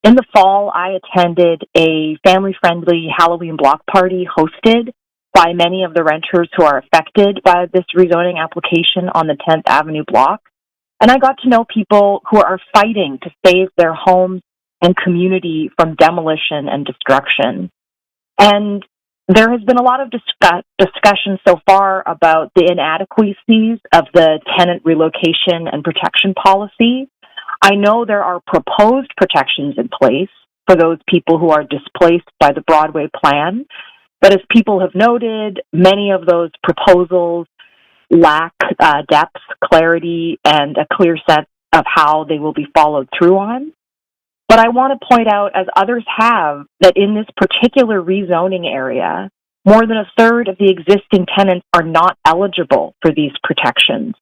In the fall, I attended a family-friendly Halloween block party hosted by many of the renters who are affected by this rezoning application on the 10th Avenue block. And I got to know people who are fighting to save their homes and community from demolition and destruction. And there has been a lot of discussion so far about the inadequacies of the tenant relocation and protection policy. I know there are proposed protections in place for those people who are displaced by the Broadway plan, but as people have noted, many of those proposals lack depth, clarity, and a clear sense of how they will be followed through on. But I want to point out, as others have, that in this particular rezoning area, more than a third of the existing tenants are not eligible for these protections.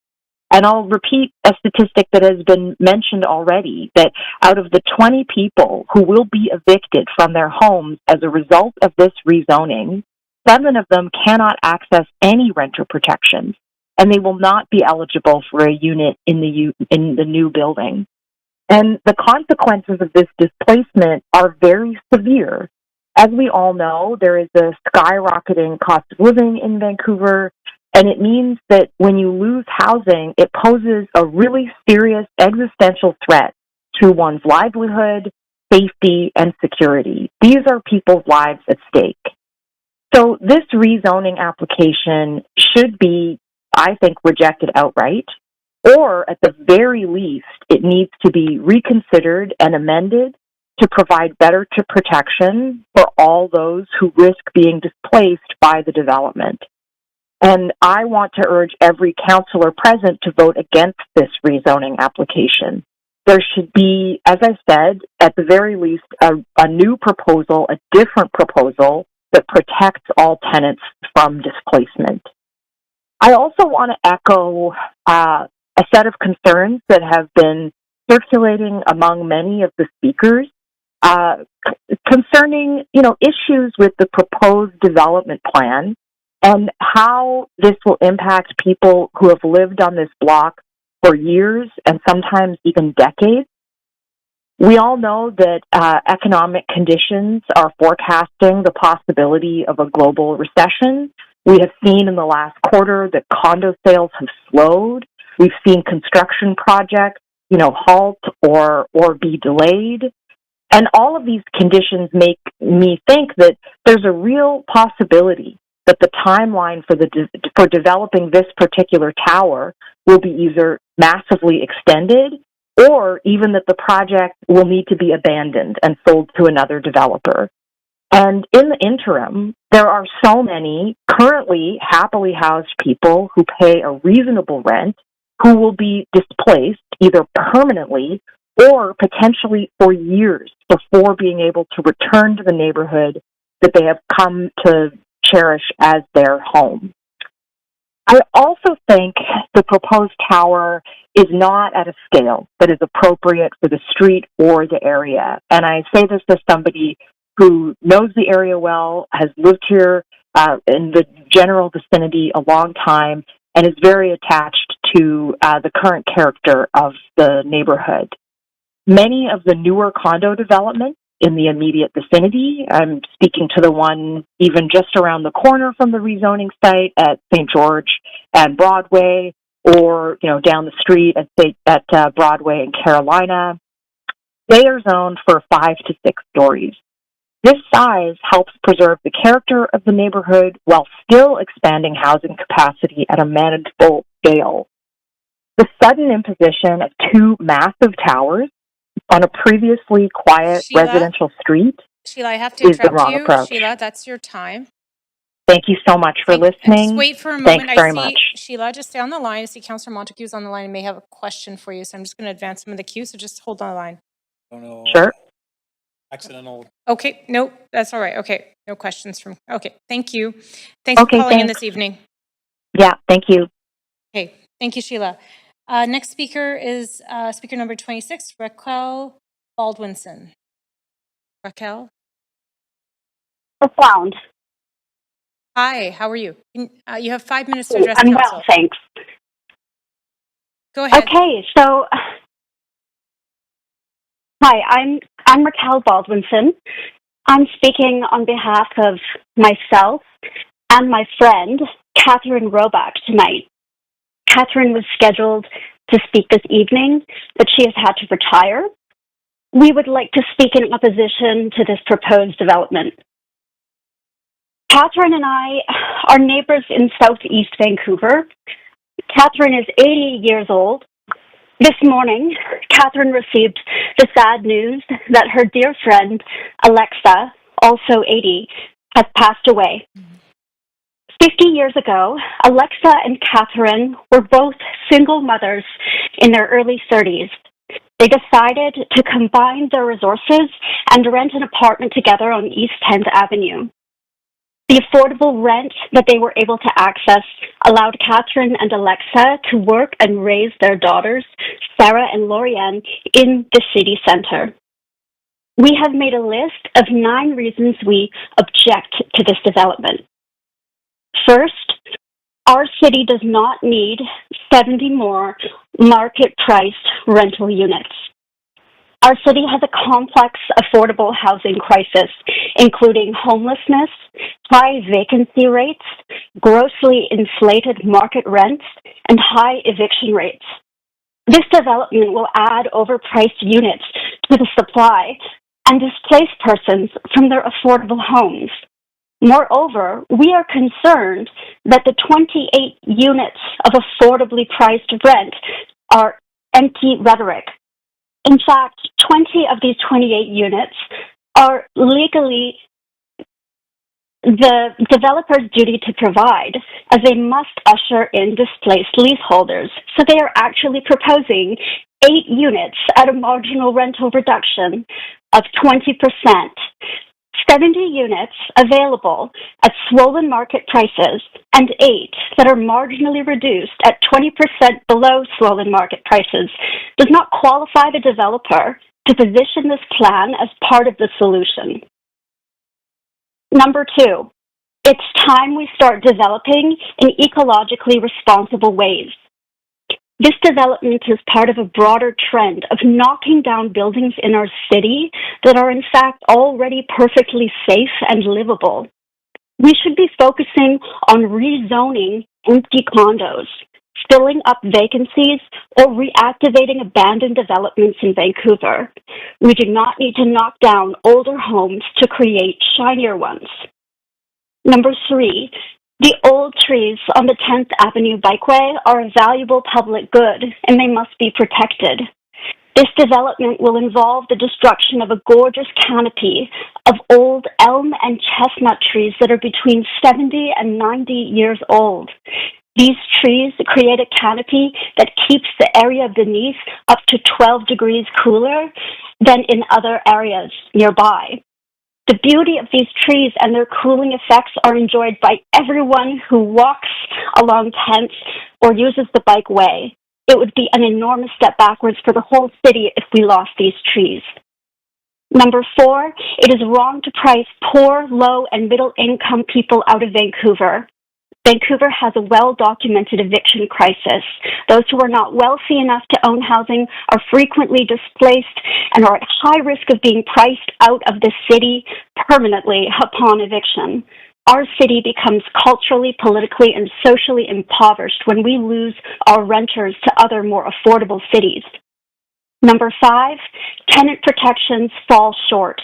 And I'll repeat a statistic that has been mentioned already, that out of the 20 people who will be evicted from their homes as a result of this rezoning, 7 of them cannot access any renter protections, and they will not be eligible for a unit in the new building. And the consequences of this displacement are very severe. As we all know, there is a skyrocketing cost of living in Vancouver, and it means that when you lose housing, it poses a really serious existential threat to one's livelihood, safety, and security. These are people's lives at stake. So this rezoning application should be, I think, rejected outright, or at the very least, it needs to be reconsidered and amended to provide better protection for all those who risk being displaced by the development. And I want to urge every councillor present to vote against this rezoning application. There should be, as I said, at the very least, a new proposal, a different proposal that protects all tenants from displacement. I also want to echo a set of concerns that have been circulating among many of the speakers concerning, issues with the proposed development plan and how this will impact people who have lived on this block for years and sometimes even decades. We all know that economic conditions are forecasting the possibility of a global recession. We have seen in the last quarter that condo sales have slowed. We've seen construction projects, halt or be delayed. And all of these conditions make me think that there's a real possibility that the timeline for developing this particular tower will be either massively extended or even that the project will need to be abandoned and sold to another developer. And in the interim, there are so many currently happily housed people who pay a reasonable rent who will be displaced either permanently or potentially for years before being able to return to the neighborhood that they have come to cherish as their home. I also think the proposed tower is not at a scale that is appropriate for the street or the area. And I say this as somebody who knows the area well, has lived here in the general vicinity a long time, and is very attached to the current character of the neighborhood. Many of the newer condo developments in the immediate vicinity, I'm speaking to the one even just around the corner from the rezoning site at St. George and Broadway, or down the street at Broadway and Carolina. They are zoned for 5 to 6 stories. This size helps preserve the character of the neighborhood while still expanding housing capacity at a manageable scale. The sudden imposition of 2 massive towers on a previously quiet residential street Sheila, I have to is the interrupt wrong you. approach. Sheila, that's your time. Thank you so much for listening. Just wait for a moment. Thanks very much. Sheila, just stay on the line. I see Councillor Montague's on the line and may have a question for you. So I'm just going to advance him in the queue. So just hold on the line. Sure. Accidental. Okay. Nope. That's all right. Okay. No questions from. Okay. Thank you. Thanks for calling in this evening. Yeah. Thank you. Okay. Thank you, Sheila. Next speaker is speaker number 26, Raquel Baldwinson. Raquel? Profound. Hi, how are you? You have 5 minutes to address I'm council. well, thanks. Go ahead. Okay, so hi, I'm Raquel Baldwinson. I'm speaking on behalf of myself and my friend Catherine Roback tonight. Catherine was scheduled to speak this evening, but she has had to retire. We would like to speak in opposition to this proposed development. Catherine and I are neighbors in southeast Vancouver. Catherine is 80 years old. This morning, Catherine received the sad news that her dear friend, Alexa, also 80, has passed away. 50 years ago, Alexa and Catherine were both single mothers in their early 30s. They decided to combine their resources and rent an apartment together on East 10th Avenue. The affordable rent that they were able to access allowed Catherine and Alexa to work and raise their daughters, Sarah and Lorianne, in the city center. We have made a list of 9 reasons we object to this development. First, our city does not need 70 more market-priced rental units. Our city has a complex affordable housing crisis, including homelessness, high vacancy rates, grossly inflated market rents, and high eviction rates. This development will add overpriced units to the supply and displace persons from their affordable homes. Moreover, we are concerned that the 28 units of affordably priced rent are empty rhetoric. In fact, 20 of these 28 units are legally the developer's duty to provide, as they must usher in displaced leaseholders. So they are actually proposing 8 units at a marginal rental reduction of 20%. 70 units available at swollen market prices, and 8 that are marginally reduced at 20% below swollen market prices does not qualify the developer to position this plan as part of the solution. Number 2, it's time we start developing in ecologically responsible ways. This development is part of a broader trend of knocking down buildings in our city that are in fact already perfectly safe and livable. We should be focusing on rezoning empty condos, filling up vacancies, or reactivating abandoned developments in Vancouver. We do not need to knock down older homes to create shinier ones. Number 3, the old trees on the 10th Avenue bikeway are a valuable public good, and they must be protected. This development will involve the destruction of a gorgeous canopy of old elm and chestnut trees that are between 70 and 90 years old. These trees create a canopy that keeps the area beneath up to 12 degrees cooler than in other areas nearby. The beauty of these trees and their cooling effects are enjoyed by everyone who walks along 10th or uses the bikeway. It would be an enormous step backwards for the whole city if we lost these trees. Number 4, it is wrong to price poor, low, and middle-income people out of Vancouver. Vancouver has a well-documented eviction crisis. Those who are not wealthy enough to own housing are frequently displaced and are at high risk of being priced out of the city permanently upon eviction. Our city becomes culturally, politically, and socially impoverished when we lose our renters to other more affordable cities. Number 5, tenant protections fall short.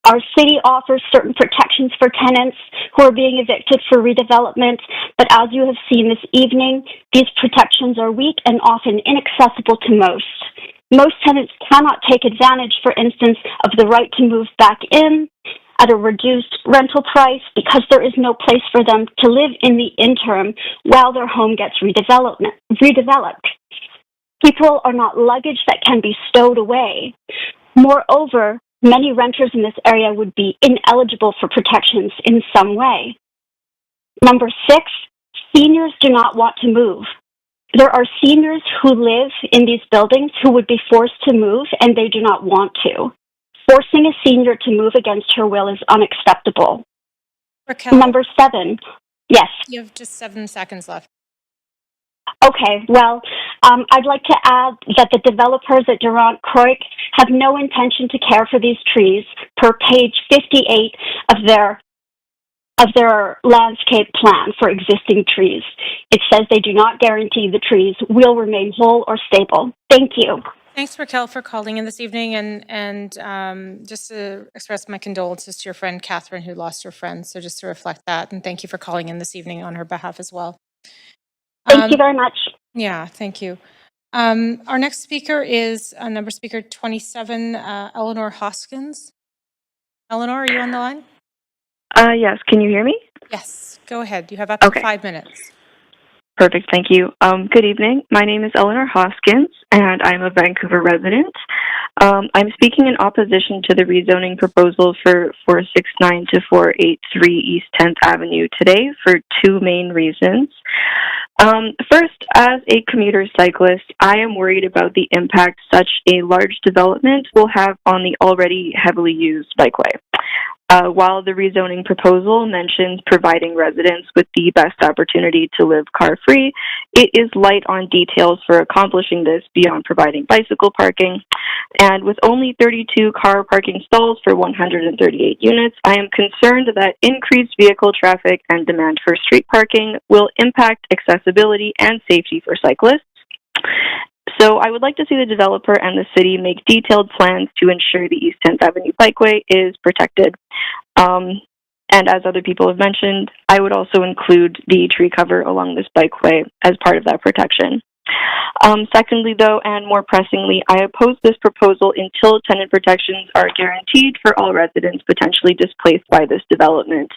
Our city offers certain protections for tenants who are being evicted for redevelopment, but as you have seen this evening, these protections are weak and often inaccessible to most. Most tenants cannot take advantage, for instance, of the right to move back in at a reduced rental price because there is no place for them to live in the interim while their home gets redeveloped. People are not luggage that can be stowed away. Moreover, many renters in this area would be ineligible for protections in some way. Number 6, seniors do not want to move. There are seniors who live in these buildings who would be forced to move, and they do not want to. Forcing a senior to move against her will is unacceptable. Raquel, Number 7, Yes. You have just 7 seconds left. Okay, well, I'd like to add that the developers at Durant Clerk have no intention to care for these trees per page 58 of their landscape plan for existing trees. It says they do not guarantee the trees will remain whole or stable. Thank you. Thanks, Raquel, for calling in this evening, and just to express my condolences to your friend Catherine, who lost her friend. So just to reflect that, and thank you for calling in this evening on her behalf as well. Thank you very much. Yeah, thank you. Our next speaker is number speaker 27, Eleanor Hoskins. Eleanor, are you on the line? Yes, can you hear me? Yes, go ahead. You have up to Okay. 5 minutes. Perfect, thank you. Good evening. My name is Eleanor Hoskins, and I'm a Vancouver resident. I'm speaking in opposition to the rezoning proposal for 469 to 483 East 10th Avenue today for two main reasons. First, as a commuter cyclist, I am worried about the impact such a large development will have on the already heavily used bikeway. While the rezoning proposal mentions providing residents with the best opportunity to live car-free, it is light on details for accomplishing this beyond providing bicycle parking. And with only 32 car parking stalls for 138 units, I am concerned that increased vehicle traffic and demand for street parking will impact accessibility and safety for cyclists. So I would like to see the developer and the city make detailed plans to ensure the East 10th Avenue bikeway is protected. And as other people have mentioned, I would also include the tree cover along this bikeway as part of that protection. Secondly, though, and more pressingly, I oppose this proposal until tenant protections are guaranteed for all residents potentially displaced by this development.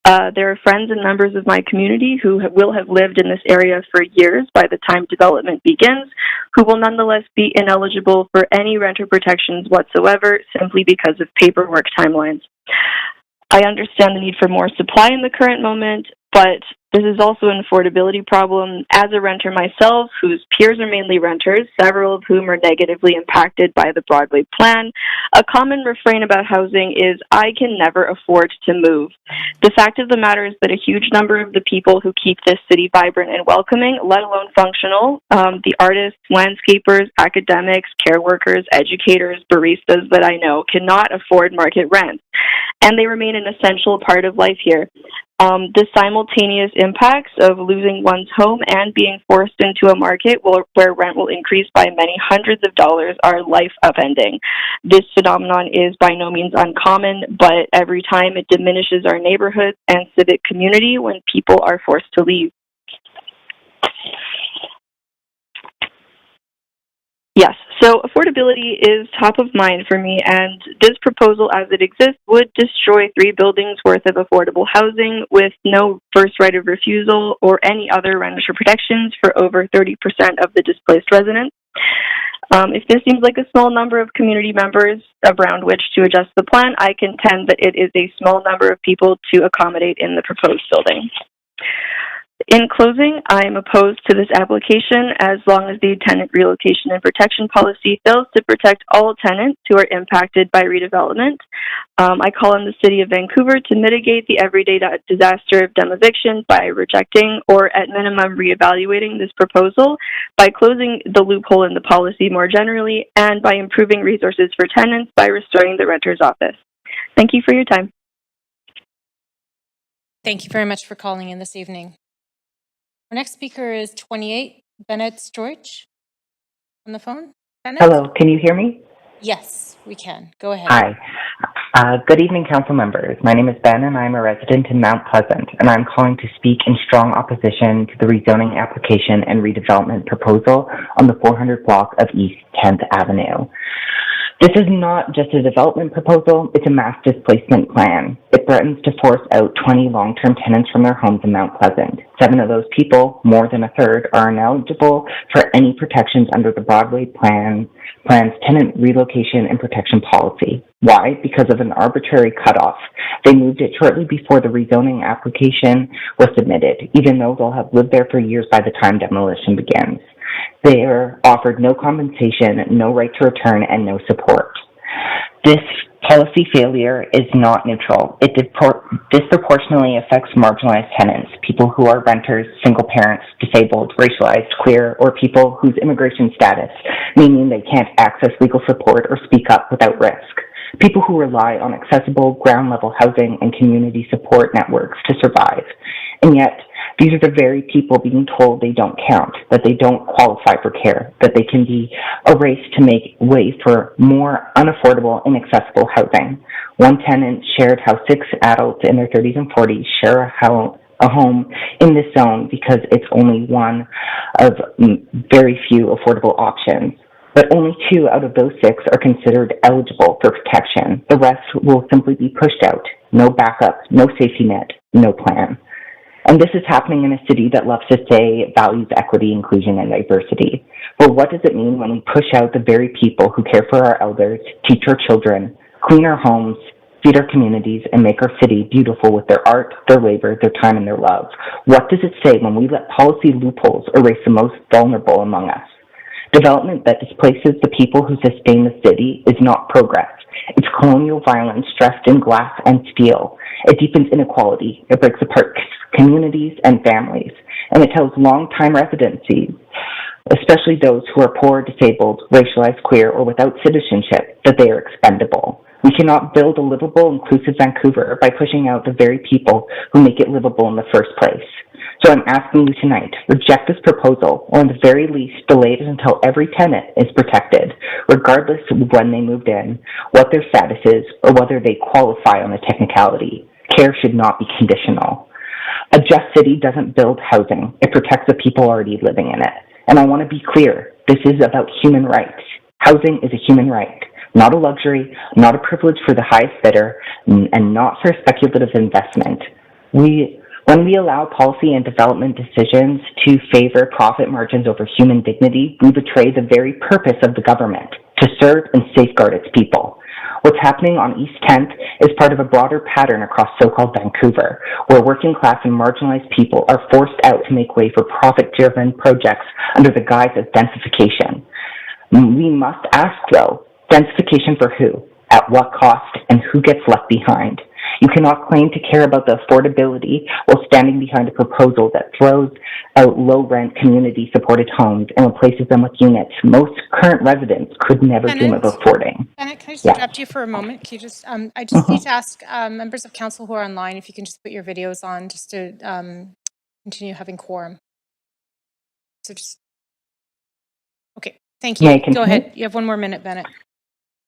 There are friends and members of my community who will have lived in this area for years by the time development begins, who will nonetheless be ineligible for any renter protections whatsoever simply because of paperwork timelines. I understand the need for more supply in the current moment, but this is also an affordability problem. As a renter myself, whose peers are mainly renters, several of whom are negatively impacted by the Broadway plan, a common refrain about housing is, I can never afford to move. The fact of the matter is that a huge number of the people who keep this city vibrant and welcoming, let alone functional, the artists, landscapers, academics, care workers, educators, baristas that I know, cannot afford market rents, and they remain an essential part of life here. The simultaneous impacts of losing one's home and being forced into a market where rent will increase by many hundreds of dollars are life upending. This phenomenon is by no means uncommon, but every time it diminishes our neighborhoods and civic community when people are forced to leave. Yes, so affordability is top of mind for me, and this proposal as it exists would destroy 3 buildings worth of affordable housing with no first right of refusal or any other renter protections for over 30% of the displaced residents. If this seems like a small number of community members around which to adjust the plan, I contend that it is a small number of people to accommodate in the proposed building. In closing, I am opposed to this application as long as the tenant relocation and protection policy fails to protect all tenants who are impacted by redevelopment. I call on the City of Vancouver to mitigate the everyday disaster of demoviction by rejecting or at minimum reevaluating this proposal, by closing the loophole in the policy more generally, and by improving resources for tenants by restoring the renter's office. Thank you for your time. Thank you very much for calling in this evening. Our next speaker is 28, Bennett George, on the phone. Bennett? Hello, can you hear me? Yes, we can. Go ahead. Hi. Good evening, council members. My name is Ben, and I'm a resident in Mount Pleasant, and I'm calling to speak in strong opposition to the rezoning application and redevelopment proposal on the 400 block of East 10th Avenue. This is not just a development proposal, it's a mass displacement plan. It threatens to force out 20 long-term tenants from their homes in Mount Pleasant. 7 of those people, more than a third, are ineligible for any protections under the Broadway plan's tenant relocation and protection policy. Why? Because of an arbitrary cutoff. They moved it shortly before the rezoning application was submitted, even though they'll have lived there for years by the time demolition begins. They are offered no compensation, no right to return, and no support. This policy failure is not neutral. It disproportionately affects marginalized tenants, people who are renters, single parents, disabled, racialized, queer, or people whose immigration status, meaning they can't access legal support or speak up without risk. People who rely on accessible ground-level housing and community support networks to survive. And yet, these are the very people being told they don't count, that they don't qualify for care, that they can be erased to make way for more unaffordable, inaccessible housing. One tenant shared how 6 adults in their 30s and 40s share a home in this zone because it's only one of very few affordable options. But only 2 out of those 6 are considered eligible for protection. The rest will simply be pushed out. No backup, no safety net, no plan. And this is happening in a city that loves to say values equity, inclusion, and diversity. But what does it mean when we push out the very people who care for our elders, teach our children, clean our homes, feed our communities, and make our city beautiful with their art, their labor, their time, and their love? What does it say when we let policy loopholes erase the most vulnerable among us? Development that displaces the people who sustain the city is not progress. It's colonial violence dressed in glass and steel. It deepens inequality. It breaks apart communities and families. And it tells long-time residencies, especially those who are poor, disabled, racialized, queer, or without citizenship, that they are expendable. We cannot build a livable, inclusive Vancouver by pushing out the very people who make it livable in the first place. So I'm asking you tonight, reject this proposal, or at the very least, delay it until every tenant is protected, regardless of when they moved in, what their status is, or whether they qualify on a technicality. Care should not be conditional. A just city doesn't build housing. It protects the people already living in it. And I want to be clear, this is about human rights. Housing is a human right, not a luxury, not a privilege for the highest bidder, and not for speculative investment. When we allow policy and development decisions to favor profit margins over human dignity, we betray the very purpose of the government, to serve and safeguard its people. What's happening on East 10th is part of a broader pattern across so-called Vancouver, where working class and marginalized people are forced out to make way for profit-driven projects under the guise of densification. We must ask, though, densification for who, at what cost, and who gets left behind? You cannot claim to care about the affordability while standing behind a proposal that throws out low-rent, community-supported homes and replaces them with units most current residents could never dream of affording. Bennett, can I just interrupt you for a moment? Can you just, I just need to ask members of council who are online if you can just put your videos on just to continue having quorum. So just, okay, thank you. Go ahead. You have 1 more minute, Bennett.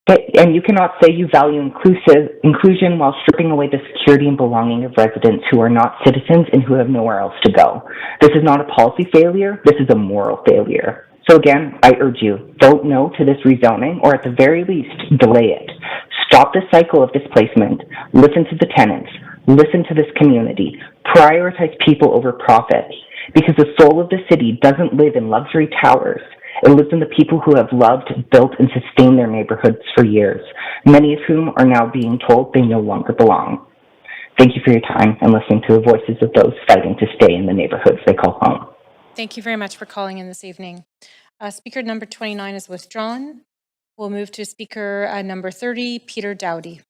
And you cannot say you value inclusion while stripping away the security and belonging of residents who are not citizens and who have nowhere else to go. This is not a policy failure. This is a moral failure. So again, I urge you, vote no to this rezoning, or at the very least, delay it. Stop this cycle of displacement. Listen to the tenants. Listen to this community. Prioritize people over profit. Because the soul of the city doesn't live in luxury towers. It lives in the people who have loved, built, and sustained their neighborhoods for years, many of whom are now being told they no longer belong. Thank you for your time and listening to the voices of those fighting to stay in the neighborhoods they call home. Thank you very much for calling in this evening. Speaker number 29 is withdrawn. We'll move to speaker number 30, Peter Dowdy.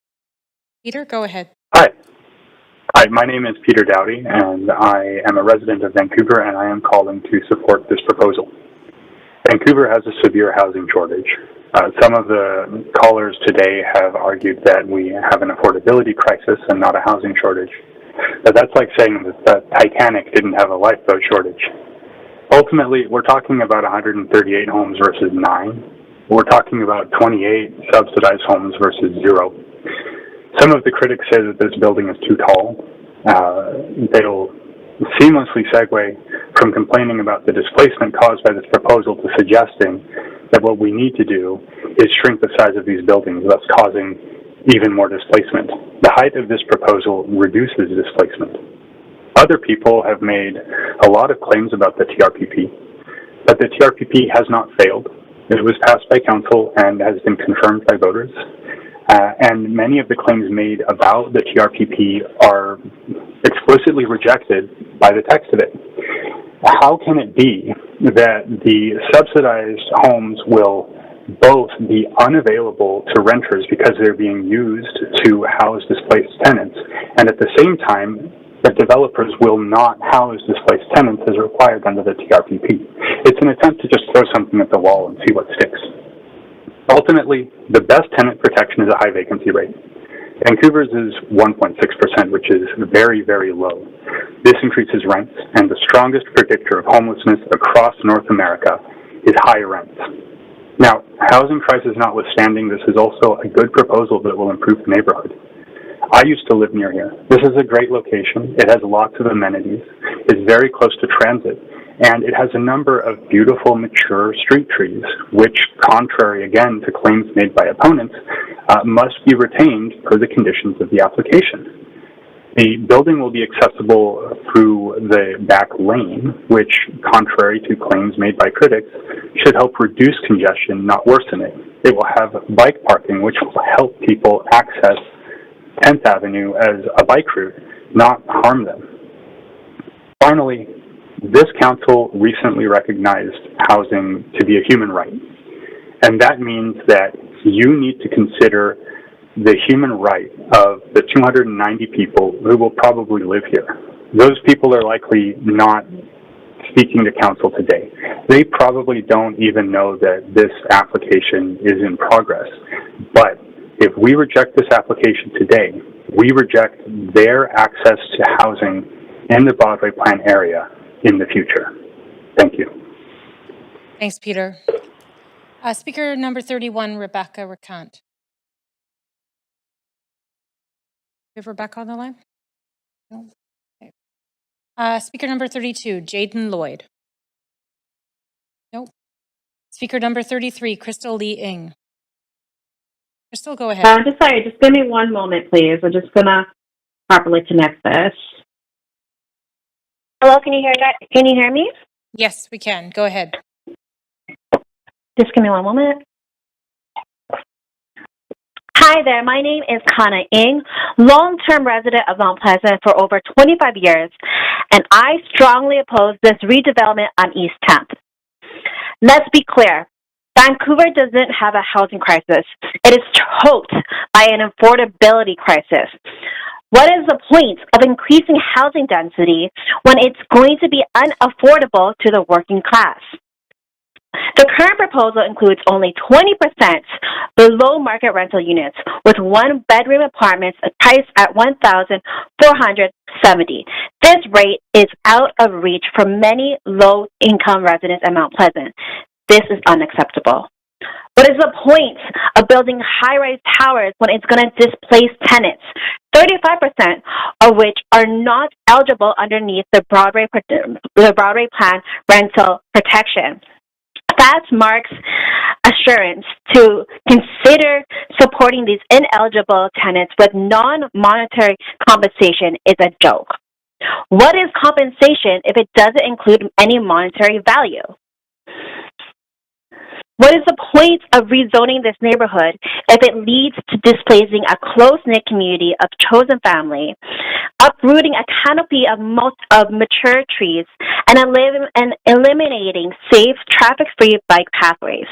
Peter, go ahead. Hi, my name is Peter Dowdy, and I am a resident of Vancouver, and I am calling to support this proposal. Vancouver has a severe housing shortage. Some of the callers today have argued that we have an affordability crisis and not a housing shortage. But that's like saying that the Titanic didn't have a lifeboat shortage. Ultimately, we're talking about 138 homes versus 9. We're talking about 28 subsidized homes versus 0. Some of the critics say that this building is too tall. They'll seamlessly segue from complaining about the displacement caused by this proposal to suggesting that what we need to do is shrink the size of these buildings, thus causing even more displacement. The height of this proposal reduces displacement. Other people have made a lot of claims about the TRPP, but the TRPP has not failed. It was passed by council and has been confirmed by voters. And many of the claims made about the TRPP are explicitly rejected by the text of it. How can it be that the subsidized homes will both be unavailable to renters because they're being used to house displaced tenants, and at the same time, that developers will not house displaced tenants as required under the TRPP. It's an attempt to just throw something at the wall and see what sticks. Ultimately, the best tenant protection is a high vacancy rate. Vancouver's is 1.6%, which is very, very low. This increases rents, and the strongest predictor of homelessness across North America is high rents. Now, housing crisis notwithstanding, this is also a good proposal that will improve the neighborhood. I used to live near here. This is a great location. It has lots of amenities. It's very close to transit, and it has a number of beautiful, mature street trees, which, contrary again to claims made by opponents, must be retained per the conditions of the application. The building will be accessible through the back lane, which, contrary to claims made by critics, should help reduce congestion, not worsen it. It will have bike parking, which will help people access 10th Avenue as a bike route, not harm them. Finally, this council recently recognized housing to be a human right. And that means that you need to consider the human right of the 290 people who will probably live here. Those people are likely not speaking to council today. They probably don't even know that this application is in progress. But if we reject this application today, we reject their access to housing in the Broadway Plan area in the future. Thank you. Thanks, Peter. Speaker number 31, Rebecca Recant. You have Rebecca on the line? No? Okay. Speaker number 32, Jaden Lloyd. Nope. Speaker number 33, Crystal Lee Ng. Crystal, go ahead. Just give me one moment, please. I'm just going to properly connect this. Hello, can you hear me? Yes, we can. Go ahead. Just give me one moment. Hi there, my name is Kana Ng, long-term resident of Mount Pleasant for over 25 years, and I strongly oppose this redevelopment on East 10th. Let's be clear. Vancouver doesn't have a housing crisis. It is choked by an affordability crisis. What is the point of increasing housing density when it's going to be unaffordable to the working class? The current proposal includes only 20% below market rental units with one-bedroom apartments priced at $1,470. This rate is out of reach for many low-income residents in Mount Pleasant. This is unacceptable. What is the point of building high-rise towers when it's going to displace tenants, 35% of which are not eligible underneath the Broadway Plan rental protection? That's Mark's assurance to consider supporting these ineligible tenants with non-monetary compensation is a joke. What is compensation if it doesn't include any monetary value? What is the point of rezoning this neighborhood if it leads to displacing a close-knit community of chosen family, uprooting a canopy of mature trees, and eliminating safe, traffic-free bike pathways?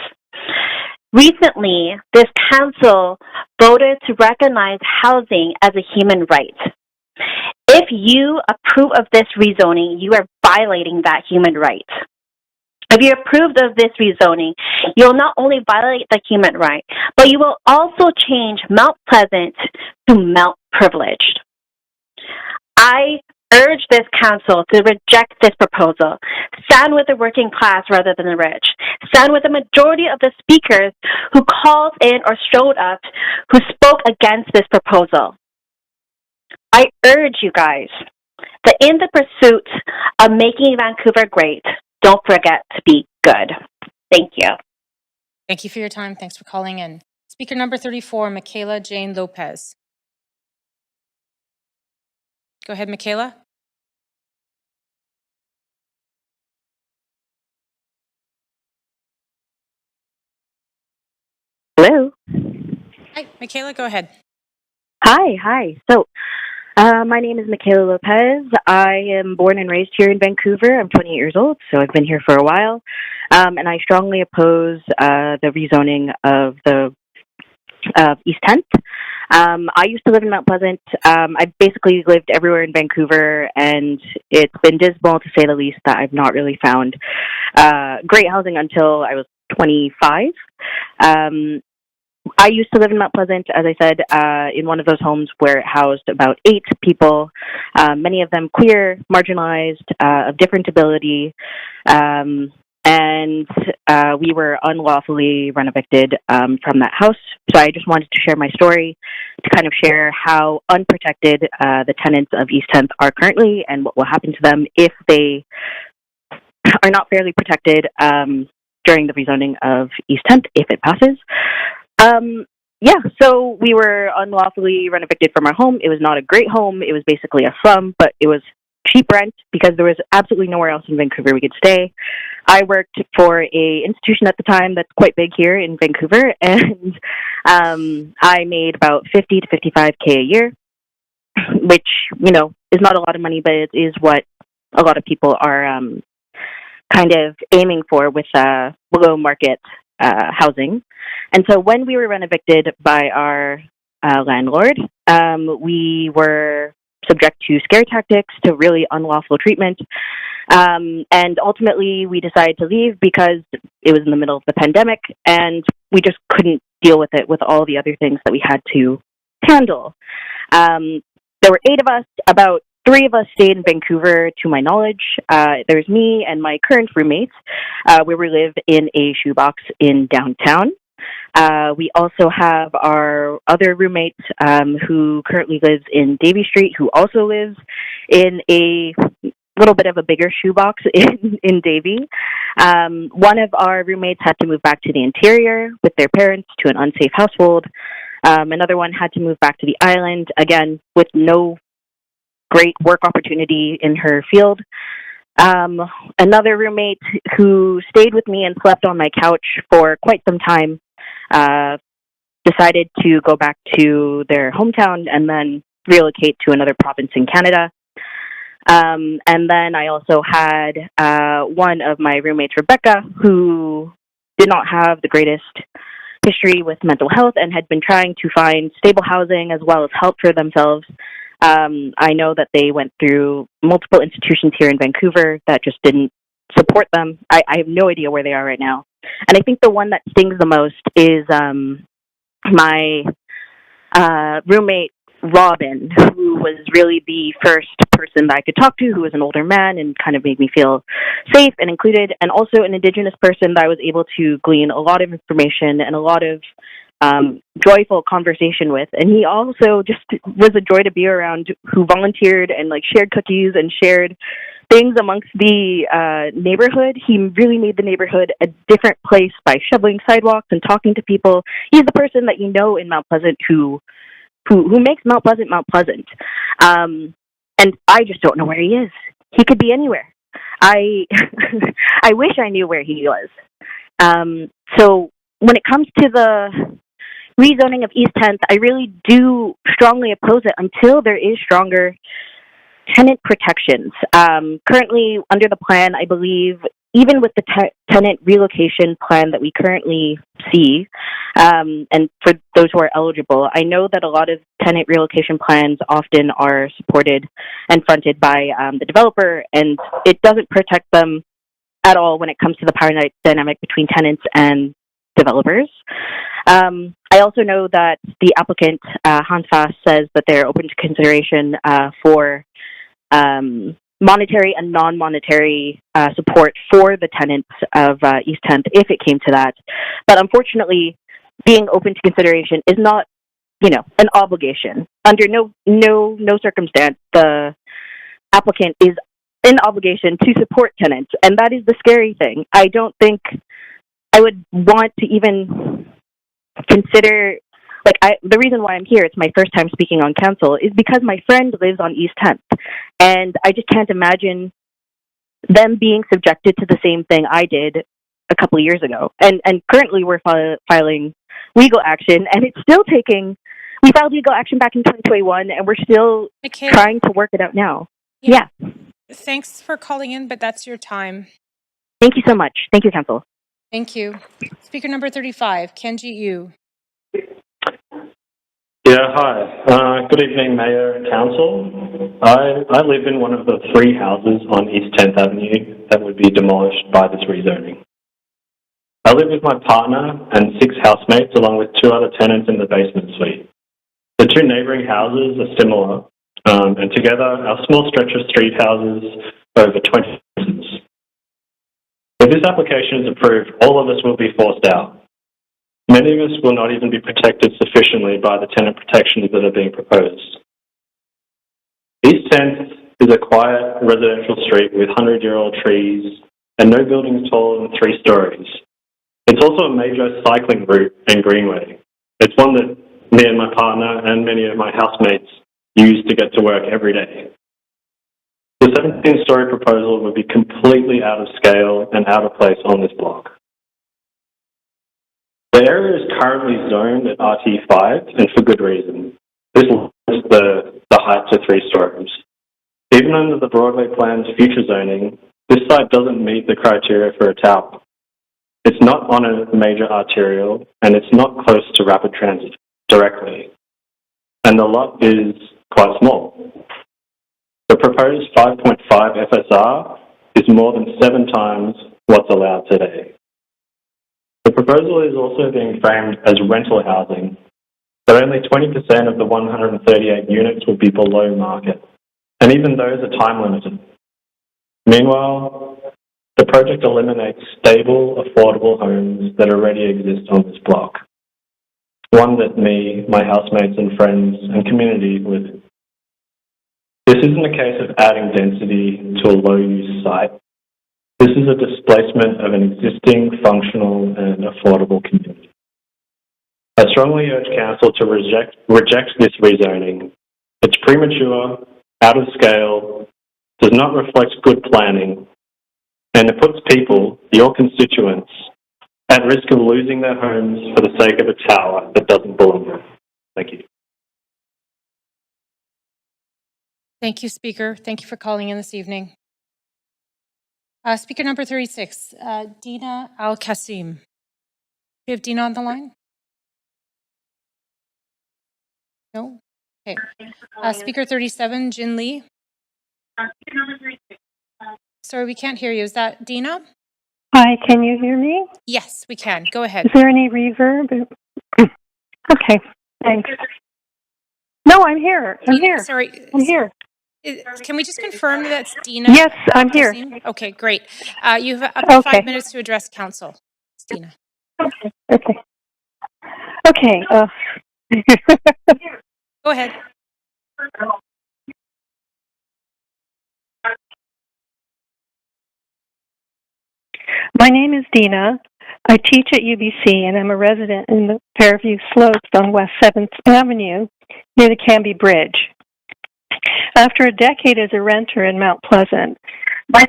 Recently, this council voted to recognize housing as a human right. If you approve of this rezoning, you are violating that human right. If you approve of this rezoning, you'll not only violate the human right, but you will also change Mount Pleasant to Mount Privileged. I urge this council to reject this proposal. Stand with the working class rather than the rich. Stand with the majority of the speakers who called in or showed up, who spoke against this proposal. I urge you guys that in the pursuit of making Vancouver great, don't forget to be good. Thank you. Thank you for your time. Thanks for calling in. Speaker number 34, Michaela Jane Lopez. Go ahead, Michaela. Hello. Hi, Michaela, go ahead. Hi. So, my name is Michaela Lopez. I am born and raised here in Vancouver. I'm 28 years old, so I've been here for a while. and I strongly oppose the rezoning of East 10th. I used to live in Mount Pleasant. I've basically lived everywhere in Vancouver, and it's been dismal, to say the least, that I've not really found great housing until I was 25. I used to live in Mount Pleasant, as I said, in one of those homes where it housed about 8 people, many of them queer, marginalized, of different ability, and we were unlawfully rent-evicted from that house. So I just wanted to share my story to kind of share how unprotected the tenants of East 10th are currently and what will happen to them if they are not fairly protected during the rezoning of East 10th, if it passes. So we were unlawfully rent-evicted from our home. It was not a great home. It was basically a slum, but it was cheap rent because there was absolutely nowhere else in Vancouver we could stay. I worked for a institution at the time that's quite big here in Vancouver, and I made about 50 to 55K a year, which, is not a lot of money, but it is what a lot of people are kind of aiming for with below market housing. And so when we were rent-evicted by our landlord, we were subject to scare tactics, to really unlawful treatment. And ultimately, we decided to leave because it was in the middle of the pandemic, and we just couldn't deal with it with all the other things that we had to handle. There were 8 of us. About 3 of us stayed in Vancouver, to my knowledge. There's me and my current roommates, where we live in a shoebox in downtown. We also have our other roommate who currently lives in Davie Street, who also lives in a little bit of a bigger shoebox in Davie. One of our roommates had to move back to the interior with their parents to an unsafe household. Another one had to move back to the island, again, with no great work opportunity in her field. Another roommate who stayed with me and slept on my couch for quite some time decided to go back to their hometown and then relocate to another province in Canada. And then I also had one of my roommates, Rebecca, who did not have the greatest history with mental health and had been trying to find stable housing as well as help for themselves. I know that they went through multiple institutions here in Vancouver that just didn't support them. I have no idea where they are right now. And I think the one that stings the most is my roommate, Robin, who was really the first person that I could talk to, who was an older man and kind of made me feel safe and included, and also an Indigenous person that I was able to glean a lot of information and a lot of joyful conversation with. And he also just was a joy to be around, who volunteered and shared cookies and shared things amongst the neighborhood. He really made the neighborhood a different place by shoveling sidewalks and talking to people. He's the person that in Mount Pleasant who makes Mount Pleasant. And I just don't know where he is. He could be anywhere. I wish I knew where he was. So when it comes to the rezoning of East 10th, I really do strongly oppose it until there is stronger tenant protections. Currently, under the plan, I believe, even with the tenant relocation plan that we currently see, and for those who are eligible, I know that a lot of tenant relocation plans often are supported and fronted by the developer, and it doesn't protect them at all when it comes to the power dynamic between tenants and developers. I also know that the applicant, Hans Fass, says that they're open to consideration for monetary and non-monetary support for the tenants of East 10th if it came to that. But unfortunately, being open to consideration is not, an obligation. Under no circumstance, the applicant is in obligation to support tenants, and that is the scary thing. I don't think I would want to even consider, the reason why I'm here, it's my first time speaking on council, is because my friend lives on East 10th, and I just can't imagine them being subjected to the same thing I did a couple of years ago. And currently we're filing legal action, and it's still taking, we filed legal action back in 2021, and we're still trying to work it out now. Yeah. Thanks for calling in, but that's your time. Thank you so much. Thank you, Council. Thank you. Speaker number 35, Kenji Yu. Yeah, hi. Good evening, Mayor and Council. I live in one of the 3 houses on East 10th Avenue that would be demolished by this rezoning. I live with my partner and 6 housemates along with 2 other tenants in the basement suite. The 2 neighbouring houses are similar, and together our small stretch of street houses over 20 houses. If this application is approved, all of us will be forced out. Many of us will not even be protected sufficiently by the tenant protections that are being proposed. East 10th is a quiet residential street with 100-year-old trees and no buildings taller than 3 stories. It's also a major cycling route and greenway. It's one that me and my partner and many of my housemates use to get to work every day. The 17-story proposal would be completely out of scale and out of place on this block. The area is currently zoned at RT5, and for good reason. This limits the height to 3 stories. Even under the Broadway plan's future zoning, this site doesn't meet the criteria for a tower. It's not on a major arterial, and it's not close to rapid transit directly. And the lot is quite small. The proposed 5.5 FSR is more than 7 times what's allowed today. The proposal is also being framed as rental housing, but only 20% of the 138 units will be below market, and even those are time limited. Meanwhile, the project eliminates stable, affordable homes that already exist on this block, one that me, my housemates and friends and community live in. This isn't a case of adding density to a low-use site. This is a displacement of an existing, functional and affordable community. I strongly urge Council to reject this rezoning. It's premature, out of scale, does not reflect good planning, and it puts people, your constituents, at risk of losing their homes for the sake of a tower that doesn't belong there. Thank you. Thank you, Speaker. Thank you for calling in this evening. Speaker number 36, Dina Al-Qasim. Do you have Dina on the line? No? Okay. Speaker 37, Jin Lee. Sorry, we can't hear you. Is that Dina? Hi, can you hear me? Yes, we can. Go ahead. Is there any reverb? Okay, thanks. No, I'm here. I'm here. Sorry. I'm here. Can we just confirm that's Dina? Yes, I'm here. Okay, great. You have up to 5 minutes to address Council. It's Dina. Okay. Okay. Go ahead. My name is Dina. I teach at UBC and I'm a resident in the Fairview Slopes on West 7th Avenue near the Canby Bridge. After a decade as a renter in Mount Pleasant, I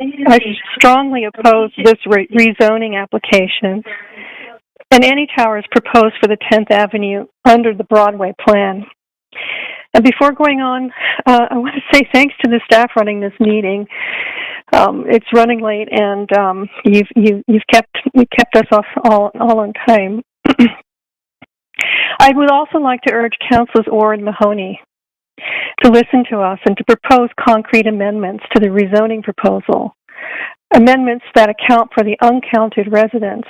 strongly oppose this rezoning application and any towers proposed for the 10th Avenue under the Broadway plan. And before going on, I want to say thanks to the staff running this meeting. It's running late, and you've kept us off all on time. I would also like to urge Councilors Orr and Mahoney to listen to us and to propose concrete amendments to the rezoning proposal, amendments that account for the uncounted residents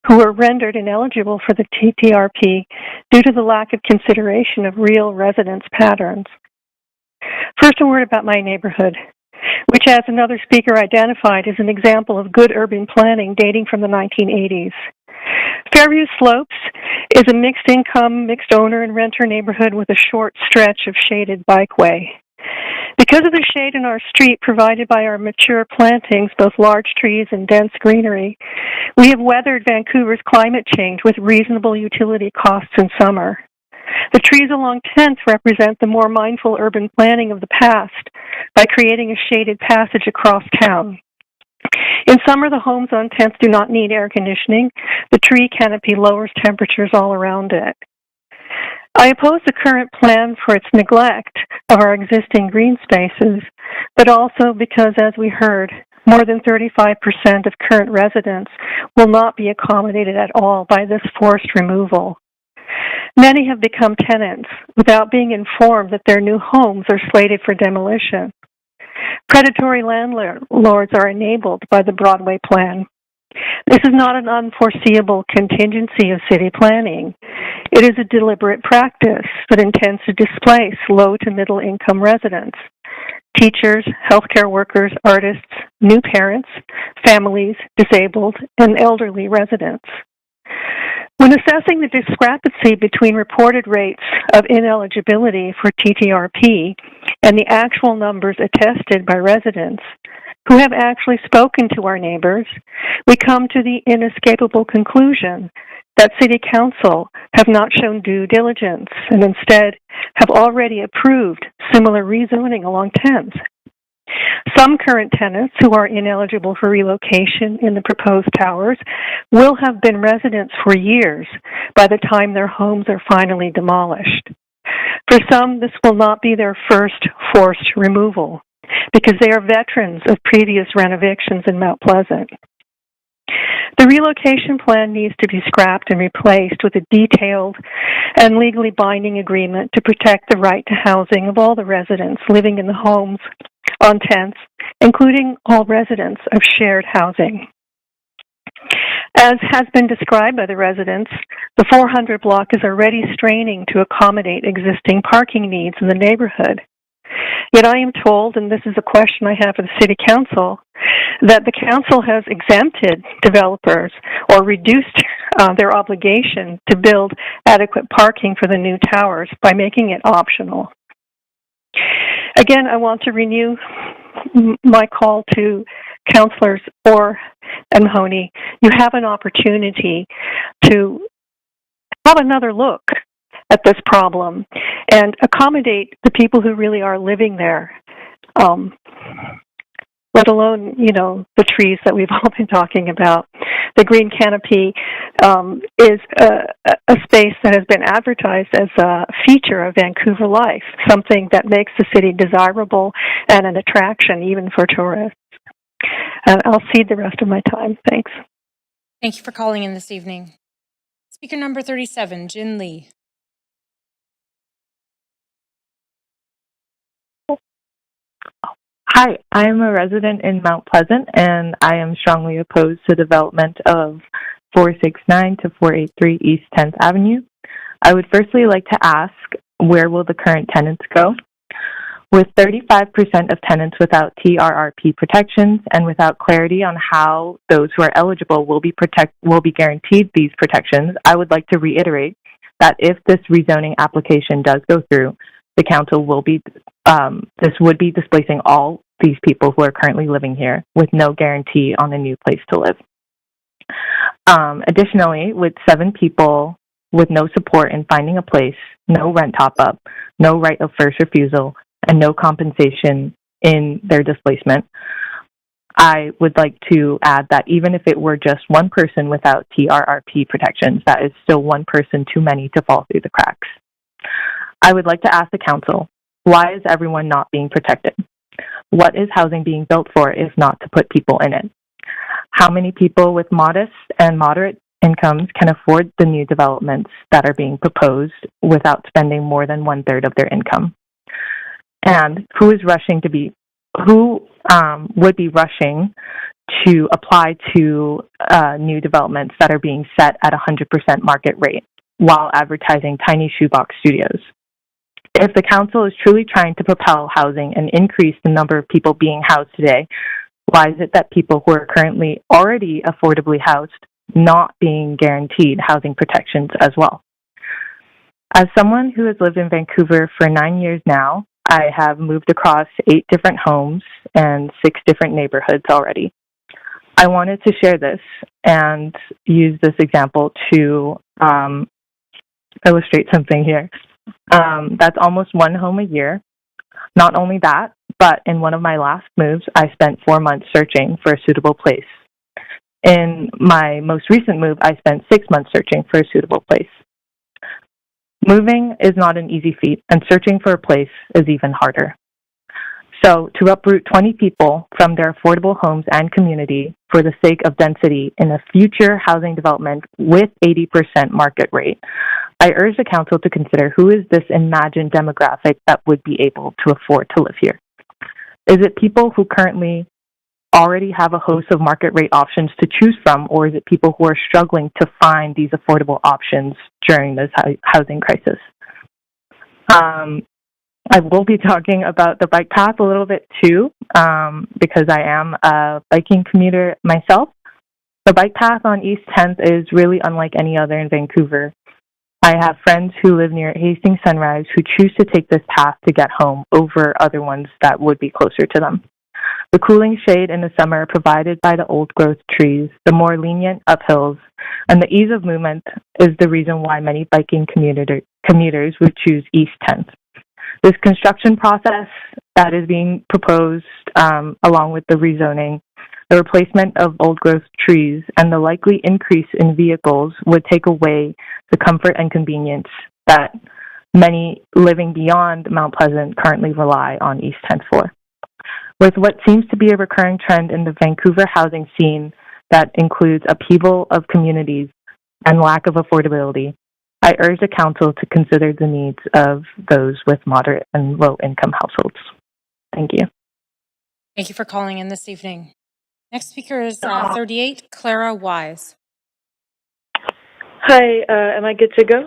who were rendered ineligible for the TTRP due to the lack of consideration of real residence patterns. First, a word about my neighborhood, which, as another speaker identified, is an example of good urban planning dating from the 1980s. Fairview Slopes is a mixed-income, mixed-owner and renter neighborhood with a short stretch of shaded bikeway. Because of the shade in our street provided by our mature plantings, both large trees and dense greenery, we have weathered Vancouver's climate change with reasonable utility costs in summer. The trees along 10th represent the more mindful urban planning of the past by creating a shaded passage across town. In summer, the homes on 10th do not need air conditioning. The tree canopy lowers temperatures all around it. I oppose the current plan for its neglect of our existing green spaces, but also because, as we heard, More than 35% of current residents will not be accommodated at all by this forced removal. Many have become tenants without being informed that their new homes are slated for demolition. Predatory landlords are enabled by the Broadway plan. This is not an unforeseeable contingency of city planning. It is a deliberate practice that intends to displace low to middle income residents, teachers, healthcare workers, artists, new parents, families, disabled, and elderly residents. When assessing the discrepancy between reported rates of ineligibility for TTRP and the actual numbers attested by residents who have actually spoken to our neighbors, we come to the inescapable conclusion that City Council have not shown due diligence and instead have already approved similar rezoning along Thames. Some current tenants who are ineligible for relocation in the proposed towers will have been residents for years by the time their homes are finally demolished. For some, this will not be their first forced removal because they are veterans of previous renovictions in Mount Pleasant. The relocation plan needs to be scrapped and replaced with a detailed and legally binding agreement to protect the right to housing of all the residents living in the homes on 10th, including all residents of shared housing. As has been described by the residents, the 400 block is already straining to accommodate existing parking needs in the neighborhood. Yet I am told, and this is a question I have for the City Council, that the Council has exempted developers or reduced their obligation to build adequate parking for the new towers by making it optional. Again, I want to renew my call to councillors Orr and Mahoney. You have an opportunity to have another look at this problem and accommodate the people who really are living there, let alone, the trees that we've all been talking about. The green canopy is a space that has been advertised as a feature of Vancouver life, something that makes the city desirable and an attraction even for tourists. I'll cede the rest of my time. Thanks. Thank you for calling in this evening. Speaker number 37, Jin Lee. Hi, I'm a resident in Mount Pleasant, and I am strongly opposed to development of 469 to 483 East 10th Avenue. I would firstly like to ask, where will the current tenants go? With 35% of tenants without TRRP protections and without clarity on how those who are eligible will be guaranteed these protections, I would like to reiterate that if this rezoning application does go through, the council will be, this would be displacing all these people who are currently living here with no guarantee on a new place to live. Additionally, with 7 people with no support in finding a place, no rent top-up, no right of first refusal, and no compensation in their displacement, I would like to add that even if it were just one person without TRRP protections, that is still one person too many to fall through the cracks. I would like to ask the council, why is everyone not being protected? What is housing being built for if not to put people in it? How many people with modest and moderate incomes can afford the new developments that are being proposed without spending more than 1/3 of their income? And who would be rushing to apply to new developments that are being set at 100% market rate while advertising tiny shoebox studios? If the council is truly trying to propel housing and increase the number of people being housed today, why is it that people who are currently already affordably housed not being guaranteed housing protections as well? As someone who has lived in Vancouver for 9 years now, I have moved across 8 different homes and 6 different neighborhoods already. I wanted to share this and use this example to illustrate something here. That's almost 1 home a year. Not only that, but in one of my last moves, I spent 4 months searching for a suitable place. In my most recent move, I spent 6 months searching for a suitable place. Moving is not an easy feat, and searching for a place is even harder. So to uproot 20 people from their affordable homes and community for the sake of density in a future housing development with 80% market rate, I urge the council to consider who is this imagined demographic that would be able to afford to live here. Is it people who currently already have a host of market rate options to choose from, or is it people who are struggling to find these affordable options during this housing crisis? I will be talking about the bike path a little bit too, because I am a biking commuter myself. The bike path on East 10th is really unlike any other in Vancouver. I have friends who live near Hastings Sunrise who choose to take this path to get home over other ones that would be closer to them. The cooling shade in the summer provided by the old growth trees, the more lenient uphills, and the ease of movement is the reason why many biking commuters would choose East 10th. This construction process that is being proposed, along with the rezoning, the replacement of old growth trees, and the likely increase in vehicles would take away the comfort and convenience that many living beyond Mount Pleasant currently rely on East 10th for. With what seems to be a recurring trend in the Vancouver housing scene that includes upheaval of communities and lack of affordability, I urge the council to consider the needs of those with moderate and low-income households. Thank you. Thank you for calling in this evening. Next speaker is 38, Clara Wise. Hi, am I good to go?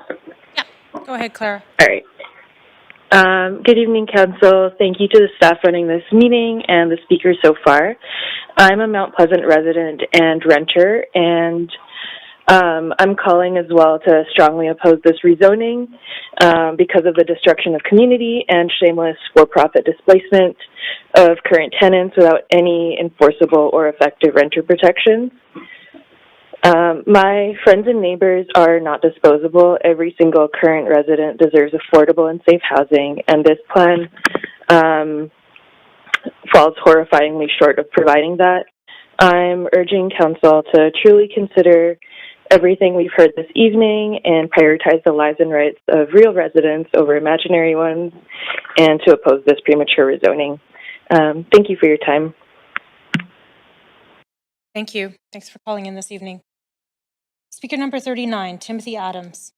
Yeah, go ahead, Clara. All right. Good evening, Council. Thank you to the staff running this meeting and the speakers so far. I'm a Mount Pleasant resident and renter, and I'm calling as well to strongly oppose this rezoning because of the destruction of community and shameless for-profit displacement of current tenants without any enforceable or effective renter protections. My friends and neighbors are not disposable. Every single current resident deserves affordable and safe housing, and this plan falls horrifyingly short of providing that. I'm urging Council to truly consider everything we've heard this evening and prioritize the lives and rights of real residents over imaginary ones, and to oppose this premature rezoning. Thank you for your time. Thank you. Thanks for calling in this evening. Speaker number 39, Timothy Adams.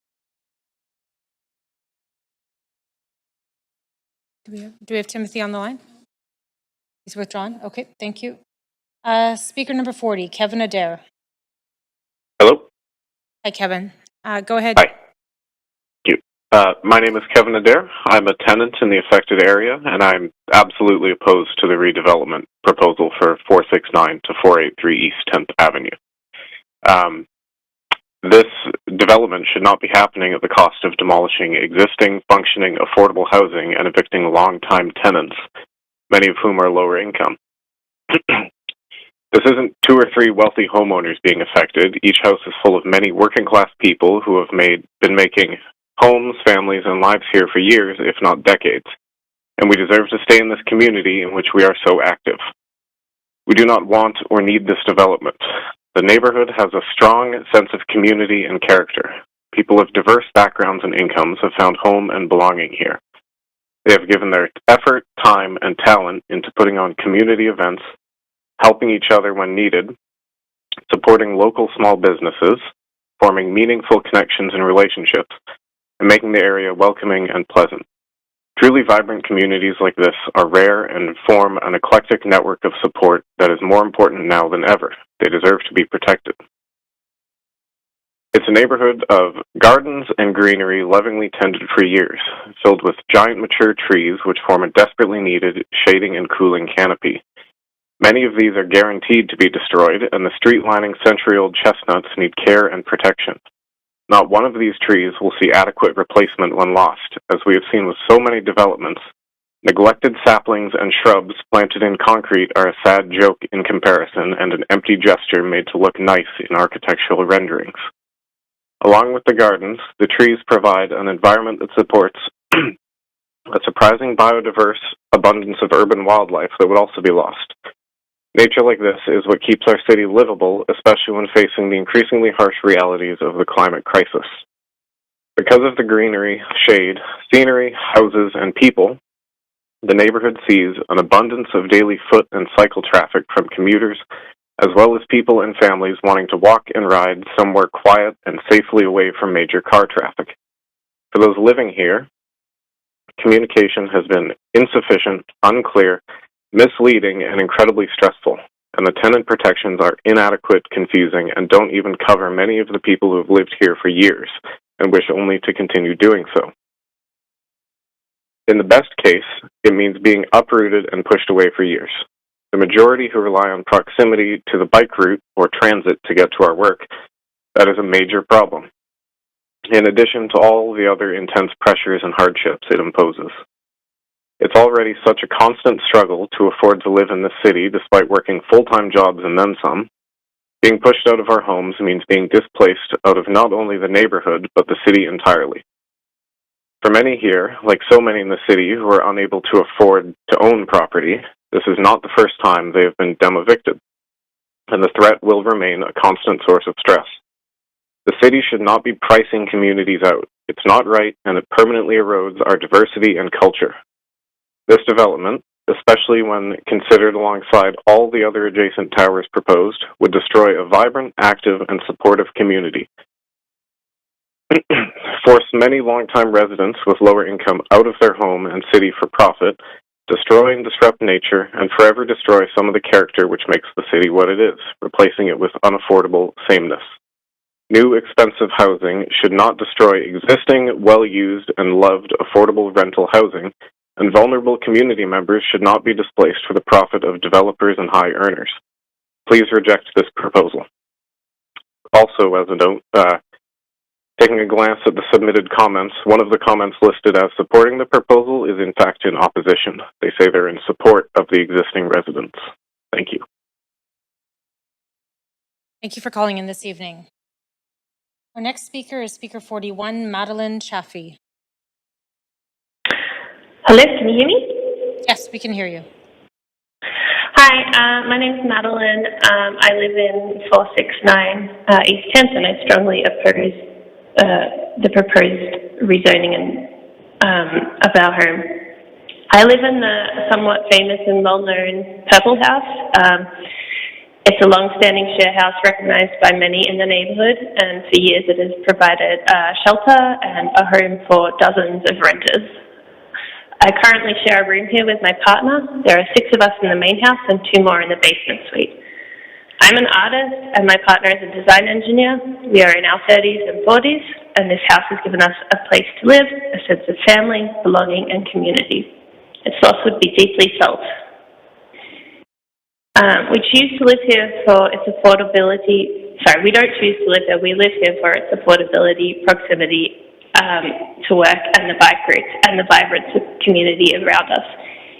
Do we have Timothy on the line? He's withdrawn? Okay, thank you. Speaker number 40, Kevin Adair. Hello? Hi, Kevin. Go ahead. Hi. Thank you. My name is Kevin Adair. I'm a tenant in the affected area, and I'm absolutely opposed to the redevelopment proposal for 469 to 483 East 10th Avenue. This development should not be happening at the cost of demolishing existing, functioning, affordable housing and evicting long-time tenants, many of whom are lower income. This isn't 2 or 3 wealthy homeowners being affected. Each house is full of many working-class people who have been making homes, families, and lives here for years, if not decades. And we deserve to stay in this community in which we are so active. We do not want or need this development. The neighborhood has a strong sense of community and character. People of diverse backgrounds and incomes have found home and belonging here. They have given their effort, time, and talent into putting on community events, helping each other when needed, supporting local small businesses, forming meaningful connections and relationships, and making the area welcoming and pleasant. Truly vibrant communities like this are rare and form an eclectic network of support that is more important now than ever. They deserve to be protected. It's a neighborhood of gardens and greenery lovingly tended for years, filled with giant mature trees which form a desperately needed shading and cooling canopy. Many of these are guaranteed to be destroyed, and the street-lining century-old chestnuts need care and protection. Not one of these trees will see adequate replacement when lost, as we have seen with so many developments. Neglected saplings and shrubs planted in concrete are a sad joke in comparison and an empty gesture made to look nice in architectural renderings. Along with the gardens, the trees provide an environment that supports a surprising biodiverse abundance of urban wildlife that would also be lost. Nature like this is what keeps our city livable, especially when facing the increasingly harsh realities of the climate crisis. Because of the greenery, shade, scenery, houses, and people, the neighborhood sees an abundance of daily foot and cycle traffic from commuters, as well as people and families wanting to walk and ride somewhere quiet and safely away from major car traffic. For those living here, communication has been insufficient, unclear, misleading, and incredibly stressful, and the tenant protections are inadequate, confusing, and don't even cover many of the people who have lived here for years and wish only to continue doing so. In the best case, it means being uprooted and pushed away for years. The majority who rely on proximity to the bike route or transit to get to our work, that is a major problem, in addition to all the other intense pressures and hardships it imposes. It's already such a constant struggle to afford to live in this city despite working full-time jobs and then some. Being pushed out of our homes means being displaced out of not only the neighborhood, but the city entirely. For many here, like so many in the city who are unable to afford to own property, this is not the first time they have been dem-evicted, and the threat will remain a constant source of stress. The city should not be pricing communities out. It's not right, and it permanently erodes our diversity and culture. This development, especially when considered alongside all the other adjacent towers proposed, would destroy a vibrant, active, and supportive community. Force many longtime residents with lower income out of their home and city for profit, destroy and disrupt nature, and forever destroy some of the character which makes the city what it is, replacing it with unaffordable sameness. New expensive housing should not destroy existing, well-used, and loved affordable rental housing, and vulnerable community members should not be displaced for the profit of developers and high earners. Please reject this proposal. Also, as a note, taking a glance at the submitted comments, one of the comments listed as supporting the proposal is in fact in opposition. They say they're in support of the existing residents. Thank you. Thank you for calling in this evening. Our next speaker is Speaker 41, Madeline Chaffee. Hello, can you hear me? Yes, we can hear you. Hi, my name is Madeline. I live in 469 East 10th, and I strongly oppose the proposed rezoning of our home. I live in the somewhat famous and well-known Purple House. It's a long-standing share house recognized by many in the neighborhood, and for years it has provided shelter and a home for dozens of renters. I currently share a room here with my partner. There are 6 of us in the main house and 2 more in the basement suite. I'm an artist and my partner is a design engineer. We are in our 30s and 40s, and this house has given us a place to live, a sense of family, belonging, and community. Its loss would be deeply felt. We choose to live here for its affordability. Sorry, we don't choose to live there. We live here for its affordability, proximity to work, and the bike routes, and the vibrant community around us.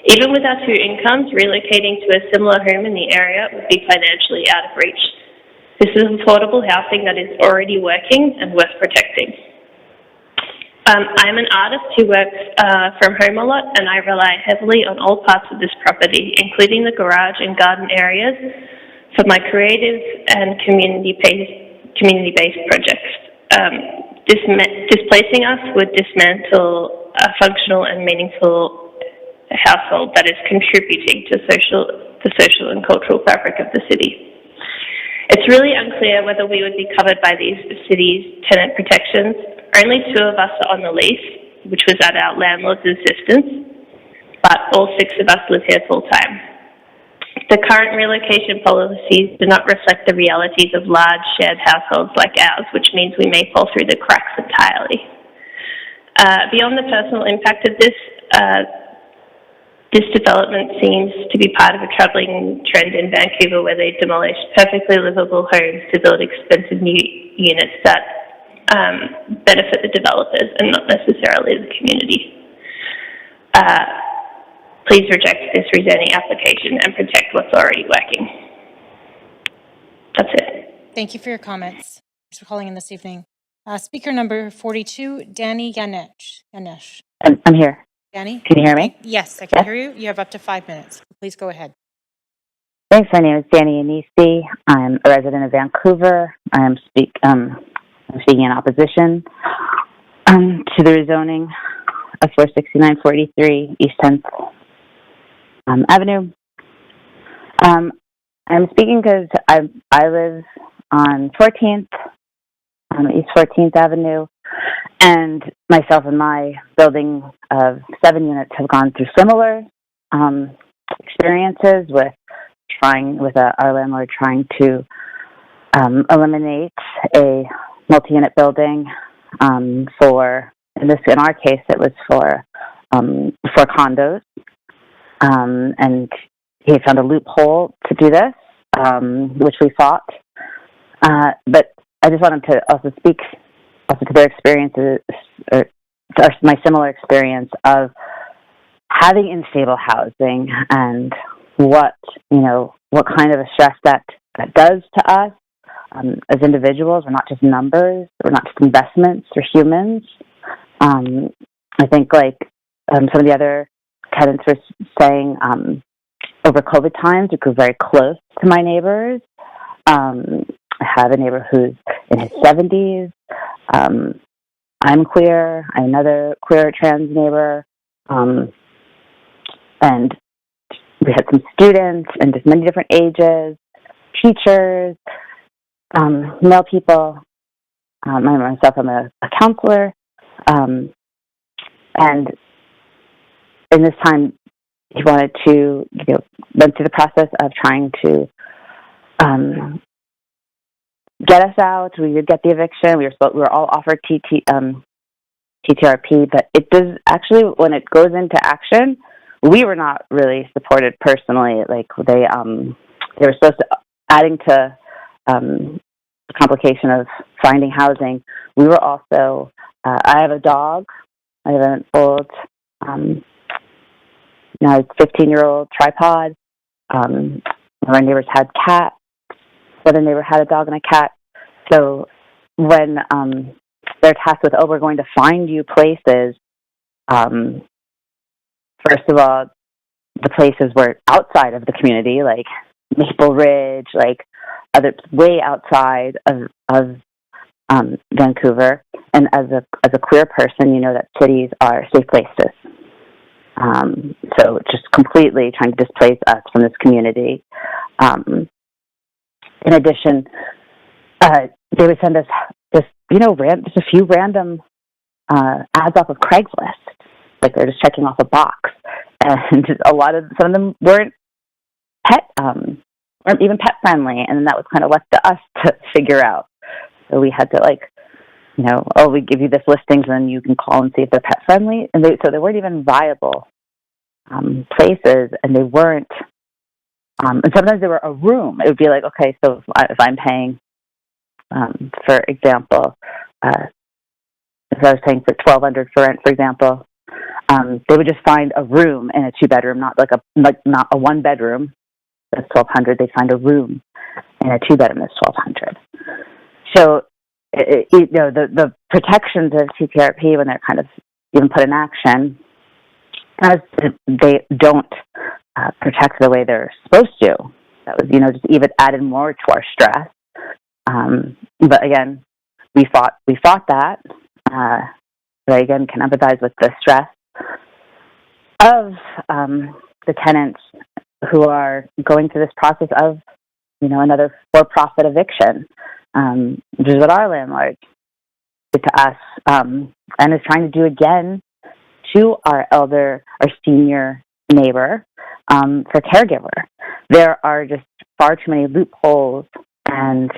Even with our 2 incomes, relocating to a similar home in the area would be financially out of reach. This is affordable housing that is already working and worth protecting. I'm an artist who works from home a lot, and I rely heavily on all parts of this property, including the garage and garden areas, for my creative and community-based projects. Displacing us would dismantle a functional and meaningful household that is contributing to the social and cultural fabric of the city. It's really unclear whether we would be covered by these city's tenant protections. Only 2 of us are on the lease, which was at our landlord's insistence, but all 6 of us live here full-time. The current relocation policies do not reflect the realities of large shared households like ours, which means we may fall through the cracks entirely. Beyond the personal impact of this, this development seems to be part of a troubling trend in Vancouver where they demolish perfectly livable homes to build expensive new units that benefit the developers and not necessarily the community. Please reject this rezoning application and protect what's already working. That's it. Thank you for your comments. Thanks for calling in this evening. Speaker number 42, Danny Ganesh. I'm here. Danny? Can you hear me? Yes, I can hear you. You have up to 5 minutes. Please go ahead. Thanks. My name is Danny Anisi. I'm a resident of Vancouver. I'm speaking in opposition to the rezoning of 46943 East 10th Avenue. I'm speaking because I live on 14th, East 14th Avenue, and myself and my building of 7 units have gone through similar experiences with our landlord trying to eliminate a multi-unit building in our case it was for condos, and he found a loophole to do this, which we fought. But I just wanted to also speak to their experiences, or my similar experience of having unstable housing and what kind of a stress that does to us as individuals. We're not just numbers. We're not just investments. We're humans. I think some of the other tenants were saying, over COVID times, we grew very close to my neighbors. I have a neighbor who's in his 70s. I'm queer. I have another queer trans neighbor. And we had some students and just many different ages, teachers, male people. Myself, I'm a counselor. And in this time, he wanted to, went through the process of trying to get us out. We would get the eviction. We were all offered TTRP, but it does actually, when it goes into action, we were not really supported personally. Like they were supposed to, adding to the complication of finding housing. We were also, I have a dog. I have an old, now 15-year-old tripod. My neighbors had cats. The other neighbor had a dog and a cat. So when they're tasked with, we're going to find you places, first of all, the places were outside of the community, like Maple Ridge, way outside of Vancouver. And as a queer person, you know that cities are safe places. So just completely trying to displace us from this community. In addition, they would send us just a few random ads off of Craigslist, like they're just checking off a box, and some of them weren't even pet friendly, and then that was kind of left to us to figure out. So we had to we give you this listings, and you can call and see if they're pet friendly, and so they weren't even viable places, and they weren't. And sometimes they were a room. It would be like, okay, so if I'm paying, for example, if I was paying for $1,200 for rent, for example, they would just find a room in a 2-bedroom, not a 1-bedroom. That's $1,200. They'd find a room in a 2-bedroom that's $1,200. So, the protections of TTRP when they're kind of even put in action, they don't protect the way they're supposed to. That was, just even added more to our stress. But again, we fought that. But I, again, can empathize with the stress of the tenants who are going through this process of, another for-profit eviction, which is what our landlord did to us, and is trying to do again to our senior neighbor, for caregiver. There are just far too many loopholes and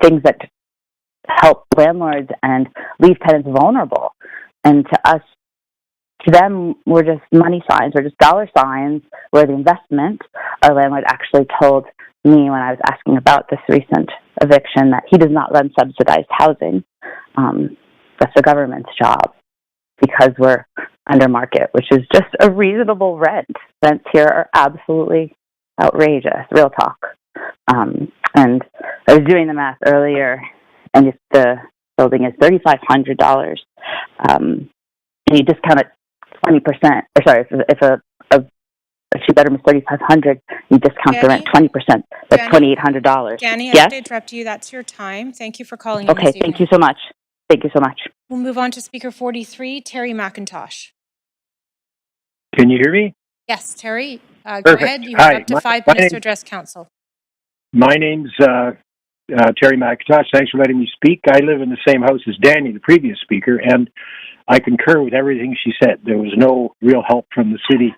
things that help landlords and leave tenants vulnerable. And to them, we're just money signs. We're just dollar signs. Where the investment, our landlord actually told me when I was asking about this recent eviction that he does not run subsidized housing. That's the government's job, because we're under market, which is just a reasonable rent. Rents here are absolutely outrageous, real talk. And I was doing the math earlier, and if the building is $3,500, and you discount it 20%, or sorry, if a 2-bedroom is $3,500, you discount the rent 20%. That's $2,800. Danny, I yes? have to interrupt you. That's your time. Thank you for calling in Okay, this evening. thank you so much. Thank you so much. We'll move on to speaker 43, Terry McIntosh. Can you hear me? Yes, Terry, go Perfect. ahead. You have Hi, up to 5 minutes to address council. my name's Terry McIntosh. Thanks for letting me speak. I live in the same house as Danny, the previous speaker, and I concur with everything she said. There was no real help from the city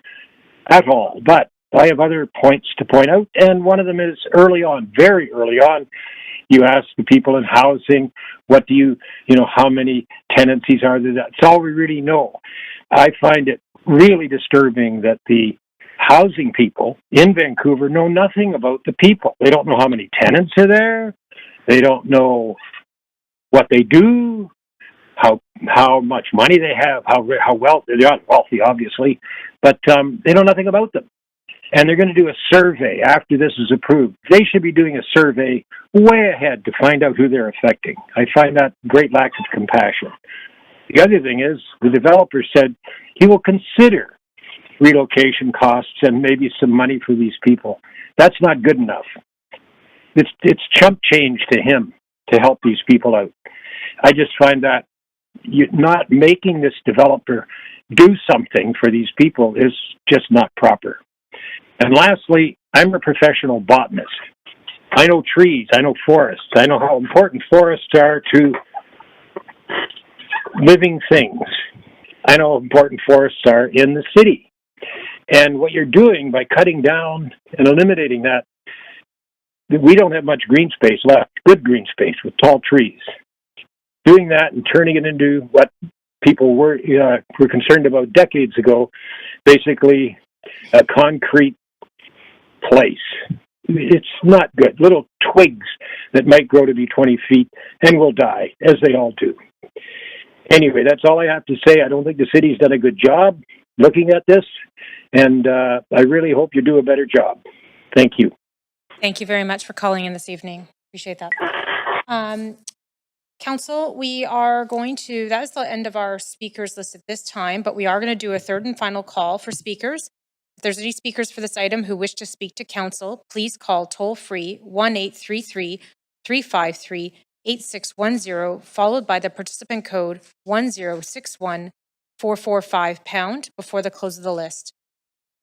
at all. But I have other points to point out, and one of them is early on, very early on, you ask the people in housing, what do you know, how many tenancies are there? That's all we really know. I find it really disturbing that the housing people in Vancouver know nothing about the people. They don't know how many tenants are there. They don't know what they do, how much money they have, how wealthy. They're not wealthy, obviously, but they know nothing about them. And they're going to do a survey after this is approved. They should be doing a survey way ahead to find out who they're affecting. I find that great lack of compassion. The other thing is, the developer said he will consider relocation costs and maybe some money for these people. That's not good enough. It's chump change to him to help these people out. I just find that not making this developer do something for these people is just not proper. And lastly, I'm a professional botanist. I know trees, I know forests, I know how important forests are to living things. I know how important forests are in the city. And what you're doing by cutting down and eliminating that, we don't have much green space left, good green space with tall trees. Doing that and turning it into what people were concerned about decades ago, basically a concrete place. It's not good. Little twigs that might grow to be 20 feet and will die, as they all do. Anyway, that's all I have to say. I don't think the city's done a good job looking at this, and I really hope you do a better job. Thank you. Thank you very much for calling in this evening. Appreciate that. Council, we are going to, that is the end of our speakers list at this time, but we are going to do a third and final call for speakers. If there's any speakers for this item who wish to speak to council, please call toll-free 1-833-353-8610, followed by the participant code 1061445# before the close of the list.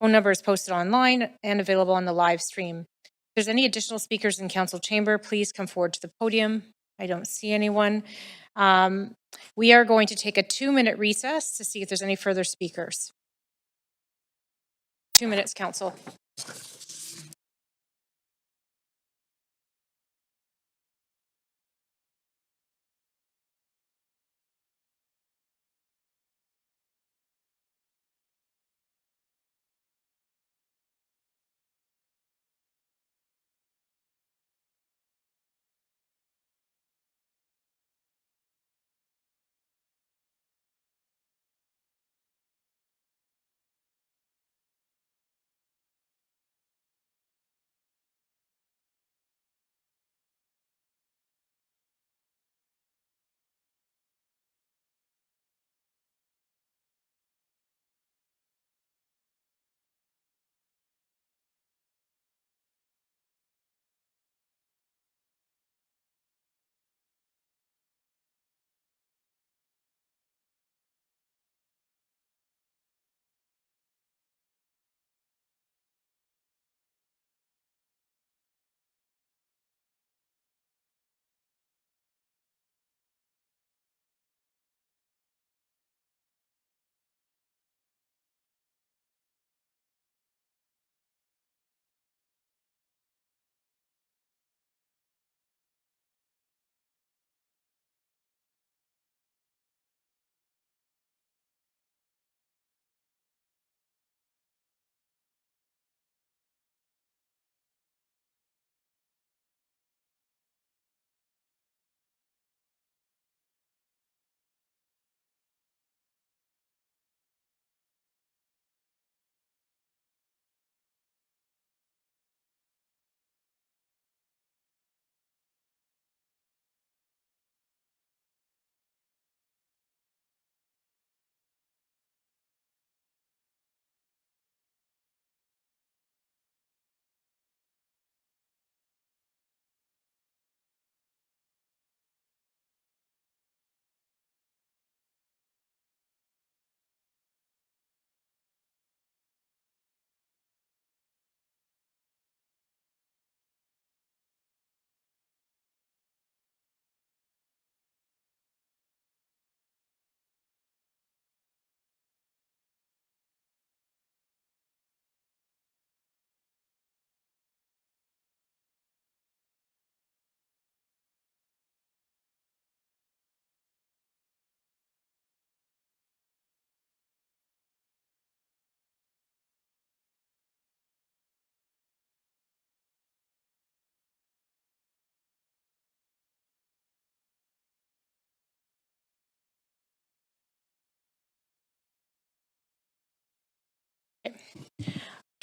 Phone number is posted online and available on the live stream. If there's any additional speakers in council chamber, please come forward to the podium. I don't see anyone. We are going to take a 2-minute recess to see if there's any further speakers. 2 minutes, council.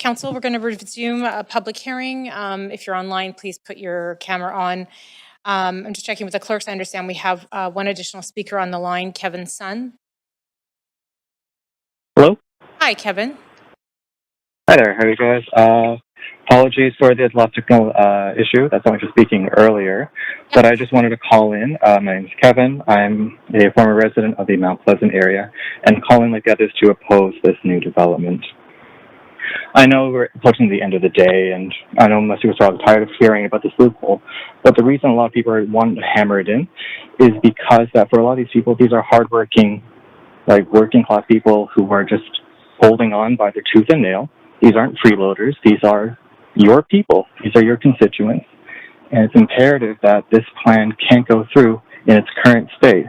Council, we're going to resume a public hearing. If you're online, please put your camera on. I'm just checking with the clerks. I understand we have one additional speaker on the line, Kevin Sun. Hello? Hi, Kevin. Hi there, how are you guys? Apologies for the electrical issue. That's why I was speaking earlier. But I just wanted to call in. My name is Kevin. I'm a former resident of the Mount Pleasant area and calling like the others to oppose this new development. I know we're approaching the end of the day, and I know most people are probably tired of hearing about this loophole, but the reason a lot of people are wanting to hammer it in is because that for a lot of these people, these are hardworking, like working class people who are just holding on by their tooth and nail. These aren't freeloaders. These are your people. These are your constituents. And it's imperative that this plan can't go through in its current state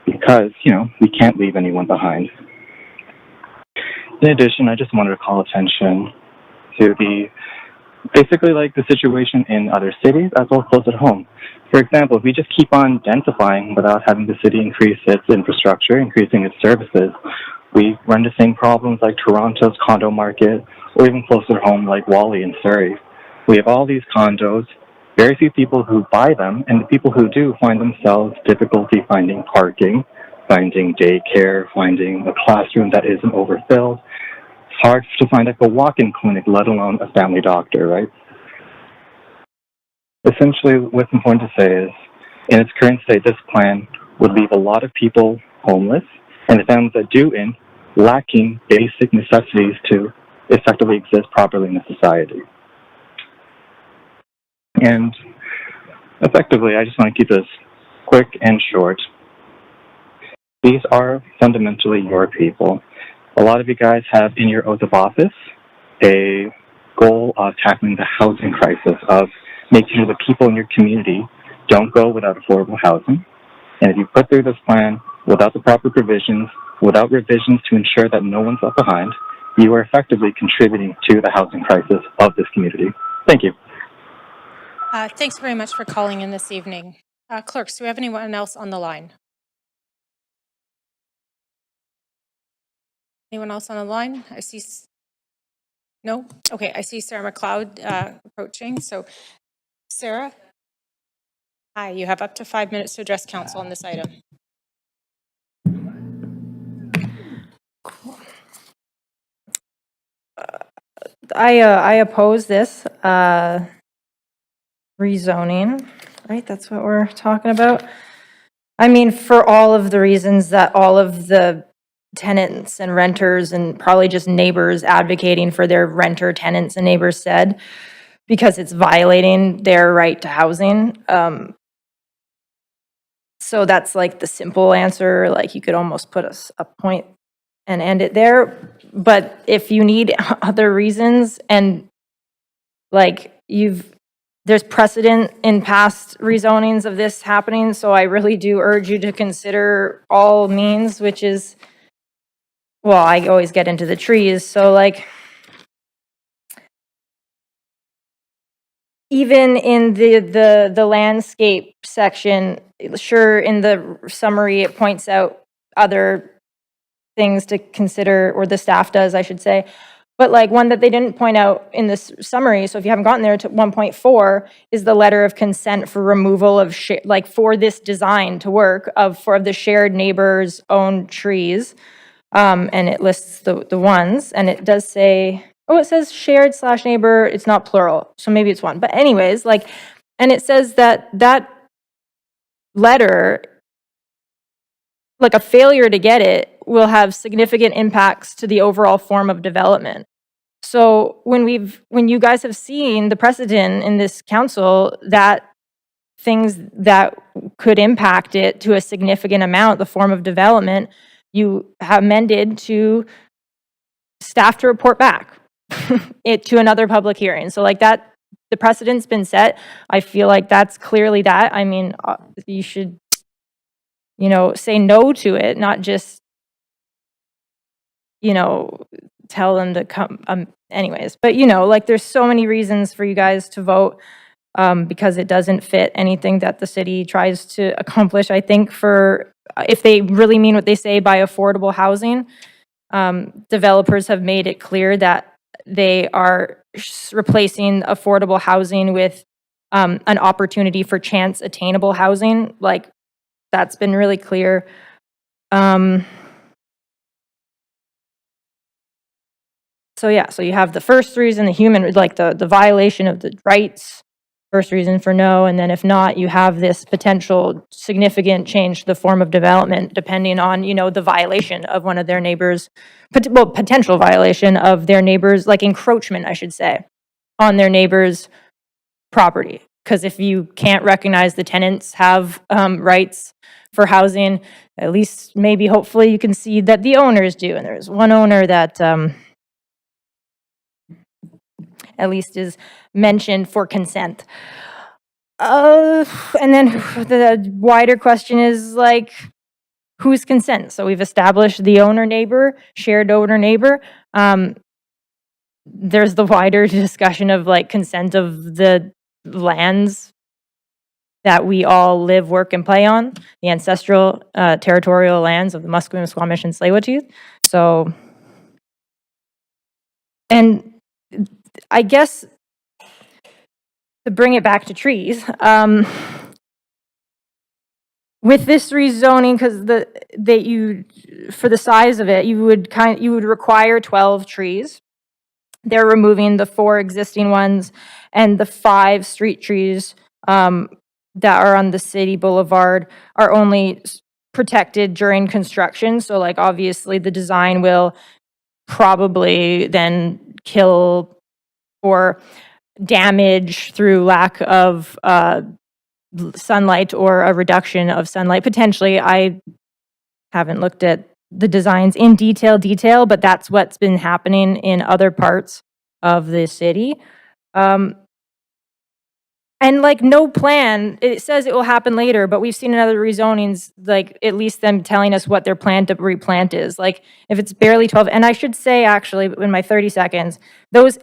because, we can't leave anyone behind. In addition, I just wanted to call attention to basically the situation in other cities as well as close at home. For example, if we just keep on densifying without having the city increase its infrastructure, increasing its services, we run into the same problems like Toronto's condo market or even closer home like Wally in Surrey. We have all these condos, very few people who buy them, and the people who do find themselves difficulty finding parking, finding daycare, finding a classroom that isn't overfilled. It's hard to find a walk-in clinic, let alone a family doctor, right? Essentially, what's important to say is, in its current state, this plan would leave a lot of people homeless, and the families that do lacking basic necessities to effectively exist properly in a society. And effectively, I just want to keep this quick and short. These are fundamentally your people. A lot of you guys have in your oath of office a goal of tackling the housing crisis, of making sure the people in your community don't go without affordable housing. And if you put through this plan without the proper provisions, without revisions to ensure that no one's left behind, you are effectively contributing to the housing crisis of this community. Thank you. Thanks very much for calling in this evening. Clerks, do we have anyone else on the line? Anyone else on the line? I see. No? Okay, I see Sarah McLeod approaching. So, Sarah? Hi, you have up to 5 minutes to address council on this item. Cool. I oppose this rezoning, right? That's what we're talking about. I mean, for all of the reasons that all of the tenants and renters and probably just neighbors advocating for their renter tenants and neighbors said, because it's violating their right to housing. So that's like the simple answer. Like you could almost put a point and end it there. But if you need other reasons and there's precedent in past rezonings of this happening. So I really do urge you to consider all means, which is, well, I always get into the trees. So even in the landscape section, sure, in the summary, it points out other things to consider, or the staff does, I should say. But one that they didn't point out in this summary, so if you haven't gotten there to 1.4, is the letter of consent for removal of, for this design to work, for the shared neighbors' own trees. And it lists the ones, and it does say, it says shared / neighbor, it's not plural, so maybe it's one. But anyways, and it says that letter, a failure to get it will have significant impacts to the overall form of development. So when you guys have seen the precedent in this council that things that could impact it to a significant amount, the form of development, you have amended to staff to report back it to another public hearing. So that, the precedent's been set. I feel like that's clearly that. I mean, you should, say no to it, not just, tell them to come. Anyways, but there's so many reasons for you guys to vote because it doesn't fit anything that the city tries to accomplish. I think if they really mean what they say by affordable housing, developers have made it clear that they are replacing affordable housing with an opportunity for chance attainable housing. Like, that's been really clear. So yeah, so you have the first reason, the human, like the violation of the rights, first reason for no, and then if not, you have this potential significant change to the form of development depending on, you know, the violation of one of their neighbors, potential violation of their neighbors, like encroachment, I should say, on their neighbor's property. Because if you can't recognize the tenants have rights for housing, at least maybe hopefully you can see that the owners do. And there's one owner that at least is mentioned for consent. And then the wider question is like, whose consent? So we've established the owner neighbor, shared owner neighbor. There's the wider discussion of like consent of the lands that we all live, work, and play on, the ancestral territorial lands of the Musqueam, Squamish, and Tsleil-Waututh. So, and I guess to bring it back to trees, with this rezoning, because for the size of it, you would require 12 trees. They're removing the 4 existing ones and the 5 street trees that are on the city boulevard are only protected during construction. So like obviously the design will probably then kill or damage through lack of sunlight or a reduction of sunlight. Potentially, I haven't looked at the designs in detail, but that's what's been happening in other parts of the city. And like no plan, it says it will happen later, but we've seen in other rezonings, like at least them telling us what their plan to replant is. Like if it's barely 12, and I should say actually in my 30 seconds, those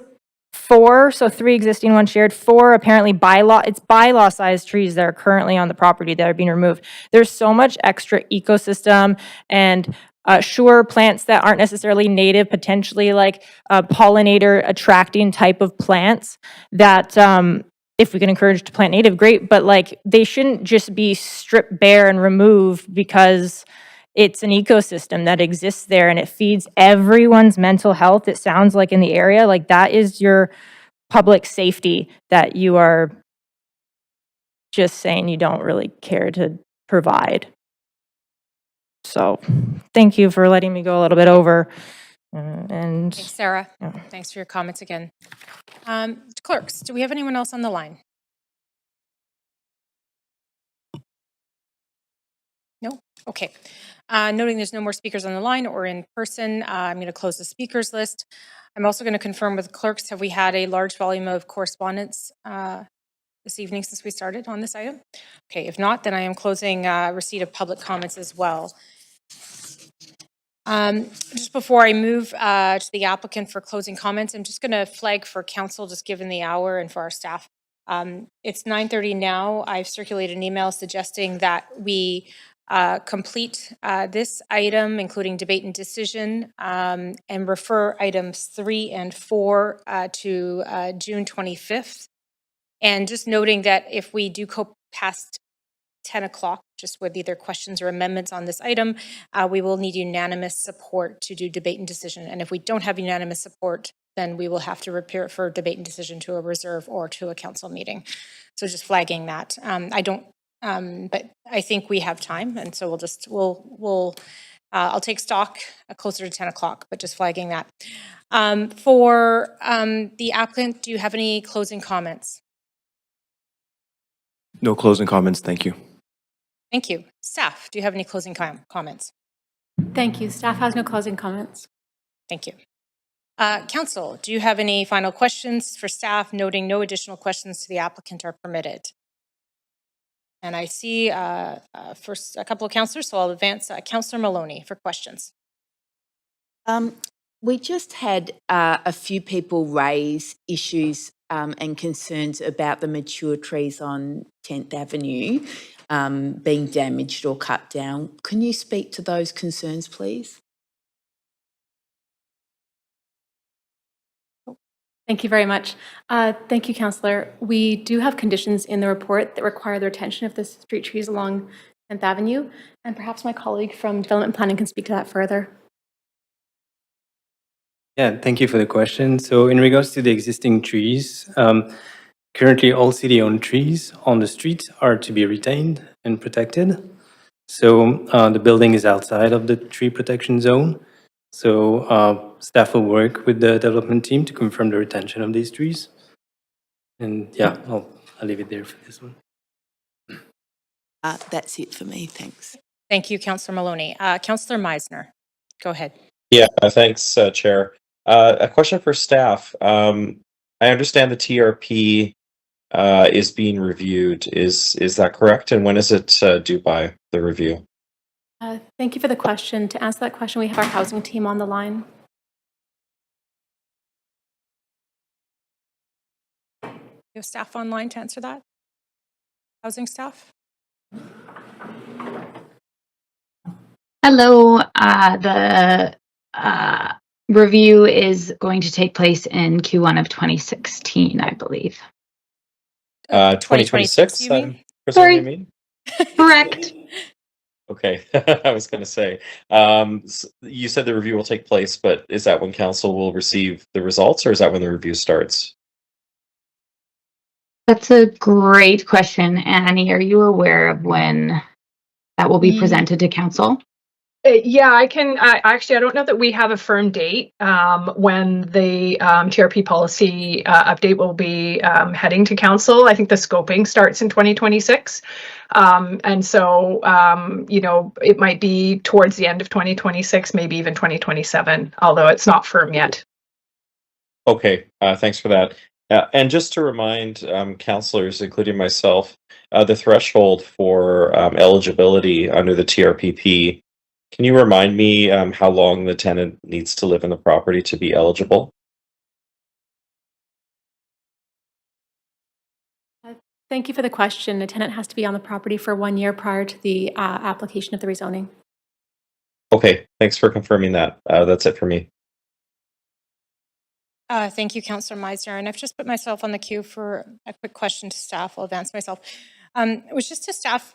4, so 3 existing, 1 shared, 4 apparently it's bylaw sized trees that are currently on the property that are being removed. There's so much extra ecosystem and sure plants that aren't necessarily native, potentially like pollinator attracting type of plants that if we can encourage to plant native, great, but like they shouldn't just be stripped bare and removed because it's an ecosystem that exists there and it feeds everyone's mental health. It sounds like in the area, like that is your public safety that you are just saying you don't really care to provide. So thank you for letting me go a little bit over. And Thanks, Sarah. Yeah. Thanks for your comments again. Clerks, do we have anyone else on the line? No? Okay. Noting there's no more speakers on the line or in person, I'm going to close the speakers list. I'm also going to confirm with clerks, have we had a large volume of correspondence this evening since we started on this item? Okay, if not, then I am closing receipt of public comments as well. Just before I move to the applicant for closing comments, I'm just going to flag for council, just given the hour and for our staff. It's 9:30 now. I've circulated an email suggesting that we complete this item, including debate and decision, and refer items 3 and 4 to June 25th. And just noting that if we do go past 10 o'clock, just with either questions or amendments on this item, we will need unanimous support to do debate and decision. And if we don't have unanimous support, then we will have to repair for debate and decision to a reserve or to a council meeting. So just flagging that. But I think we have time, and so I'll take stock closer to 10 o'clock, but just flagging that. For the applicant, do you have any closing comments? No closing comments, thank you. Thank you. Staff, do you have any closing comments? Thank you. Staff has no closing comments. Thank you. Council, do you have any final questions for staff, noting no additional questions to the applicant are permitted? And I see first a couple of councillors, so I'll advance Councillor Maloney for questions. We just had a few people raise issues and concerns about the mature trees on 10th Avenue being damaged or cut down. Can you speak to those concerns, please? Thank you very much. Thank you, Councillor. We do have conditions in the report that require the retention of the street trees along 10th Avenue, and perhaps my colleague from Development Planning can speak to that further. Yeah, thank you for the question. So in regards to the existing trees, currently all city-owned trees on the street are to be retained and protected. So the building is outside of the tree protection zone. So staff will work with the development team to confirm the retention of these trees. And yeah, I'll leave it there for this one. That's it for me, thanks. Thank you, Councillor Maloney. Councillor Meisner, go ahead. Yeah, thanks, Chair. A question for staff. I understand the TRP is being reviewed. Is that correct? And when is it due by, the review? Thank you for the question. To answer that question, we have our housing team on the line. You have staff online to answer that? Housing staff? Hello. The review is going to take place in Q1 of 2016, I believe. 2026, you mean? Sorry. You mean? Correct. Okay, I was going to say, you said the review will take place, but is that when council will receive the results, or is that when the review starts? That's a great question, Annie. Are you aware of when that will be presented to council? Yeah, I can. Actually, I don't know that we have a firm date when the TRP policy update will be heading to council. I think the scoping starts in 2026. And so, it might be towards the end of 2026, maybe even 2027, although it's not firm yet. Okay, thanks for that. And just to remind councillors, including myself, the threshold for eligibility under the TRPP, can you remind me how long the tenant needs to live in the property to be eligible? Thank you for the question. The tenant has to be on the property for 1 year prior to the application of the rezoning. Okay, thanks for confirming that. That's it for me. Thank you, Councillor Meisner. And I've just put myself on the queue for a quick question to staff. I'll advance myself. It was just to staff.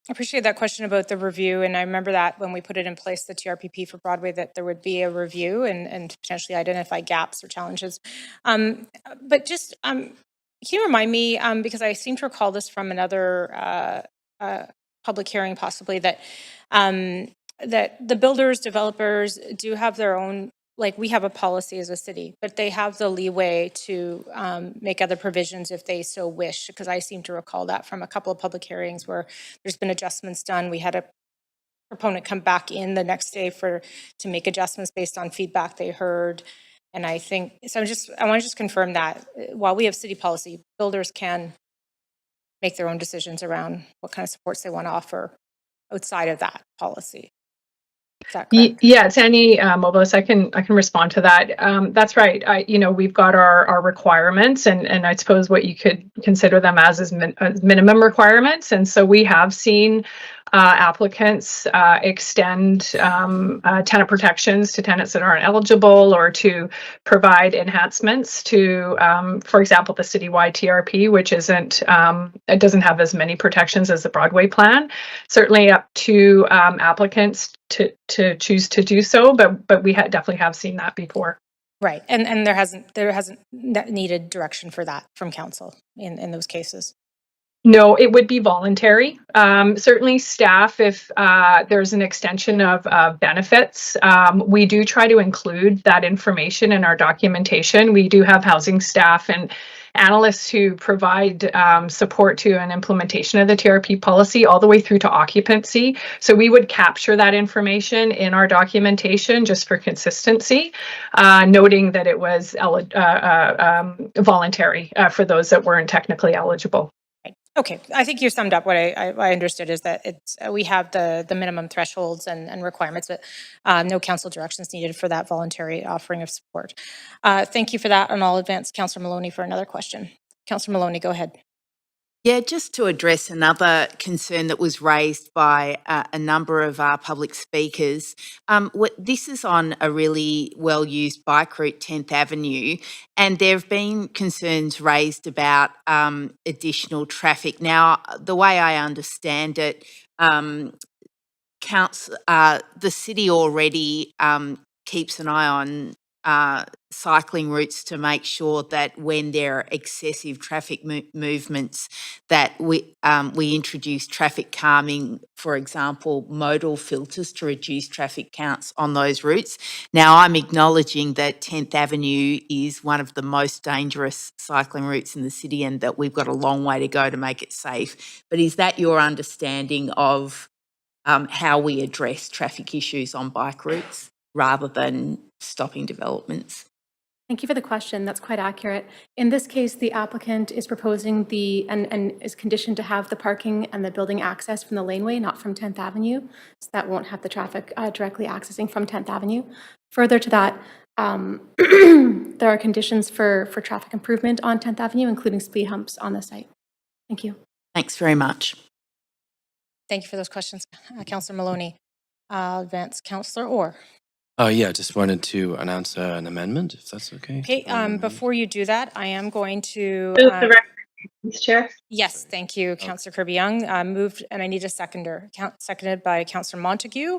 I appreciate that question about the review, and I remember that when we put it in place, the TRPP for Broadway, that there would be a review and potentially identify gaps or challenges. But just, can you remind me, because I seem to recall this from another public hearing possibly, that that the builders, developers do have their own, like we have a policy as a city, but they have the leeway to make other provisions if they so wish, because I seem to recall that from a couple of public hearings where there's been adjustments done. We had a proponent come back in the next day to make adjustments based on feedback they heard. And I think, so I want to just confirm that while we have city policy, builders can make their own decisions around what kind of supports they want to offer outside of that policy. Is that correct? Yeah, it's Annie Mobilis. I can respond to that. That's right. We've got our requirements, and I suppose what you could consider them as minimum requirements. And so we have seen applicants extend tenant protections to tenants that aren't eligible, or to provide enhancements to, for example, the citywide TRP, which it doesn't have as many protections as the Broadway plan. Certainly up to applicants to choose to do so, but we definitely have seen that before. Right, and there hasn't needed direction for that from council in those cases. No, it would be voluntary. Certainly staff, if there's an extension of benefits, we do try to include that information in our documentation. We do have housing staff and analysts who provide support to an implementation of the TRP policy all the way through to occupancy. So we would capture that information in our documentation just for consistency, noting that it was voluntary for those that weren't technically eligible. Okay, I think you summed up what I understood is that we have the minimum thresholds and requirements, but no council directions needed for that voluntary offering of support. Thank you for that, and I'll advance Councillor Maloney for another question. Councillor Maloney, go ahead. Yeah, just to address another concern that was raised by a number of our public speakers. This is on a really well-used bike route, 10th Avenue, and there have been concerns raised about additional traffic. Now, the way I understand it, the city already keeps an eye on cycling routes to make sure that when there are excessive traffic movements, that we introduce traffic calming, for example, modal filters to reduce traffic counts on those routes. Now, I'm acknowledging that 10th Avenue is one of the most dangerous cycling routes in the city and that we've got a long way to go to make it safe. But is that your understanding of how we address traffic issues on bike routes rather than stopping developments? Thank you for the question. That's quite accurate. In this case, the applicant is proposing and is conditioned to have the parking and the building access from the laneway, not from 10th Avenue. So that won't have the traffic directly accessing from 10th Avenue. Further to that, there are conditions for traffic improvement on 10th Avenue, including speed humps on the site. Thank you. Thanks very much. Thank you for those questions, Councillor Maloney. I'll advance Councillor Orr. Yeah, just wanted to announce an amendment, if that's okay. Okay, before you do that, I am going to... Mr. Chair? Yes, thank you, Councillor Kirby-Young. Moved, and I need a seconder. Seconded by Councillor Montague.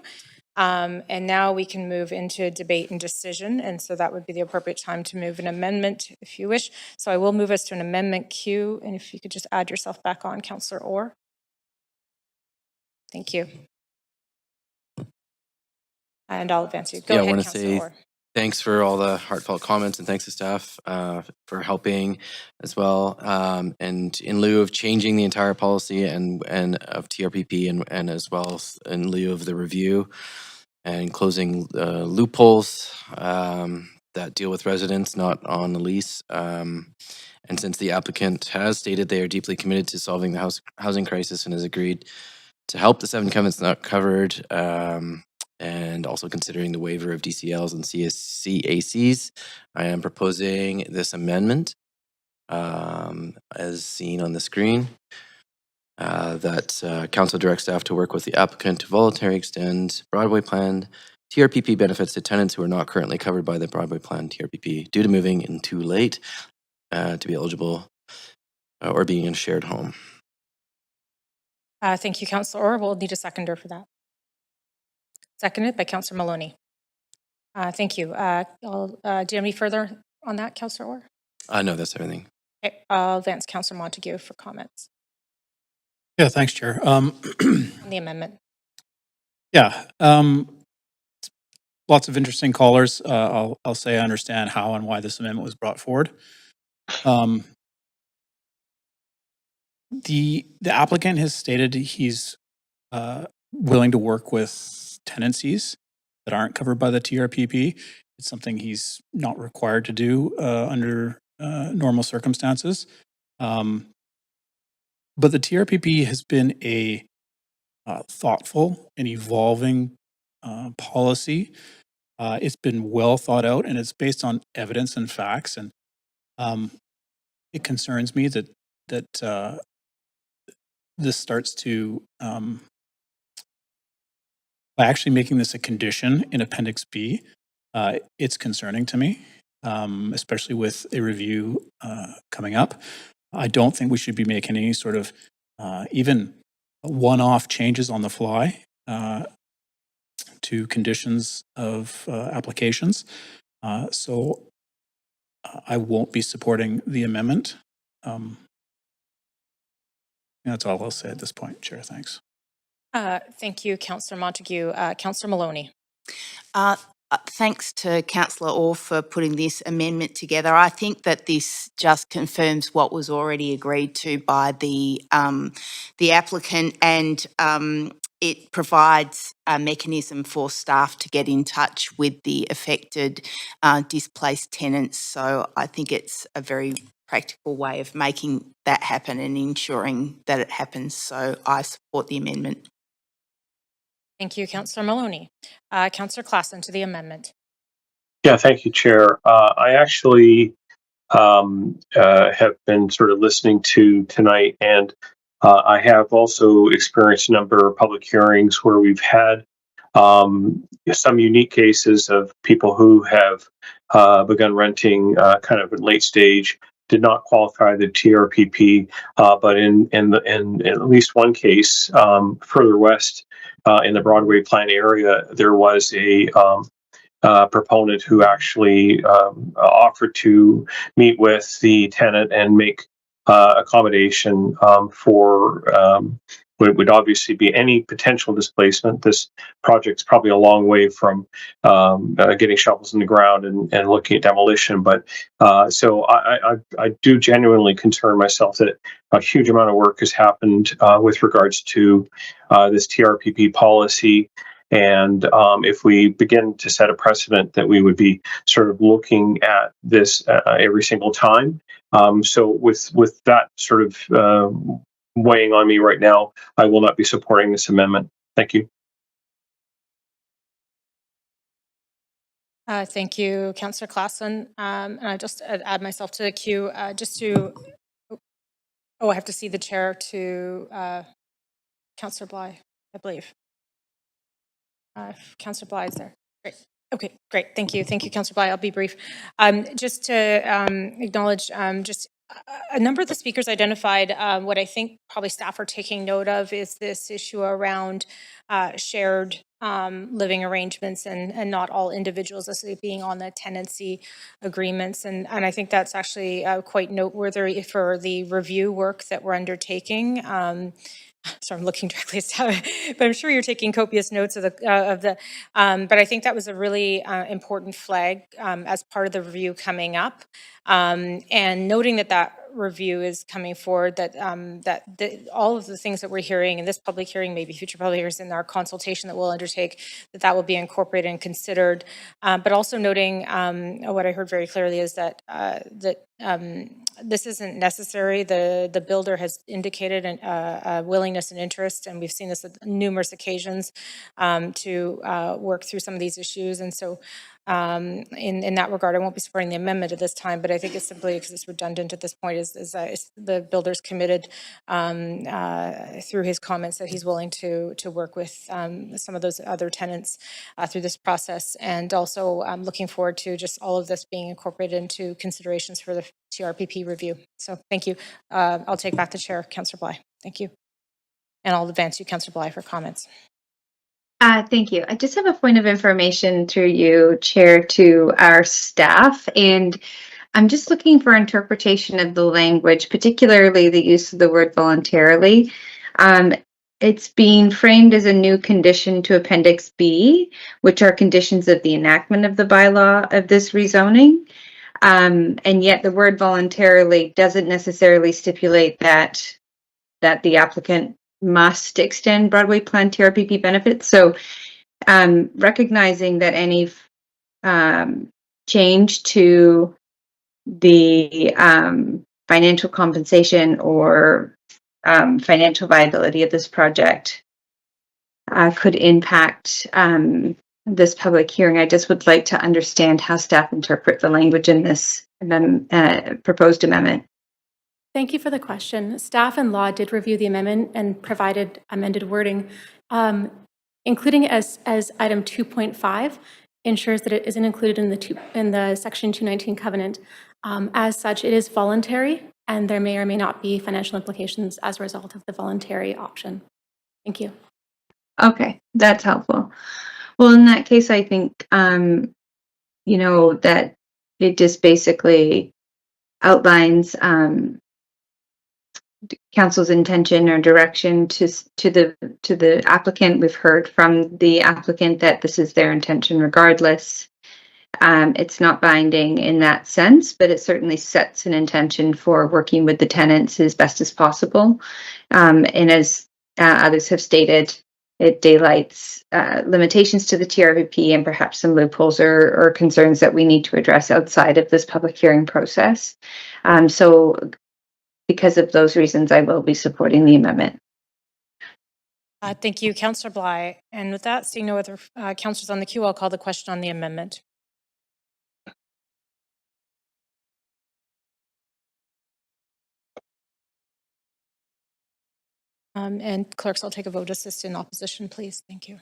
And now we can move into debate and decision, and so that would be the appropriate time to move an amendment, if you wish. So I will move us to an amendment queue, and if you could just add yourself back on, Councillor Orr. Thank you. And I'll advance you. Go ahead, I want to Councillor say Orr. thanks for all the heartfelt comments, and thanks to staff for helping as well. And in lieu of changing the entire policy and of TRPP and as well as in lieu of the review and closing loopholes that deal with residents not on the lease. And since the applicant has stated they are deeply committed to solving the housing crisis and has agreed to help the 7 covenants not covered, and also considering the waiver of DCLs and CACs, I am proposing this amendment as seen on the screen, that Council directs staff to work with the applicant to voluntarily extend Broadway Plan TRPP benefits to tenants who are not currently covered by the Broadway Plan TRPP due to moving in too late to be eligible or being in a shared home. Thank you, Councillor Orr. We'll need a seconder for that. Seconded by Councillor Maloney. Thank you. Do you have any further on that, Councillor Orr? No, that's everything. Okay, I'll advance Councillor Montague for comments Yeah, thanks, Chair. on the amendment. Yeah, lots of interesting callers. I'll say I understand how and why this amendment was brought forward. The applicant has stated he's willing to work with tenancies that aren't covered by the TRPP. It's something he's not required to do under normal circumstances. But the TRPP has been a thoughtful and evolving policy. It's been well thought out and it's based on evidence and facts. And it concerns me that this starts to, by actually making this a condition in Appendix B, it's concerning to me, especially with a review coming up. I don't think we should be making any sort of even one-off changes on the fly to conditions of applications. So I won't be supporting the amendment. That's all I'll say at this point, Chair. Thanks. Thank you, Councillor Montague. Councillor Maloney. Thanks to Councillor Orr for putting this amendment together. I think that this just confirms what was already agreed to by the applicant, and it provides a mechanism for staff to get in touch with the affected displaced tenants. So I think it's a very practical way of making that happen and ensuring that it happens. So I support the amendment. Thank you, Councillor Maloney. Councillor Klassen to the amendment. Yeah, thank you, Chair. I actually have been sort of listening to tonight. And I have also experienced a number of public hearings where we've had some unique cases of people who have begun renting kind of in late stage, did not qualify the TRPP, but in at least one case further west in the Broadway Plan area, there was a proponent who actually offered to meet with the tenant and make accommodation for what would obviously be any potential displacement. This project's probably a long way from getting shovels in the ground and looking at demolition. But so I do genuinely concern myself that a huge amount of work has happened with regards to this TRPP policy. And if we begin to set a precedent that we would be sort of looking at this every single time. So with that sort of weighing on me right now, I will not be supporting this amendment. Thank you. Thank you, Councillor Clausen. And I just add myself to the queue just to, I have to see the chair to Councillor Bly, I believe. Councillor Bly is there. Great. Okay, great. Thank you. Thank you, Councillor Bly. I'll be brief. Just to acknowledge just a number of the speakers identified what I think probably staff are taking note of is this issue around shared living arrangements and not all individuals as being on the tenancy agreements. And I think that's actually quite noteworthy for the review work that we're undertaking. So I'm looking directly at staff, but I'm sure you're taking copious notes of the. But I think that was a really important flag as part of the review coming up, and noting that review is coming forward. That all of the things that we're hearing in this public hearing, maybe future public hearings, in our consultation that we'll undertake, that will be incorporated and considered. But also noting what I heard very clearly is that this isn't necessary. The builder has indicated a willingness and interest, and we've seen this at numerous occasions to work through some of these issues. And so in that regard, I won't be supporting the amendment at this time, but I think it's simply because it's redundant at this point is the builder's committed through his comments that he's willing to work with some of those other tenants through this process. And also I'm looking forward to just all of this being incorporated into considerations for the TRPP review. So thank you. I'll take back the chair, Councillor Bly. Thank you. And I'll advance you, Councillor Bly, for comments. Thank you. I just have a point of information through you, Chair, to our staff. And I'm just looking for interpretation of the language, particularly the use of the word voluntarily. It's being framed as a new condition to Appendix B, which are conditions of the enactment of the bylaw of this rezoning. And yet the word voluntarily doesn't necessarily stipulate that the applicant must extend Broadway Plan TRPP benefits. So recognizing that any change to the financial compensation or financial viability of this project could impact this public hearing, I just would like to understand how staff interpret the language in this proposed amendment. Thank you for the question. Staff and law did review the amendment and provided amended wording, including it as item 2.5 ensures that it isn't included in the section 219 covenant. As such, it is voluntary, and there may or may not be financial implications as a result of the voluntary option. Thank you. Okay, that's helpful. Well, in that case, I think that it just basically outlines council's intention or direction to the applicant. We've heard from the applicant that this is their intention regardless. It's not binding in that sense, but it certainly sets an intention for working with the tenants as best as possible. And as others have stated, it daylights limitations to the TRPP and perhaps some loopholes or concerns that we need to address outside of this public hearing process. So because of those reasons, I will be supporting the amendment. Thank you, Councillor Bly. And with that, seeing no other councillors on the queue, I'll call the question on the amendment. And clerks, I'll take a vote assist in opposition, please. Thank you.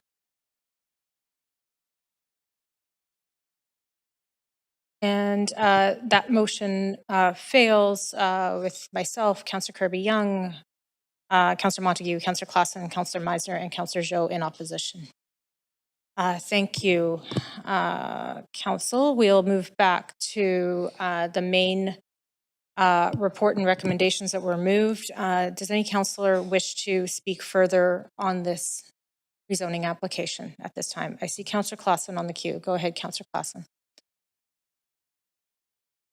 And that motion fails with myself, Councillor Kirby-Young, Councillor Montague, Councillor Klassen, Councillor Meisner, and Councillor Zhou in opposition. Thank you, Council. We'll move back to the main report and recommendations that were moved. Does any councillor wish to speak further on this rezoning application at this time? I see Councillor Klassen on the queue. Go ahead, Councillor Klassen.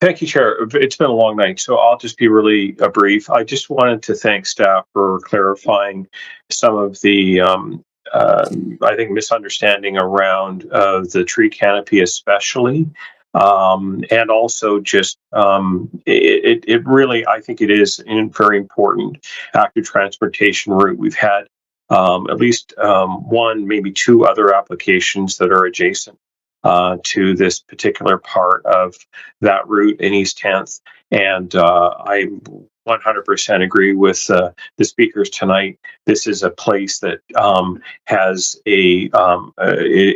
Thank you, Chair. It's been a long night, so I'll just be really brief. I just wanted to thank staff for clarifying some of the, I think, misunderstanding around the tree canopy especially. And also just, it really, I think it is a very important active transportation route. We've had at least one, maybe two other applications that are adjacent to this particular part of that route in East 10th. And I 100% agree with the speakers tonight. This is a place that has it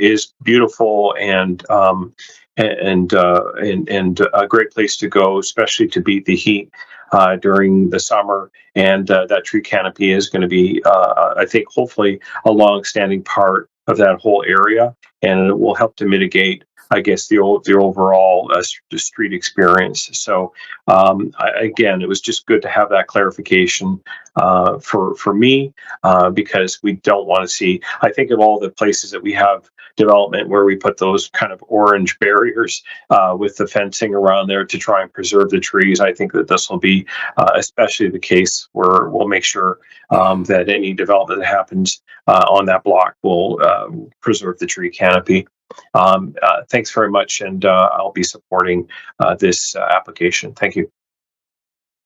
is beautiful and a great place to go, especially to beat the heat during the summer. And that tree canopy is going to be, I think, hopefully a long-standing part of that whole area, and it will help to mitigate, I guess, the overall street experience. So again, it was just good to have that clarification for me, because we don't want to see, I think of all the places that we have development where we put those kind of orange barriers with the fencing around there to try and preserve the trees. I think that this will be especially the case where we'll make sure that any development that happens on that block will preserve the tree canopy. Thanks very much, and I'll be supporting this application. Thank you.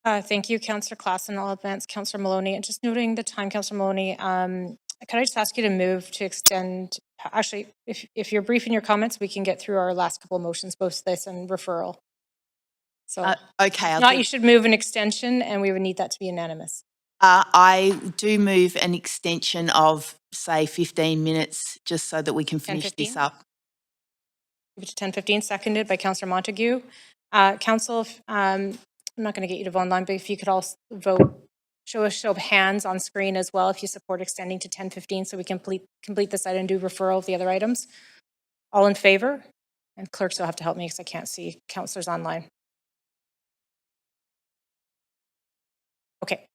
Thank you, Councillor Klassen. I'll advance Councillor Maloney. And just noting the time, Councillor Maloney, could I just ask you to move to extend, actually, if you're brief in your comments, we can get through our last couple of motions, both this and referral. So, Okay. You should move an extension, and we would need that to be unanimous. I do move an extension of, say, 15 minutes, just so that we can finish this up. Move it to 10:15, seconded by Councillor Montague. Council, I'm not going to get you to vote online, but if you could also vote, show a show of hands on screen as well if you support extending to 10:15 so we can complete this item and do referral of the other items. All in favor? And clerks will have to help me because I can't see councillors online.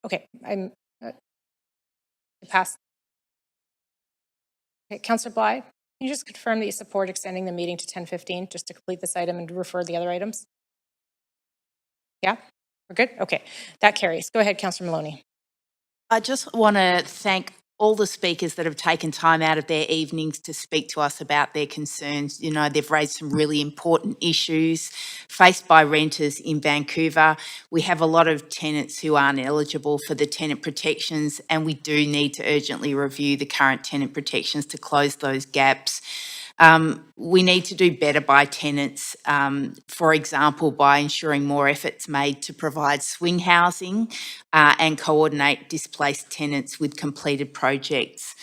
Okay, I'm passed. Okay, Councillor Bly, can you just confirm that you support extending the meeting to 10:15 just to complete this item and refer the other items? Yeah, we're good? Okay, that carries. Go ahead, Councillor Maloney. I just want to thank all the speakers that have taken time out of their evenings to speak to us about their concerns. You know, they've raised some really important issues faced by renters in Vancouver. We have a lot of tenants who aren't eligible for the tenant protections, and we do need to urgently review the current tenant protections to close those gaps. We need to do better by tenants, for example, by ensuring more efforts made to provide swing housing and coordinate displaced tenants with completed projects.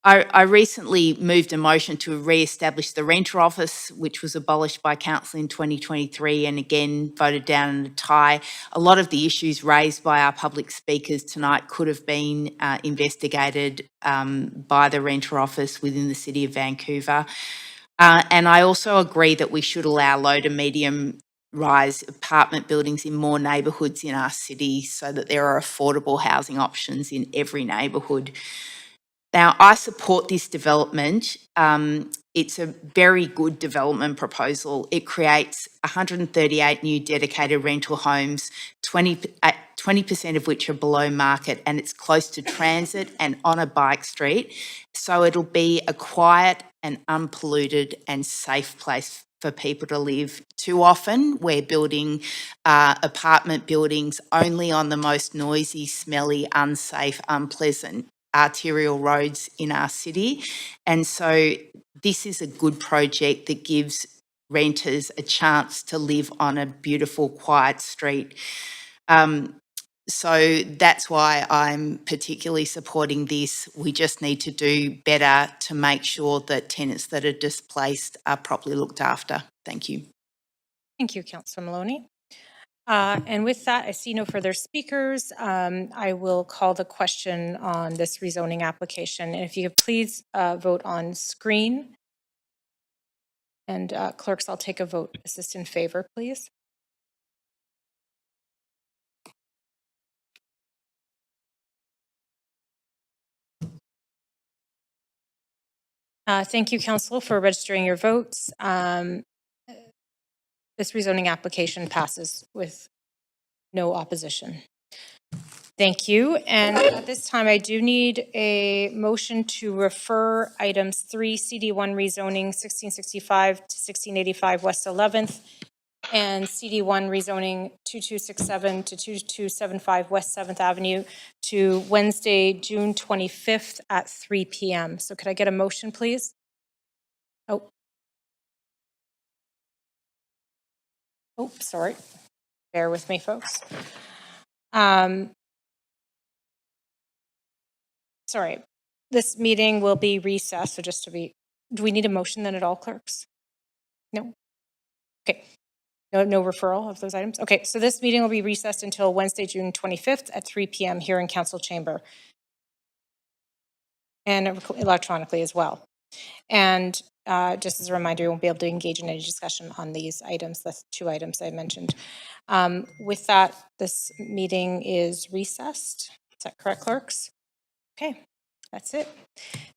I recently moved a motion to re-establish the renter office, which was abolished by council in 2023 and again voted down in a tie. A lot of the issues raised by our public speakers tonight could have been investigated by the renter office within the City of Vancouver. And I also agree that we should allow low to medium rise apartment buildings in more neighbourhoods in our city so that there are affordable housing options in every neighbourhood. Now, I support this development. It's a very good development proposal. It creates 138 new dedicated rental homes, 20% of which are below market, and it's close to transit and on a bike street. So it'll be a quiet and unpolluted and safe place for people to live. Too often, we're building apartment buildings only on the most noisy, smelly, unsafe, unpleasant arterial roads in our city. And so this is a good project that gives renters a chance to live on a beautiful, quiet street. So that's why I'm particularly supporting this. We just need to do better to make sure that tenants that are displaced are properly looked after. Thank you. Thank you, Councillor Maloney. And with that, I see no further speakers. I will call the question on this rezoning application. And if you could please vote on screen. And clerks, I'll take a vote. Assist in favor, please. Thank you, Council, for registering your votes. This rezoning application passes with no opposition. Thank you. And at this time, I do need a motion to refer items 3, CD1 rezoning 1665 to 1685 West 11th, and CD1 rezoning 2267 to 2275 West 7th Avenue to Wednesday, June 25th at 3 p.m. So could I get a motion, please? Oh, sorry. Bear with me, folks. Sorry. This meeting will be recessed. So just to be, do we need a motion then at all, clerks? No? Okay. No referral of those items? Okay, so this meeting will be recessed until Wednesday, June 25th at 3 p.m. here in Council Chamber. And electronically as well. And just as a reminder, you won't be able to engage in any discussion on these items, the 2 items I mentioned. With that, this meeting is recessed. Is that correct, clerks? Okay, that's it.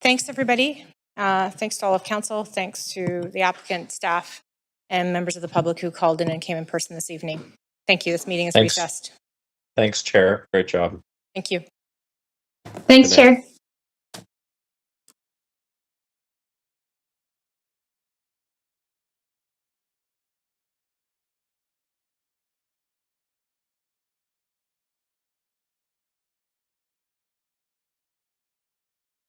Thanks, everybody. Thanks to all of council. Thanks to the applicant, staff, and members of the public who called in and came in person this evening. Thank you. This meeting is recessed. Thanks, Chair. Great job. Thank you. Thanks, Chair.